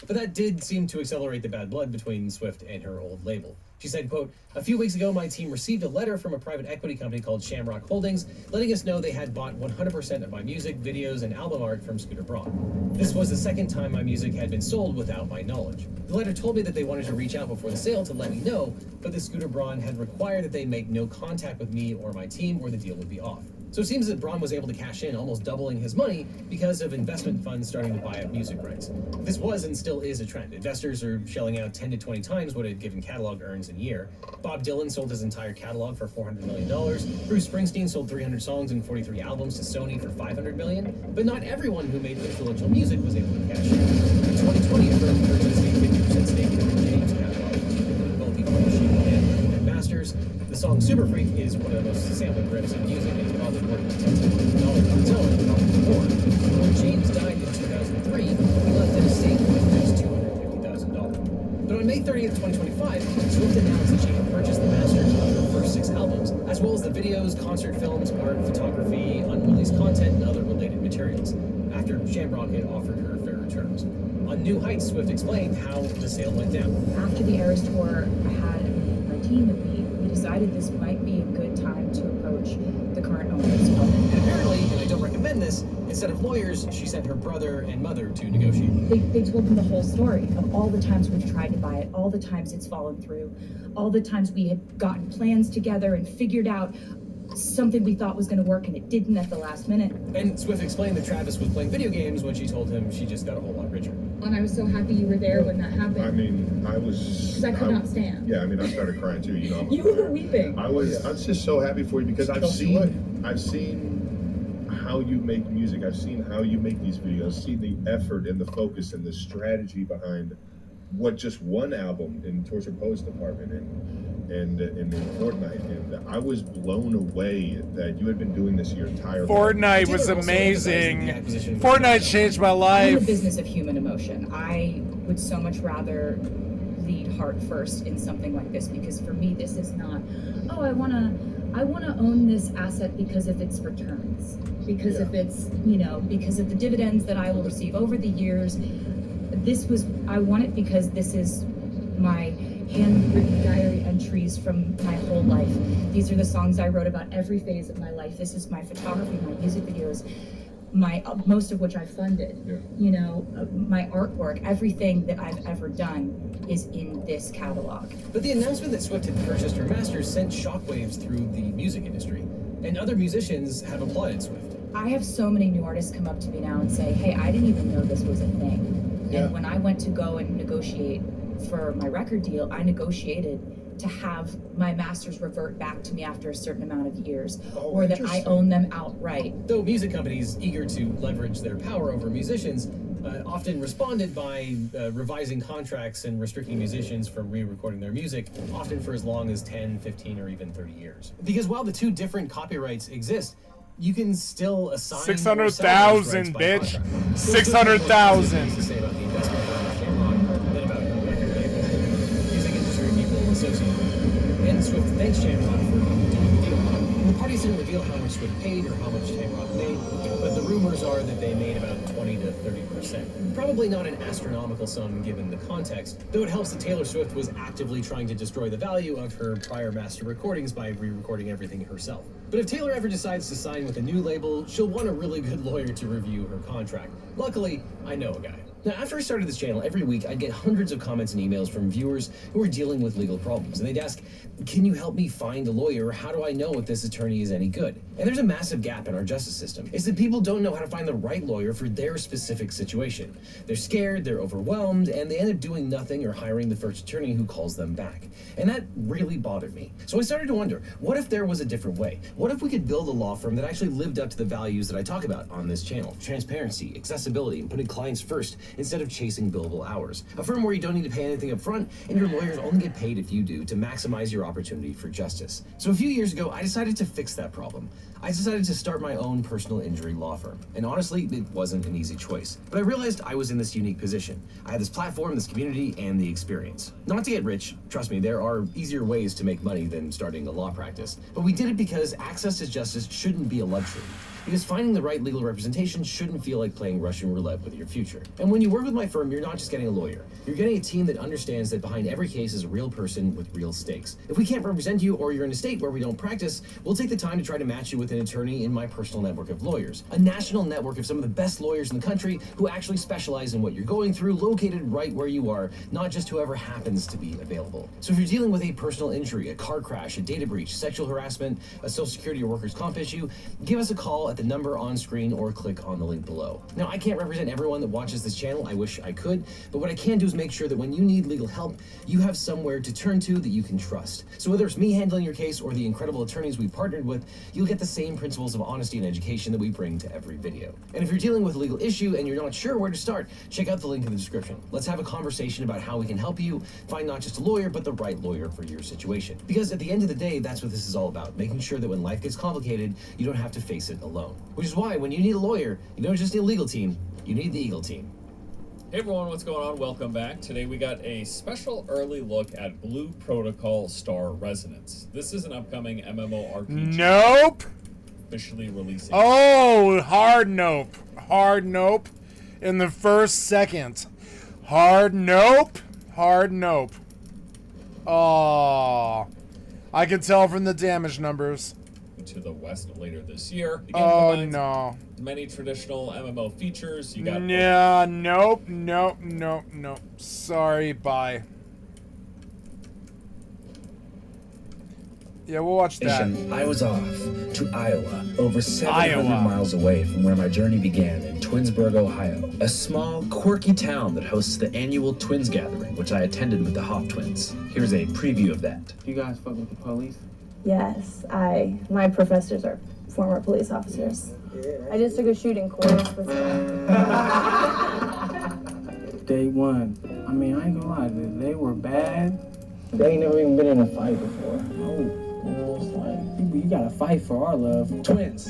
But that did seem to accelerate the bad blood between Swift and her old label. She said, quote, "A few weeks ago, my team received a letter from a private equity company called Shamrock Holdings, letting us know they had bought 100% of my music, videos, and album art from Scooter Braun. This was the second time my music had been sold without my knowledge. The letter told me that they wanted to reach out before the sale to let me know, but the Scooter Braun had required that they make no contact with me or my team or the deal would be off. So it seems that Braun was able to cash in, almost doubling his money because of investment funds starting to buy up music rights. This was and still is a trend. Investors are shelling out 10 to 20 times what a given catalog earns in a year. Bob Dylan sold his entire catalog for $400 million. Bruce Springsteen sold 300 songs and 43 albums to Sony for $500 million. But not everyone who made influential music was able to cash in. In 2020, a firm purchased a 50% stake in the James catalog, including both the Machine and Masters. The song Super Freak is one of the most sampled riffs in music and is probably worth $10 million on its own, probably more. When James died in 2003, he left an estate with just $250,000. But on May 30th, 2025, Swift announced that she had purchased the masters of her first 6 albums, as well as the videos, concert films, art, photography, unreleased content, and other related materials. After Shamrock had offered her fairer terms. On New Heights, Swift explained how the sale went down. After the Eras tour, I had my team and we decided this might be a good time to approach the current owners of it. And apparently, and I don't recommend this, instead of lawyers, she sent her brother and mother to negotiate. They told them the whole story of all the times we've tried to buy it, all the times it's fallen through, all the times we had gotten plans together and figured out something we thought was going to work and it didn't at the last minute. And Swift explained that Travis was playing video games when she told him she just got a whole lot richer. And I was so happy you were there when that happened. I mean, I was... Because I could not stand. Yeah, I mean, I started crying too, you know. You were weeping. I was just so happy for you because I've seen how you make music. I've seen how you make these videos, seen the effort and the focus and the strategy behind what just one album in Torture Post Department and in Fortnite, and I was blown away that you had been doing this your entire life. Fortnite was amazing. Fortnite changed my life. I'm in the business of human emotion. I would so much rather lead heart first in something like this, because for me this is not, oh, I wanna own this asset because of its returns, because of its, you know, because of the dividends that I will receive over the years. I want it because this is my handwritten diary entries from my whole life. These are the songs I wrote about every phase of my life. This is my photography, my music videos, most of which I funded. Yeah. You know, my artwork, everything that I've ever done is in this catalog. But the announcement that Swift had purchased her masters sent shockwaves through the music industry, and other musicians have applauded Swift. I have so many new artists come up to me now and say, hey, I didn't even know this was a thing. And when I went to go and negotiate for my record deal, I negotiated to have my masters revert back to me after a certain amount of years, or that I own them outright. Though music companies eager to leverage their power over musicians often responded by revising contracts and restricting musicians from re-recording their music, often for as long as 10, 15, or even 30 years. Because while the two different copyrights exist, you can still assign 600,000, bitch. 600,000. To say about the investment firm Shamrock than about her record label. Music industry people associated. And Swift thanks Shamrock for doing the deal. And the parties didn't reveal how much Swift paid or how much Shamrock made, but the rumors are that they made about 20 to 30%. Probably not an astronomical sum given the context, though it helps that Taylor Swift was actively trying to destroy the value of her prior master recordings by re-recording everything herself. But if Taylor ever decides to sign with a new label, she'll want a really good lawyer to review her contract. Luckily, I know a guy. Now, after I started this channel, every week I'd get hundreds of comments and emails from viewers who are dealing with legal problems, and they'd ask, can you help me find a lawyer? How do I know if this attorney is any good? And there's a massive gap in our justice system. It's that people don't know how to find the right lawyer for their specific situation. They're scared, they're overwhelmed, and they end up doing nothing or hiring the first attorney who calls them back. And that really bothered me. So I started to wonder, what if there was a different way? What if we could build a law firm that actually lived up to the values that I talk about on this channel? Transparency, accessibility, and putting clients first instead of chasing billable hours. A firm where you don't need to pay anything up front, and your lawyers only get paid if you do, to maximize your opportunity for justice. So a few years ago, I decided to fix that problem. I decided to start my own personal injury law firm. And honestly, it wasn't an easy choice. But I realized I was in this unique position. I had this platform, this community, and the experience. Not to get rich, trust me, there are easier ways to make money than starting a law practice. But we did it because access to justice shouldn't be a luxury. Because finding the right legal representation shouldn't feel like playing Russian roulette with your future. And when you work with my firm, you're not just getting a lawyer. You're getting a team that understands that behind every case is a real person with real stakes. If we can't represent you, or you're in a state where we don't practice, we'll take the time to try to match you with an attorney in my personal network of lawyers. A national network of some of the best lawyers in the country who actually specialize in what you're going through, located right where you are, not just whoever happens to be available. So if you're dealing with a personal injury, a car crash, a data breach, sexual harassment, a social security or workers' comp issue, give us a call at the number on screen or click on the link below. Now, I can't represent everyone that watches this channel. I wish I could, but what I can do is make sure that when you need legal help, you have somewhere to turn to that you can trust. So whether it's me handling your case or the incredible attorneys we've partnered with, you'll get the same principles of honesty and education that we bring to every video. And if you're dealing with a legal issue and you're not sure where to start, check out the link in the description. Let's have a conversation about how we can help you find not just a lawyer, but the right lawyer for your situation. Because at the end of the day, that's what this is all about, making sure that when life gets complicated, you don't have to face it alone. Which is why when you need a lawyer, you don't just need a legal team, you need the Eagle team. Hey everyone, what's going on? Welcome back. Today we got a special early look at Blue Protocol Star Resonance. This is an upcoming MMORPG. Nope. officially releasing. Oh, hard nope. Hard nope in the first second. Hard nope. Hard nope. Oh, I can tell from the damage numbers. To the West later this year. The game Oh, no. Many traditional MMO features. You got Yeah, nope. Sorry, bye. Yeah, we'll watch that. I was off to Iowa, over 700 miles away from where my journey began in Twinsburg, Ohio, a small, quirky town that hosts the annual Twins Gathering, which I attended with the Hop Twins. Here's a preview of that. You guys fuck with the police? Yes, my professors are former police officers. I just took a shooting course with Day one. I mean, I ain't gonna lie, they were bad. They ain't never even been in a fight before. Oh. You know, it's like, you gotta fight for our love. Twins.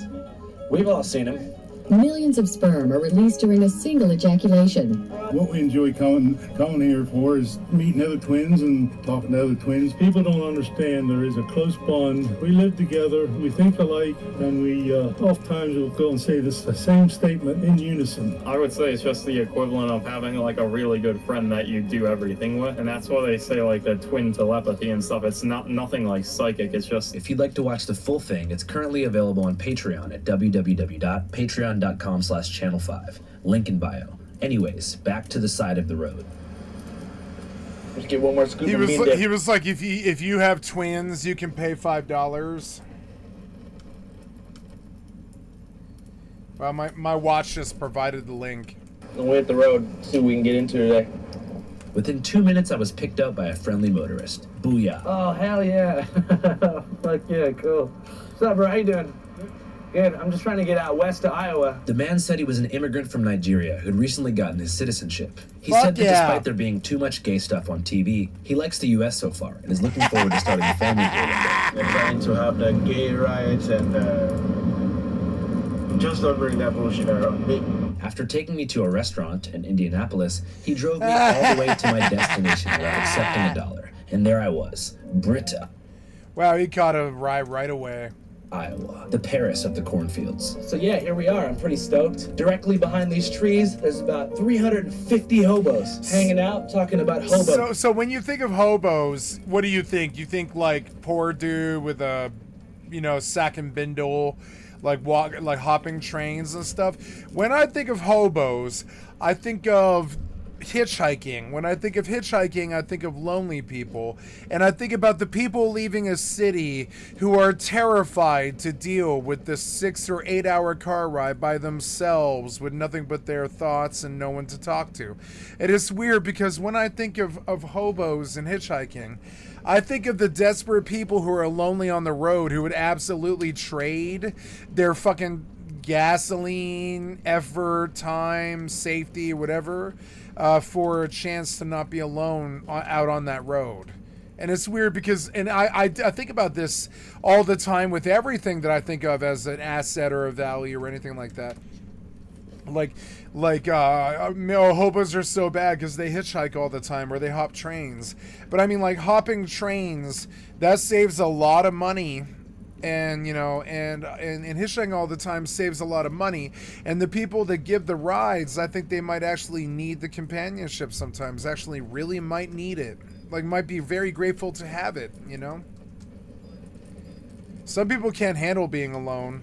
We've all seen them. Millions of sperm are released during a single ejaculation. What we enjoy coming here for is meeting other twins and talking to other twins. People don't understand there is a close bond. We live together, we think alike, and we oftentimes will go and say the same statement in unison. I would say it's just the equivalent of having like a really good friend that you do everything with, and that's why they say like the twin telepathy and stuff. It's nothing like psychic, it's just... If you'd like to watch the full thing, it's currently available on Patreon at www.patreon.com/channel5. Link in bio. Anyways, back to the side of the road. Let's get one more scoop. He was like, if you have twins, you can pay $5. Well, my watch just provided the link. We'll hit the road, see what we can get into today. Within 2 minutes, I was picked up by a friendly motorist. Booyah. Oh, hell yeah. Fuck yeah, cool. What's up, bro? How you doing? Good. I'm just trying to get out west to Iowa. The man said he was an immigrant from Nigeria who'd recently gotten his citizenship. He said that despite there being too much gay stuff on TV, he likes the U.S. so far and is looking forward to starting a family here one day. They're trying to have the gay rights and just don't bring that bullshit around me. After taking me to a restaurant in Indianapolis, he drove me all the way to my destination without accepting $1. And there I was, Britta. Wow, he caught a ride right away. Iowa, the Paris of the cornfields. So yeah, here we are. I'm pretty stoked. Directly behind these trees, there's about 350 hobos hanging out, talking about hobos. So when you think of hobos, what do you think? You think like poor dude with a, sack and bindle, like hopping trains and stuff. When I think of hobos, I think of hitchhiking. When I think of hitchhiking, I think of lonely people, and I think about the people leaving a city who are terrified to deal with this 6 or 8 hour car ride by themselves with nothing but their thoughts and no one to talk to. It is weird because when I think of hobos and hitchhiking, I think of the desperate people who are lonely on the road who would absolutely trade their fucking gasoline, effort, time, safety, whatever, for a chance to not be alone out on that road. And it's weird because, and I think about this all the time with everything that I think of as an asset or a value or anything like that. Hobos are so bad because they hitchhike all the time or they hop trains. But I mean, like, hopping trains, that saves a lot of money. And and hitchhiking all the time saves a lot of money. And the people that give the rides, I think they might actually need the companionship sometimes. Actually, really might need it. Like, might be very grateful to have it. Some people can't handle being alone.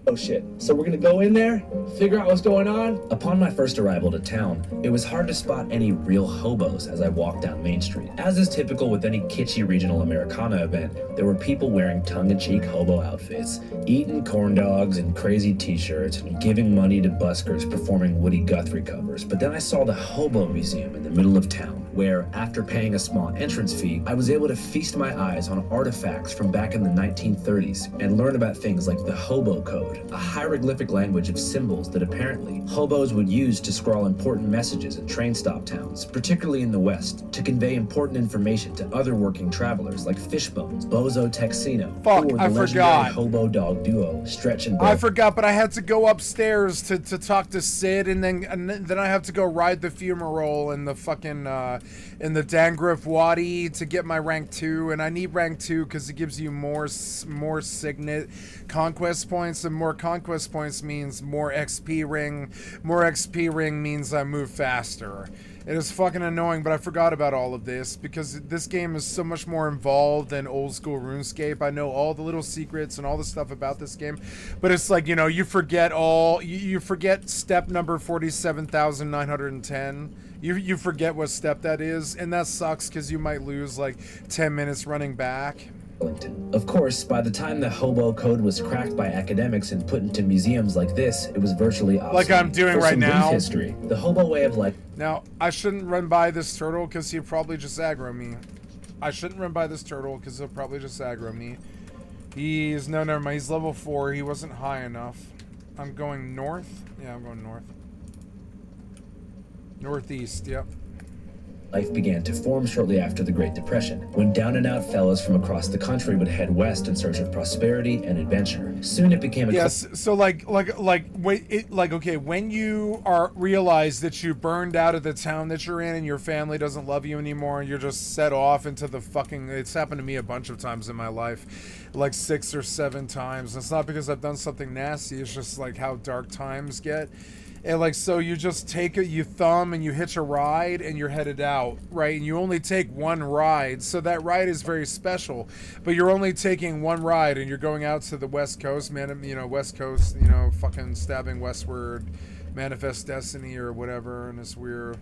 Oh shit. So we're gonna go in there, figure out what's going on? Upon my first arrival to town, it was hard to spot any real hobos as I walked down Main Street. As is typical with any kitschy regional Americana event, there were people wearing tongue-in-cheek hobo outfits, eating corn dogs and crazy t-shirts, and giving money to buskers performing Woody Guthrie covers. But then I saw the Hobo Museum in the middle of town, where, after paying a small entrance fee, I was able to feast my eyes on artifacts from back in the 1930s and learn about things like the Hobo Code, code, a hieroglyphic language of symbols that apparently hobos would use to scrawl important messages at train stop towns, particularly in the West, to convey important information to other working travelers like Fishbones, Bozo Texino, or the legendary hobo dog duo, Stretch and I forgot, but I had to go upstairs to talk to Sid, and then I have to go ride the fumarole in the fucking in the Dangrif Wadi to get my rank 2, and I need rank 2 because it gives you more signet conquest points, and more conquest points means more XP ring. More XP ring means I move faster. It is fucking annoying, but I forgot about all of this because this game is so much more involved than old school RuneScape. I know all the little secrets and all the stuff about this game, but it's like, you know, you forget you forget step number 47,910. You forget what step that is, and that sucks because you might lose like 10 minutes running back. Of course, by the time the hobo code was cracked by academics and put into museums like this, it was virtually obsolete. Like I'm doing right now. History, the hobo way of life. Now, I shouldn't run by this turtle because he'll probably just aggro me. I shouldn't run by this turtle because he'll probably just aggro me. He's, no, never mind. He's level 4. He wasn't high enough. I'm going north. Yeah, I'm going north. Northeast, yep. Life began to form shortly after the Great Depression, when down-and-out fellas from across the country would head west in search of prosperity and adventure. Soon it became a... Yes, so okay, when you realize that you burned out of the town that you're in and your family doesn't love you anymore and you're just set off into the fucking... It's happened to me a bunch of times in my life, like 6 or 7 times. It's not because I've done something nasty, it's just like how dark times get. And like, so you just take it, you thumb and you hitch a ride and you're headed out, right? And you only take one ride. So that ride is very special, but you're only taking one ride and you're going out to the West Coast, man, you know, West Coast, you know, fucking stabbing westward, manifest destiny or whatever. And it's weird.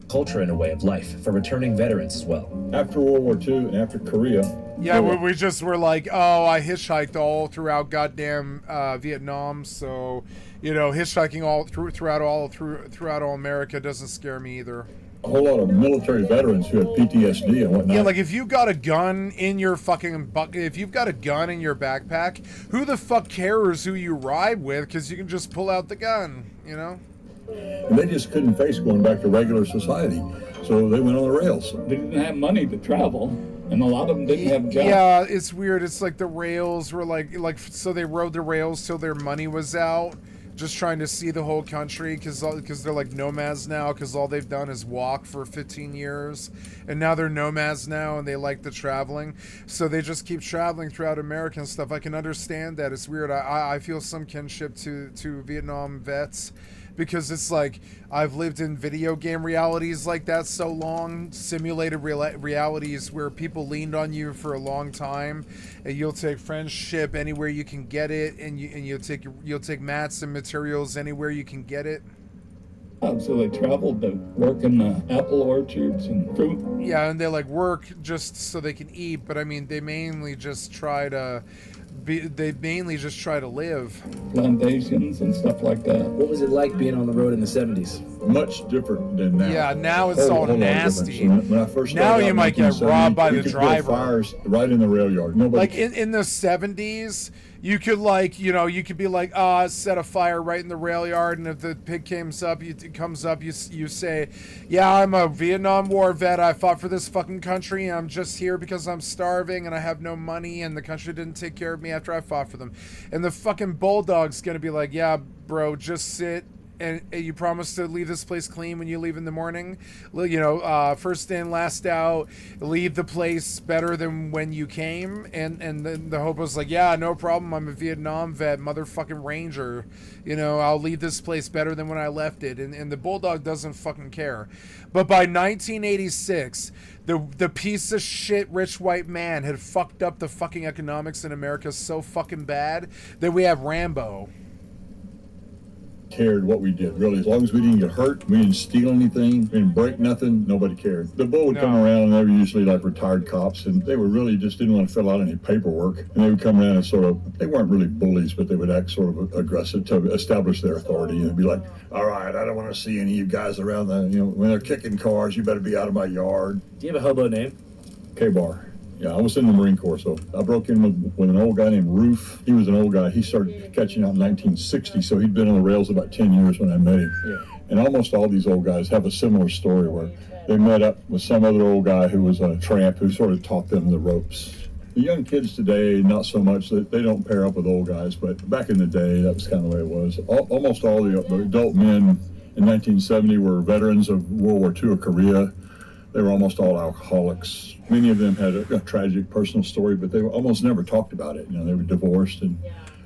Culture and a way of life for returning veterans as well. After World War II and after Korea. Yeah, we just were like, oh, I hitchhiked all throughout goddamn Vietnam, so, you know, hitchhiking all throughout all America doesn't scare me either. A whole lot of military veterans who had PTSD and whatnot. Yeah, like if you've got a gun in your fucking if you've got a gun in your backpack, who the fuck cares who you ride with? Because you can just pull out the gun, you know. And they just couldn't face going back to regular society, so they went on the rails. They didn't have money to travel, and a lot of them didn't have jobs. Yeah, it's weird. It's like the rails were like so they rode the rails till their money was out, just trying to see the whole country because they're like nomads now because all they've done is walk for 15 years, and now they're nomads now and they like the traveling, so they just keep traveling throughout America and stuff. I can understand that. It's weird. I feel some kinship to Vietnam vets. Because it's like, I've lived in video game realities like that so long, simulated realities where people leaned on you for a long time, and you'll take friendship anywhere you can get it, and you'll take mats and materials anywhere you can get it. So they traveled to work in the apple orchards and fruit. Yeah, and they like work just so they can eat, but I mean, they mainly just try to live. Plantations and stuff like that. What was it like being on the road in the 70s? Much different than now. Yeah, now it's all nasty. When I first now started you might get robbed by the driver. Fires right in the rail yard. Nobody. Like in the 70s, you could like, you know, you could be like, set a fire right in the rail yard, and if the pig comes up, you say, yeah, I'm a Vietnam War vet. I fought for this fucking country, and I'm just here because I'm starving and I have no money, and the country didn't take care of me after I fought for them. And the fucking bulldog's gonna be like, yeah, bro, just sit. And you promise to leave this place clean when you leave in the morning. You know, first in, last out. Leave the place better than when you came. And then the hobo's like, yeah, no problem. I'm a Vietnam vet, motherfucking ranger. You know, I'll leave this place better than when I left it. And the bulldog doesn't fucking care. But by 1986, the piece of shit rich white man had fucked up the fucking economics in America so fucking bad that we have Rambo. Cared what we did, really. As long as we didn't get hurt, we didn't steal anything, we didn't break nothing, nobody cared. The bull would come around, and they were usually like retired cops, and they were really just didn't want to fill out any paperwork. And they would come around and sort of, they weren't really bullies, but they would act sort of aggressive to establish their authority and be like, all right, I don't want to see any of you guys around the, you know, when they're kicking cars, you better be out of my yard. Do you have a hobo name? K-Bar. Yeah, I was in the Marine Corps, so I broke in with an old guy named Roof. He was an old guy. He started catching out in 1960, so he'd been on the rails about 10 years when I met him. Yeah. And almost all these old guys have a similar story where they met up with some other old guy who was a tramp who sort of taught them the ropes. The young kids today, not so much. They don't pair up with old guys, but back in the day, that was kind of the way it was. Almost all the adult men in 1970 were veterans of World War II or Korea. They were almost all alcoholics. Many of them had a tragic personal story, but they were almost never talked about it. You know, they were divorced and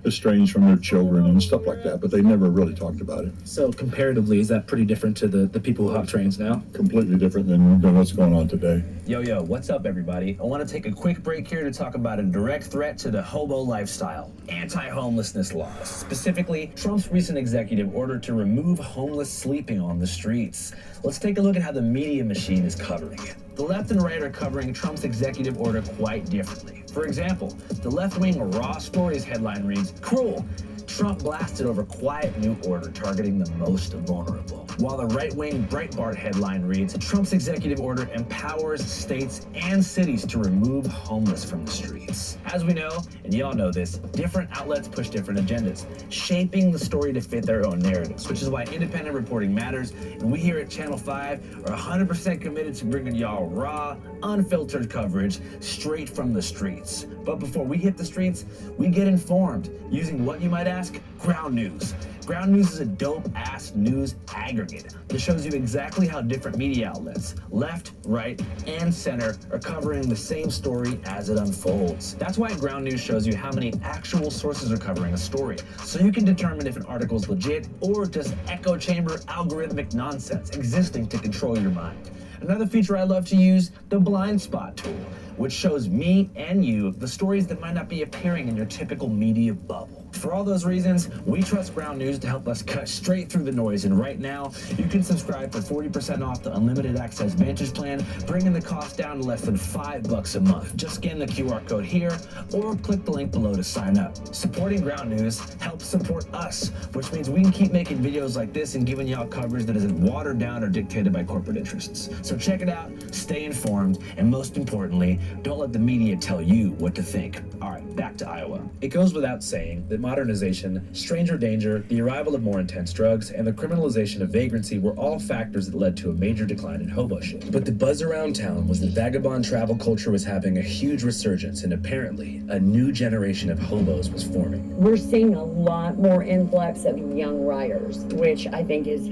estranged from their children and stuff like that, but they never really talked about it. So comparatively, is that pretty different to the people who hop trains now? Completely different than what's going on today. Yo, what's up, everybody? I want to take a quick break here to talk about a direct threat to the hobo lifestyle, anti-homelessness laws. Specifically, Trump's recent executive order to remove homeless sleeping on the streets. Let's take a look at how the media machine is covering it. The left and right are covering Trump's executive order quite differently. For example, the left-wing Raw Stories headline reads, "Cruel. Trump blasted over quiet new order targeting the most vulnerable." While the right-wing Breitbart headline reads, "Trump's executive order empowers states and cities to remove homeless from the streets." As we know, and y'all know this, different outlets push different agendas, shaping the story to fit their own narratives, which is why independent reporting matters, and we here at Channel 5 are 100% committed to bringing y'all raw, unfiltered coverage straight from the streets. But before we hit the streets, we get informed using what you might ask, ground news. Ground news is a dope-ass news aggregate that shows you exactly how different media outlets, left, right, and center, are covering the same story as it unfolds. That's why ground news shows you how many actual sources are covering a story, so you can determine if an article is legit or just echo chamber algorithmic nonsense existing to control your mind. Another feature I love to use, the blind spot tool, which shows me and you the stories that might not be appearing in your typical media bubble. For all those reasons, we trust Ground News to help us cut straight through the noise, and right now, you can subscribe for 40% off the Unlimited Access Vantage plan, bringing the cost down to less than $5 a month. Just scan the QR code here, or click the link below to sign up. Supporting Ground News helps support us, which means we can keep making videos like this and giving y'all coverage that isn't watered down or dictated by corporate interests. So check it out, stay informed, and most importantly, don't let the media tell you what to think. All right, back to Iowa. It goes without saying that modernization, stranger danger, the arrival of more intense drugs, and the criminalization of vagrancy were all factors that led to a major decline in hoboship. But the buzz around town was that vagabond travel culture was having a huge resurgence, and apparently a new generation of hobos was forming. We're seeing a lot more influx of young riders, which I think is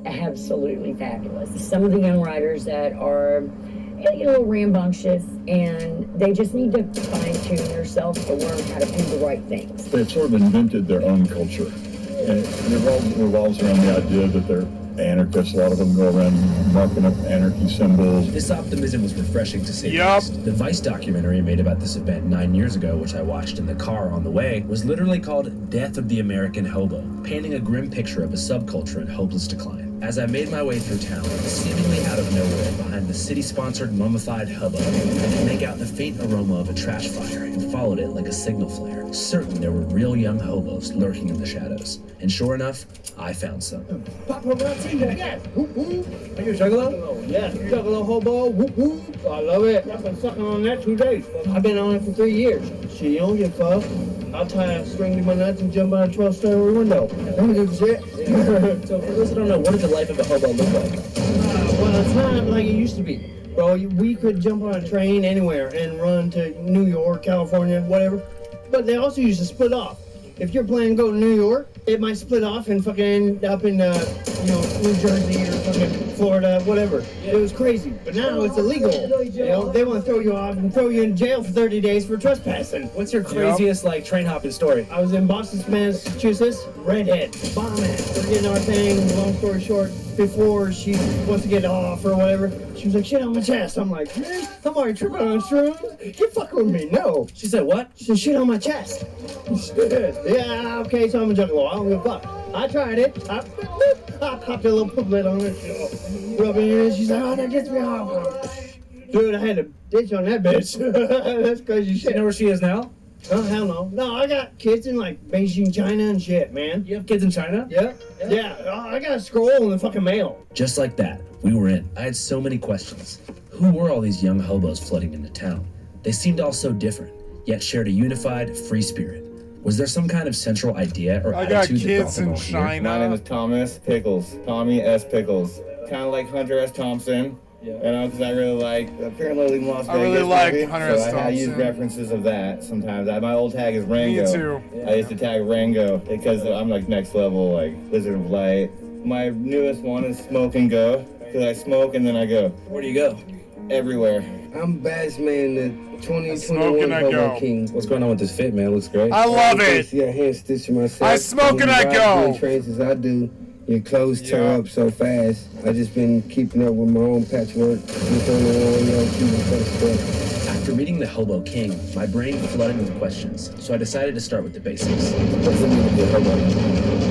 absolutely fabulous. Some of the young riders that are a little rambunctious, and they just need to fine-tune themselves to learn how to do the right things. They've sort of invented their own culture, and it revolves around the idea that they're anarchists. A lot of them go around marking up anarchy symbols. This optimism was refreshing to say the least. The Vice documentary made about this event 9 years ago, which I watched in the car on the way, was literally called Death of the American Hobo, painting a grim picture of a subculture in hopeless decline. As I made my way through town, seemingly out of nowhere, behind the city-sponsored mummified hobo, I could make out the faint aroma of a trash fire and followed it like a signal flare. Certain there were real young hobos lurking in the shadows. And sure enough, I found some. Paparazzi, yes! Whoop whoop! Are you a juggalo? Yes, juggalo hobo, whoop whoop! I love it. I've been sucking on that 2 days. I've been on it for 3 years. Shit, you don't get fucked. I'll tie a string to my nuts and jump out a 12-story window. Don't give a shit. So for those that don't know, what does the life of a hobo look like? Well, it's not like it used to be. Bro, we could jump on a train anywhere and run to New York, California, whatever. But they also used to split off. If you're planning to go to New York, it might split off and fucking end up in, New Jersey or fucking Florida, whatever. It was crazy. But now it's illegal. You know, they want to throw you off and throw you in jail for 30 days for trespassing. What's your craziest, train hopping story? I was in Boston, Massachusetts, redhead, bomb ass. We're getting our thing, long story short, before she wants to get off or whatever, she was like, shit on my chest. I'm like, man, I'm already tripping on shrooms. You fucking with me, no. She said what? She said, shit on my chest. Yeah, okay, so I'm a juggalo. I don't give a fuck. I tried it. I popped a little pump-lid on it. Rub it in. She's like, oh, that gets me off. Dude, I had to ditch on that bitch. That's crazy shit. You know where she is now? Oh, hell no. No, I got kids in Beijing, China and shit, man. You have kids in China? Yeah. I got a scroll in the fucking mail. Just like that, we were in. I had so many questions. Who were all these young hobos flooding into town? They seemed all so different, yet shared a unified, free spirit. Was there some kind of central idea or I got attitude that brought kids them in all here? China. My name is Thomas Pickles. Tommy S. Pickles. Kind of like Hunter S. Thompson. You know, because I really like apparently Las Vegas. I really like movie, Hunter S. So I use Thompson. references of that sometimes. My old tag is Rango. Me too. I used to tag Rango because I'm like next level, like Wizard of Light. My newest one is Smoke and Go, because I smoke and then I go. Where do you go? Everywhere. I'm Bassman, the Smoke 2021 and I Hobo go. King. What's going on with this fit, man? It looks great. I love it. Yeah, hand stitching myself. I smoke and I When you ride go. good trains as I do, your clothes tear up so fast. I just been keeping up with my own patchwork. Just on the one, you know, keeping stuff. After meeting the Hobo King, my brain flooded with questions, so I decided to start with the basics. What does it mean to be a hobo?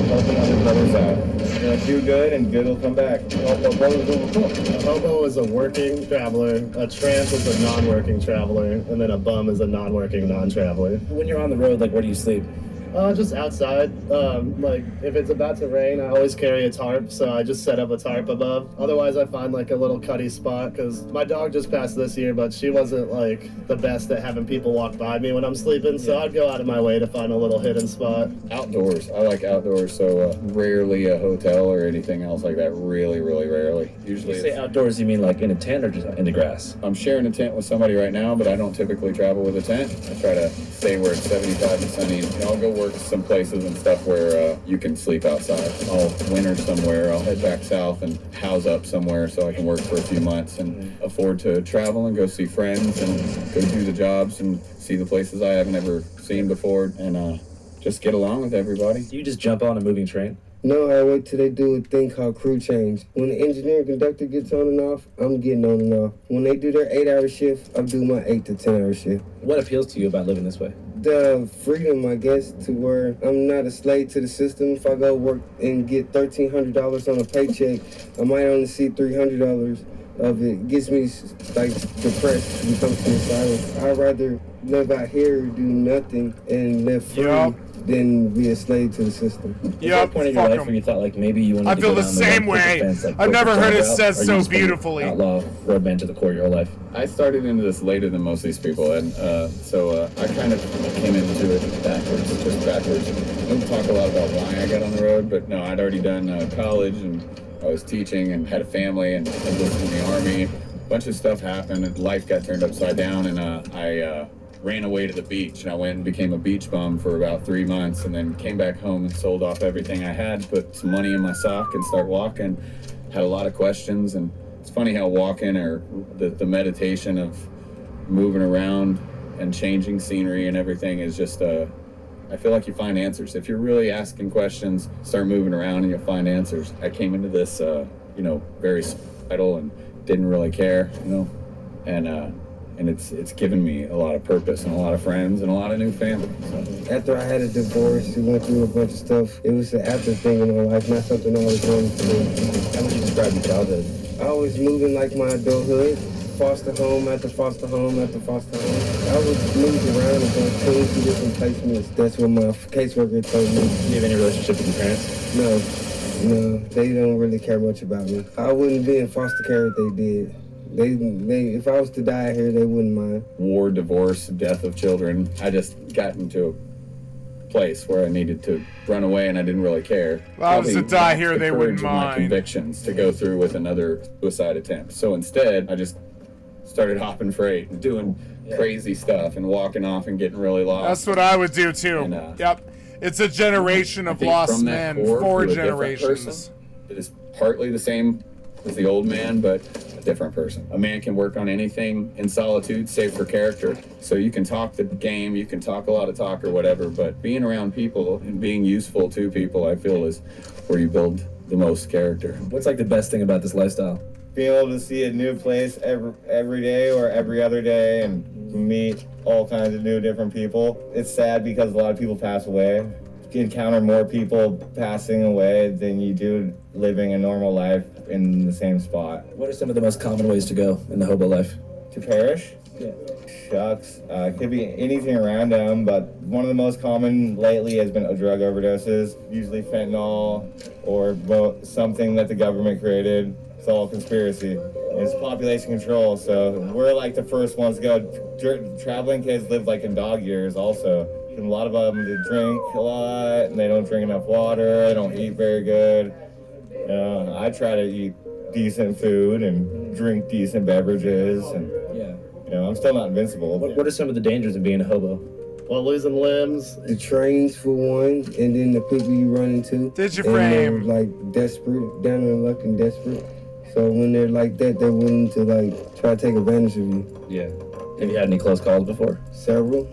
Helping other brothers out. You know, do good and good will come back. A hobo is a working traveler, a tramp is a non-working traveler, and then a bum is a non-working non-traveler. When you're on the road, like, where do you sleep? Just outside. Like, if it's about to rain, I always carry a tarp, so I just set up a tarp above. Otherwise, I find, like, a little cuddy spot, because my dog just passed this year, but she wasn't, like, the best at having people walk by me when I'm sleeping, so I'd go out of my way to find a little hidden spot. Outdoors. I like outdoors, so rarely a hotel or anything else like that. Really, really rarely. Usually When you say outdoors, you mean like in a tent or just in the grass? I'm sharing a tent with somebody right now, but I don't typically travel with a tent. I try to stay where it's 75 and sunny. You know, I'll go work some places and stuff where you can sleep outside. I'll winter somewhere. I'll head back south and house up somewhere so I can work for a few months and afford to travel and go see friends and go do the jobs and see the places I haven't ever seen before and just get along with everybody. Do you just jump on a moving train? No, I wait till they do a thing called crew change. When the engineer conductor gets on and off, I'm getting on and off. When they do their 8-hour shift, I do my 8 to 10 hour shift. What appeals to you about living this way? The freedom, I guess, to where I'm not a slave to the system. If I go work and get $1,300 on a paycheck, I might only see $300 of it. Gets me like depressed, become suicidal. I'd rather live out here, do nothing, and live free than be a slave to the system. Was there a point in your life where you thought like maybe you wanted I to feel go the down same road way. defense, like, I've never heard it said or you so just been beautifully. Outlaw, roadman to the core your whole life. I started into this later than most of these people, and so I kind of came into it backwards, just backwards. I don't talk a lot about why I got on the road, but no, I'd already done college, and I was teaching, and had a family, and I was in the Army. A bunch of stuff happened, and life got turned upside down, and I ran away to the beach, and I went and became a beach bum for about 3 months, and then came back home and sold off everything I had, put some money in my sock, and start walking. Had a lot of questions, and it's funny how walking or the meditation of moving around and changing scenery and everything is just I feel like you find answers. If you're really asking questions, start moving around and you'll find answers. I came into this, very idle and didn't really care, and it's given me a lot of purpose and a lot of friends and a lot of new family. So. After I had a divorce, we went through a bunch of stuff. It was an after thing in my life, not something I was going to do. How would you describe your childhood? I was moving like my adulthood. Foster home after foster home after foster home. I was moved around and going 22 different placements. That's what my caseworker told me. Do you have any relationship with your parents? No, they don't really care much about me. I wouldn't be in foster care if they did. They if I was to die here, they wouldn't mind. War, divorce, death of children. I just got into a place where I needed to run away, and I didn't really care. If I was to die here, The they courage wouldn't of my mind. convictions to go through with another suicide attempt. So instead, I just started hopping freight and doing crazy stuff and walking off and getting really lost. That's what I would do too. Yep. It's a generation of lost men, 4 generations. It is partly the same as the old man, but a different person. A man can work on anything in solitude, save for character. So you can talk the game, you can talk a lot of talk or whatever, but being around people and being useful to people, I feel, is where you build the most character. What's like the best thing about this lifestyle? Being able to see a new place every day or every other day and meet all kinds of new different people. It's sad because a lot of people pass away. You encounter more people passing away than you do living a normal life in the same spot. What are some of the most common ways to go in the hobo life? To perish? Yeah. Shucks. It could be anything around them, but one of the most common lately has been drug overdoses, usually fentanyl or something that the government created. It's all conspiracy. It's population control, so we're like the first ones to go. Traveling kids live like in dog years also. And a lot of them they drink a lot, and they don't drink enough water, they don't eat very good. I try to eat decent food and drink decent beverages, and I'm still not invincible. What are some of the dangers of being a hobo? Well, losing limbs. The trains for one, and then the people you run into. Digiframe. And they're like desperate, down on luck and desperate. So when they're like that, they're willing to like try to take advantage of you. Yeah. Have you had any close calls before? Several.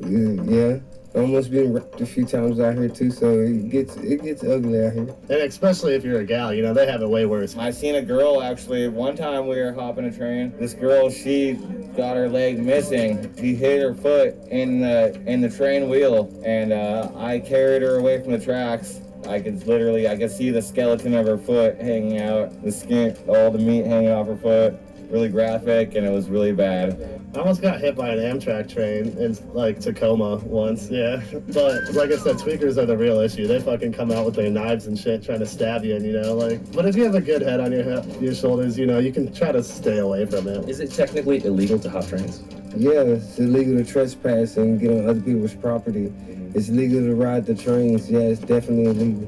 Yeah. Almost been raped a few times out here too, so it gets ugly out here. And especially if you're a gal, they have it way worse. I seen a girl actually, one time we were hopping a train. This girl, she got her leg missing. She hit her foot in the train wheel, and I carried her away from the tracks. I could see the skeleton of her foot hanging out, the skin, all the meat hanging off her foot. Really graphic, and it was really bad. I almost got hit by an Amtrak train in like Tacoma once, yeah. But like I said, tweakers are the real issue. They fucking come out with their knives and shit trying to stab you, and but if you have a good head on your shoulders, you can try to stay away from it. Is it technically illegal to hop trains? Yeah, it's illegal to trespass and get on other people's property. It's legal to ride the trains. Yeah, it's definitely illegal.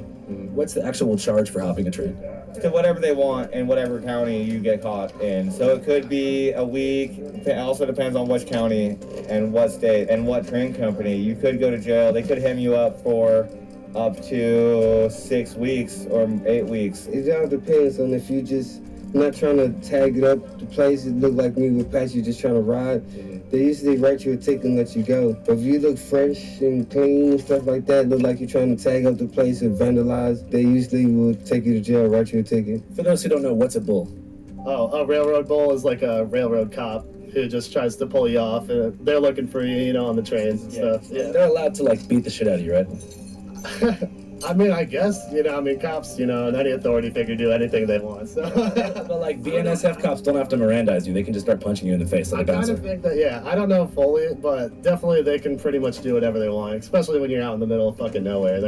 What's the actual charge for hopping a train? To whatever they want in whatever county you get caught in. So it could be a week. It also depends on which county and what state and what train company. You could go to jail. They could hem you up for up to 6 weeks or 8 weeks. It all depends on if you just not trying to tag it up to places look like me with pass you just trying to ride. They usually write you a ticket and let you go. But if you look fresh and clean and stuff like that, look like you're trying to tag up the place and vandalize, they usually will take you to jail, write you a ticket. For those who don't know, what's a bull? Oh, a railroad bull is like a railroad cop who just tries to pull you off. And they're looking for you, on the trains and stuff. Yeah. They're allowed to beat the shit out of you, right? I mean, I guess, cops, and any authority figure do anything they want, so. But BNSF cops don't have to Mirandize you. They can just start punching you in the face like a bouncer. I kind of think that, yeah, I don't know fully, but definitely they can pretty much do whatever they want, especially when you're out in the middle of fucking nowhere.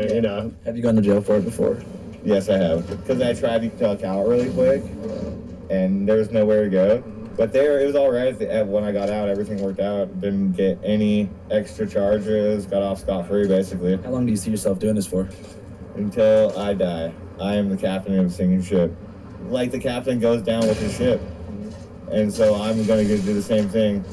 Have you gone to jail for it before? Yes, I have. Because I tried to duck out really quick, and there was nowhere to go. But it was all right when I got out. Everything worked out. Didn't get any extra charges. Got off scot-free, basically. How long do you see yourself doing this for? Until I die. I am the captain of a sinking ship. Like the captain goes down with his ship. And so I'm going to do the same thing.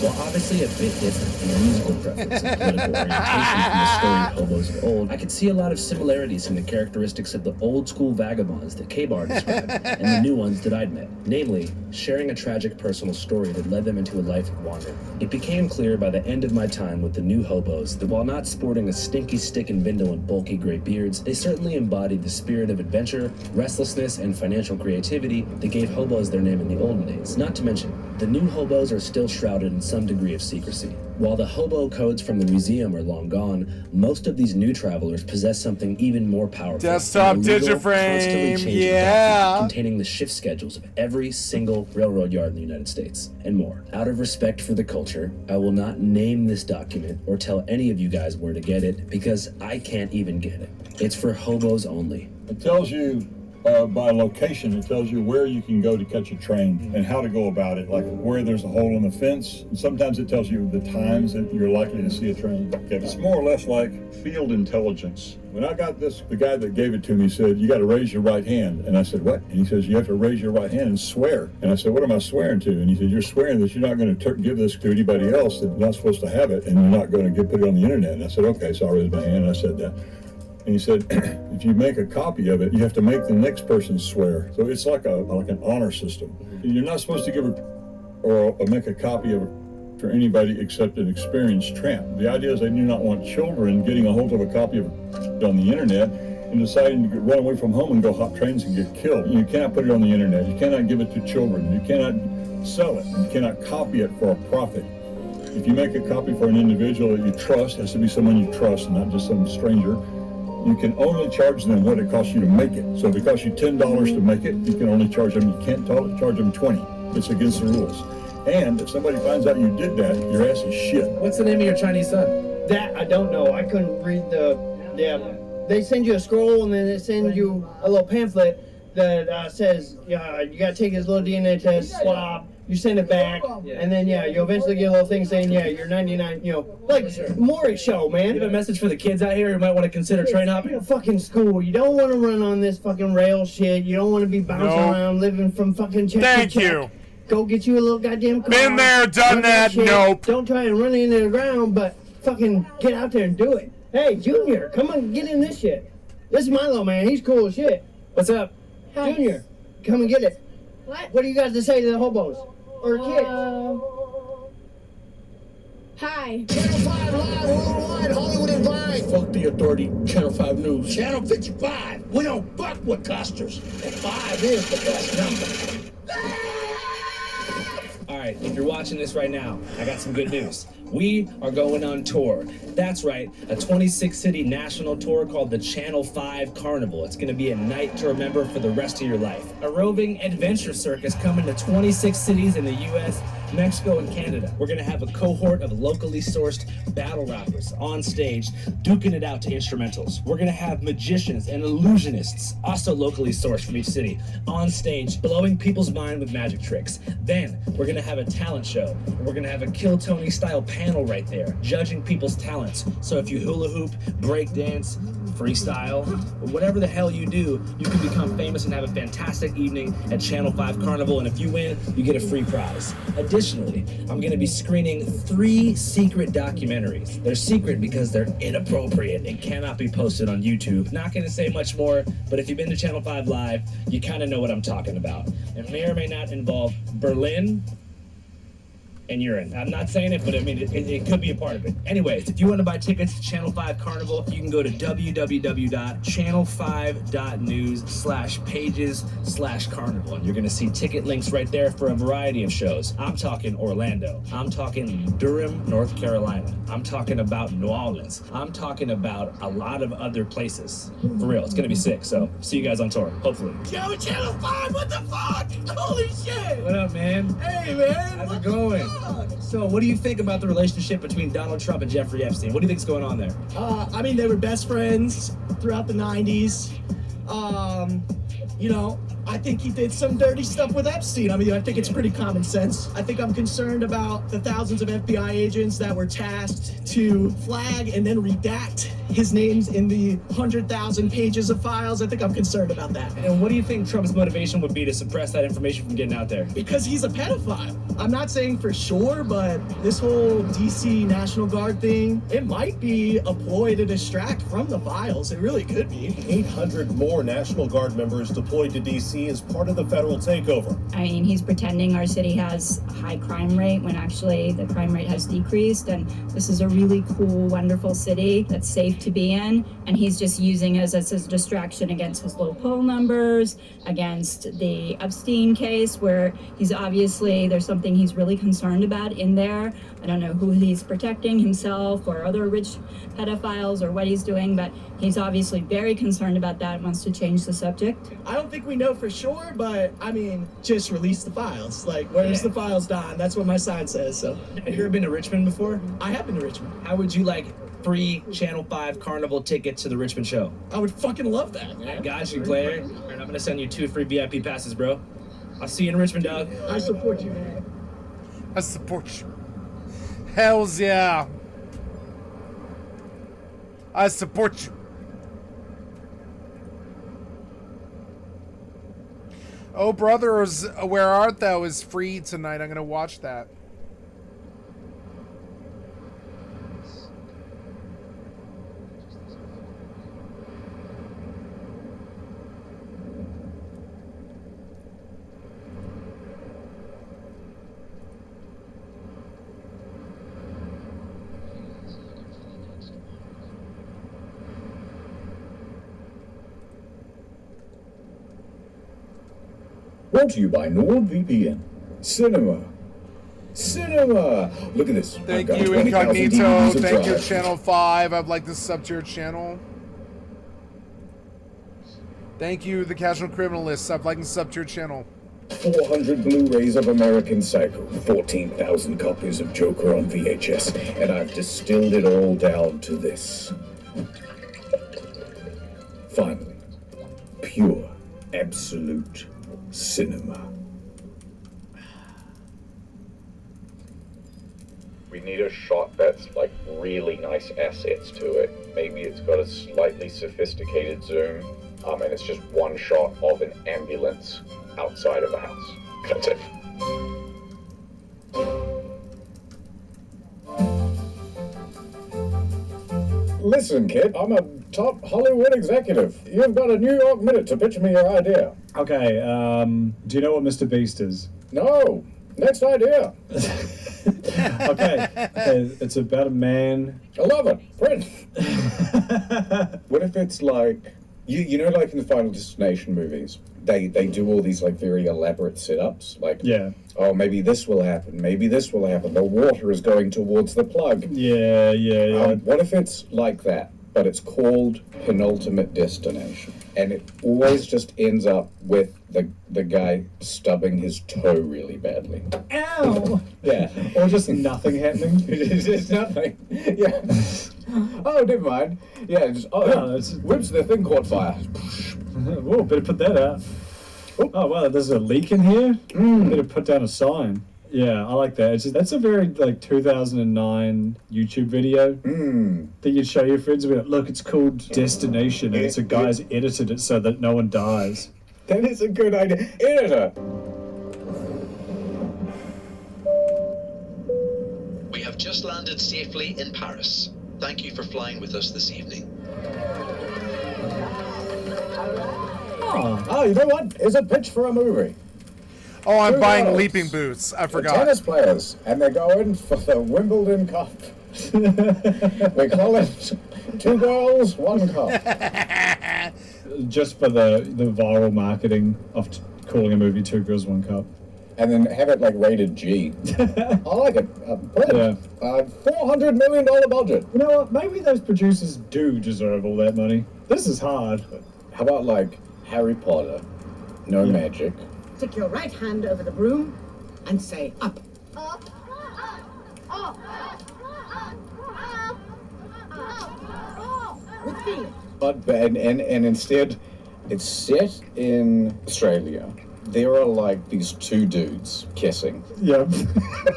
Well, obviously a bit different from your musical preference and political orientation from the storied hobos of old, I could see a lot of similarities in the characteristics of the old-school vagabonds that K-Bar described and the new ones that I'd met, namely, sharing a tragic personal story that led them into a life of wandering. It became clear by the end of my time with the new hobos that while not sporting a stinky stick and bindle and bulky gray beards, they certainly embodied the spirit of adventure, restlessness, and financial creativity that gave hobos their name in the olden days. Not to mention, the new hobos are still shrouded in some degree of secrecy. While the hobo codes from the museum are long gone, most of these new travelers possess something even more powerful. Desktop Digiframe, yeah! Containing the shift schedules of every single railroad yard in the United States, and more. Out of respect for the culture, I will not name this document or tell any of you guys where to get it, because I can't even get it. It's for hobos only. It tells you by location, it tells you where you can go to catch a train and how to go about it, like where there's a hole in the fence. And sometimes it tells you the times that you're likely to see a train. It's more or less like field intelligence. When I got this, the guy that gave it to me said, you got to raise your right hand. And I said, what? And he says, you have to raise your right hand and swear. And I said, what am I swearing to? And he said, you're swearing that you're not going to give this to anybody else that's not supposed to have it, and you're not going to put it on the internet. And I said, okay. So I raised my hand and I said that. And he said, if you make a copy of it, you have to make the next person swear. So it's like an honor system. You're not supposed to give it or make a copy of it for anybody except an experienced tramp. The idea is they do not want children getting a hold of a copy of it on the internet and deciding to run away from home and go hop trains and get killed. You cannot put it on the internet. You cannot give it to children. You cannot sell it. You cannot copy it for a profit. If you make a copy for an individual that you trust, it has to be someone you trust and not just some stranger. You can only charge them what it costs you to make it. So if it costs you $10 to make it, you can only charge them, you can't charge them $20. It's against the rules. And if somebody finds out you did that, your ass is shit. What's the name of your Chinese son? That I don't know. I couldn't read the they send you a scroll, and then they send you a little pamphlet that says, yeah, you gotta take this little DNA test, swab, you send it back, and then, yeah, you'll eventually get a little thing saying, yeah, you're 99, you know, like Maury show, man. You have a message for the kids out here who might want to consider train hopping? Fucking school. You don't want to run on this fucking rail shit. You don't want to be bouncing around living from fucking check Thank to check. you. Go get you a little goddamn car. Been there, done that, shit. nope. Don't try and run into the ground, but fucking get out there and do it. Hey, Junior, come on, get in this shit. This is my little man. He's cool as shit. What's up? Hi. Junior, come and get it. What do you got to say to the hobos? Or kids? Hi. Channel 5 Live Worldwide Hollywood Advice. Fuck the authority, Channel 5 News. Channel 55. We don't fuck with custers. And 5 is the best number. All right, if you're watching this right now, I got some good news. We are going on tour. That's right, a 26-city national tour called the Channel 5 Carnival. It's going to be a night to remember for the rest of your life. A roving adventure circus coming to 26 cities in the U.S., Mexico, and Canada. We're going to have a cohort of locally sourced battle rappers on stage, duking it out to instrumentals. We're going to have magicians and illusionists, also locally sourced from each city, on stage, blowing people's mind with magic tricks. Then, we're going to have a talent show. We're going to have a Kill Tony-style panel right there, judging people's talents. So if you hula hoop, break dance, freestyle, whatever the hell you do, you can become famous and have a fantastic evening at Channel 5 Carnival, and if you win, you get a free prize. Additionally, I'm going to be screening 3 secret documentaries. They're secret because they're inappropriate and cannot be posted on YouTube. Not going to say much more, but if you've been to Channel 5 Live, you kind of know what I'm talking about. It may or may not involve Berlin and urine. I'm not saying it, but I mean, it could be a part of it. Anyways, if you want to buy tickets to Channel 5 Carnival, you can go to www.channel5.news/pages/carnival. And you're going to see ticket links right there for a variety of shows. I'm talking Orlando. I'm talking Durham, North Carolina. I'm talking about New Orleans. I'm talking about a lot of other places. For real, it's going to be sick. So, see you guys on tour, hopefully. Yo, Channel 5, what the fuck? Holy shit. What up, man? Hey, man. How's it going? So, what do you think about the relationship between Donald Trump and Jeffrey Epstein? What do you think's going on there? I mean, they were best friends throughout the 90s. You know, I think he did some dirty stuff with Epstein. I mean, I think it's pretty common sense. I think I'm concerned about the thousands of FBI agents that were tasked to flag and then redact his names in the 100,000 pages of files. I think I'm concerned about that. And what do you think Trump's motivation would be to suppress that information from getting out there? Because he's a pedophile. I'm not saying for sure, but this whole DC National Guard thing, it might be a ploy to distract from the files. It really could be. 800 more National Guard members deployed to DC as part of the federal takeover. I mean, he's pretending our city has a high crime rate when actually the crime rate has decreased, and this is a really cool, wonderful city that's safe to be in, and he's just using us as a distraction against his low poll numbers, against the Epstein case, where he's obviously, there's something he's really concerned about in there. I don't know who he's protecting, himself or other rich pedophiles, or what he's doing, but he's obviously very concerned about that, wants to change the subject. I don't think we know for sure, but I mean, just release the files. Like, where's the files, Don? That's what my sign says, so. Have you ever been to Richmond before? I have been to Richmond. How would you like free Channel 5 Carnival tickets to the Richmond show? I would fucking love that, man. I got you, Claire. And I'm gonna send you 2 free VIP passes, bro. I'll see you in Richmond, dog. I support you, man. I support you. Hells yeah. I support you. Oh, Brothers, Where Art Thou is free tonight. I'm going to watch that. Brought to you by NordVPN. Cinema. Look at this. Thank you, Incognito. Thank you, Channel 5. I've liked this sub-tier channel. Thank you, The Casual Criminalists. I've liked the sub-tier channel. 400 Blu-rays of American Psycho, 14,000 copies of Joker on VHS, and I've distilled it all down to this. pure, absolute cinema. We need a shot that's like really nice assets to it. Maybe it's got a slightly sophisticated zoom, and it's just one shot of an ambulance outside of a house. That's it. Listen, kid, I'm a top Hollywood executive. You've got a New York Minute to pitch me your idea. Okay, do you know what Mr. Beast is? No. Next idea. Okay, it's about a man. 11. Print. What if it's like, you know, like in the Final Destination movies, they do all these like very elaborate setups, like, yeah, oh, maybe this will happen, maybe this will happen. The water is going towards the plug. Yeah. What if it's like that, but it's called Penultimate Destination, and it always just ends up with the guy stubbing his toe really badly. Ow! Yeah. Or just nothing happening. It's just nothing. Yeah. Oh, never mind. Yeah, just, whoops, the thing caught fire. Whoa, better put that out. Oh, wow, there's a leak in here? Better put down a sign. Yeah, I like that. That's a very, like, 2009 YouTube video that you'd show your friends about. Look, it's called Destination, and it's a guy's edited it so that no one dies. That is a good idea. Editor! We have just landed safely in Paris. Thank you for flying with us this evening. Oh, you know what? It's a pitch for a movie. Oh, I'm Two buying girls. leaping boots. I They're forgot. tennis players, and they're going for the Wimbledon Cup. We call it 2 girls, 1 cup. Just for the viral marketing of calling a movie 2 Girls, 1 Cup. And then have it like rated G. I like it. Brilliant. $400 million budget. You know what? Maybe those producers do deserve all that money. This is hard. How about like Harry Potter? No magic. Stick your right hand over the broom and say up. Up. With feeling. But and instead, it's set in Australia. There are like these 2 dudes kissing. Yep.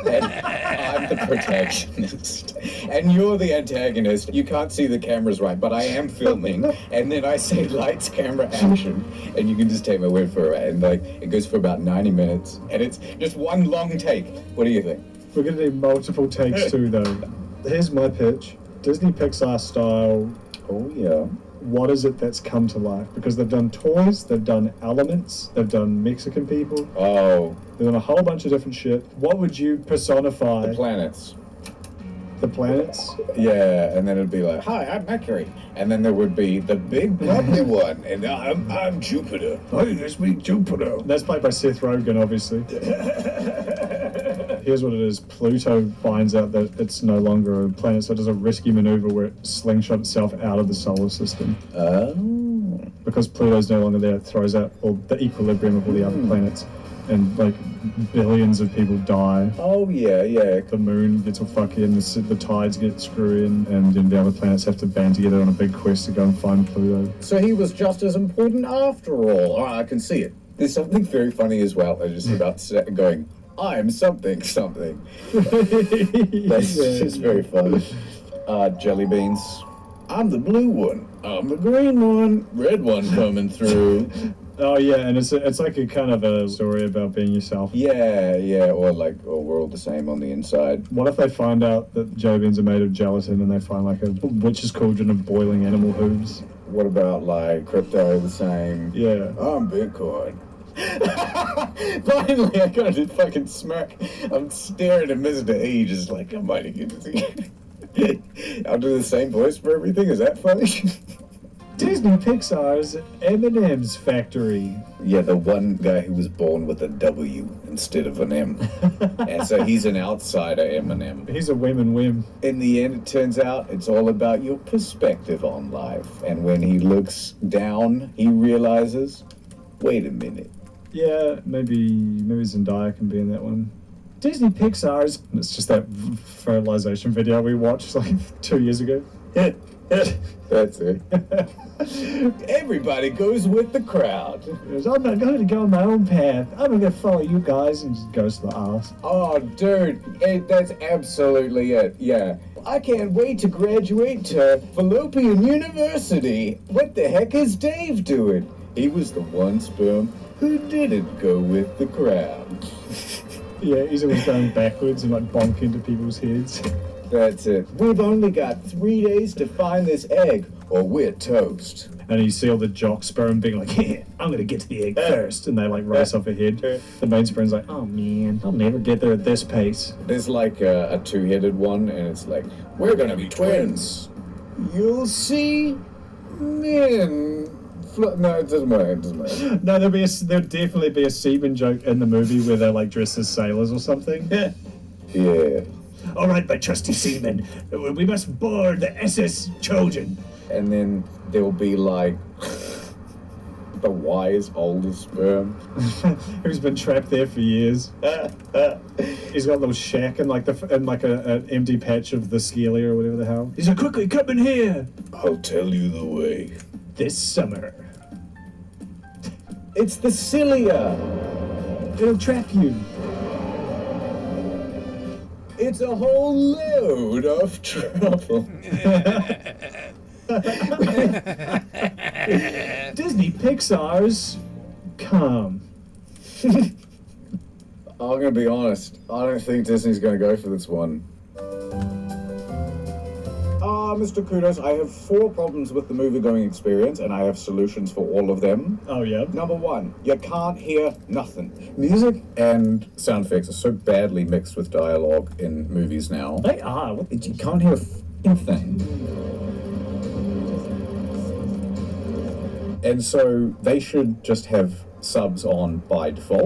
And I'm the protagonist. And you're the antagonist. You can't see the cameras right, but I am filming. And then I say lights, camera, action. And you can just take my word for it. And like, it goes for about 90 minutes. And it's just one long take. What do you think? We're going to need multiple takes too, though. Here's my pitch. Disney Pixar style. Oh, yeah. What is it that's come to life? Because they've done toys, they've done elements, they've done Mexican people. Oh. They've done a whole bunch of different shit. What would you personify? The planets. The planets? Yeah, and then it'd be like, hi, I'm Mercury. And then there would be the big bubbly one, and I'm Jupiter. Hi, that's me, Jupiter. That's played by Seth Rogen, obviously. Here's what it is. Pluto finds out that it's no longer a planet, so it does a risky maneuver where it slingshot itself out of the solar system. Oh. Because Pluto's no longer there, it throws out all the equilibrium of all the other planets. And, like, billions of people die. Oh, yeah. The moon gets all fucky, and the tides get screwy, and then the other planets have to band together on a big quest to go and find Pluto. So he was just as important after all. Oh, I can see it. There's something very funny as well. I just about going, I'm something. That's just very fun. Jelly beans. I'm the blue one. I'm the green one. Red one coming through. Oh yeah, and it's like a kind of a story about being yourself. Yeah, or like, we're all the same on the inside. What if they find out that jelly beans are made of gelatin and they find like a witch's cauldron of boiling animal hooves? What about like crypto the same? Yeah. I'm Bitcoin. Finally, I got a fucking smirk. I'm staring at Mr. E, just like, I might get this again. I'll do the same voice for everything. Is that funny? Disney Pixar's M&M's factory. Yeah, the one guy who was born with a W instead of an M. And so he's an outsider M&M. He's a whim. In the end, it turns out it's all about your perspective on life. And when he looks down, he realizes, wait a minute. Yeah, maybe Zendaya can be in that one. Disney Pixar's... It's just that fertilization video we watched like 2 years ago. That's it. Everybody goes with the crowd. I'm not going to go on my own path. I'm going to follow you guys, and just goes to the house. Oh, dude, that's absolutely it. Yeah. I can't wait to graduate to Fallopian University. What the heck is Dave doing? He was the one sperm who didn't go with the crowd. Yeah, he's always going backwards and like bonk into people's heads. That's it. We've only got 3 days to find this egg, or we're toast. And you see all the jock sperm being like, yeah, I'm going to get to the egg first. And they like race off ahead. The main sperm's like, oh man, I'll never get there at this pace. There's like a two-headed one, and it's like, we're going to be twins. You'll see men. No, it doesn't matter. It doesn't matter. No, there'll definitely be a semen joke in the movie where they're like dressed as sailors or something. Yeah. All right, my trusty seamen, we must board the SS Trojan. And then there'll be like the wise oldest sperm who's been trapped there for years. He's got a little shack in like an empty patch of the Scalia or whatever the hell. He's like, quickly, come in here. I'll tell you the way. This summer. It's the cilia. It'll trap you. It's a whole load of trouble. Disney Pixar's come. I'm gonna be honest. I don't think Disney's gonna go for this one. Mr. Kudos, I have 4 problems with the movie-going experience, and I have solutions for all of them. Oh, yeah? Number 1, you can't hear nothing. Music and sound effects are so badly mixed with dialogue in movies now. They are. You can't hear anything. And so they should just have subs on by default.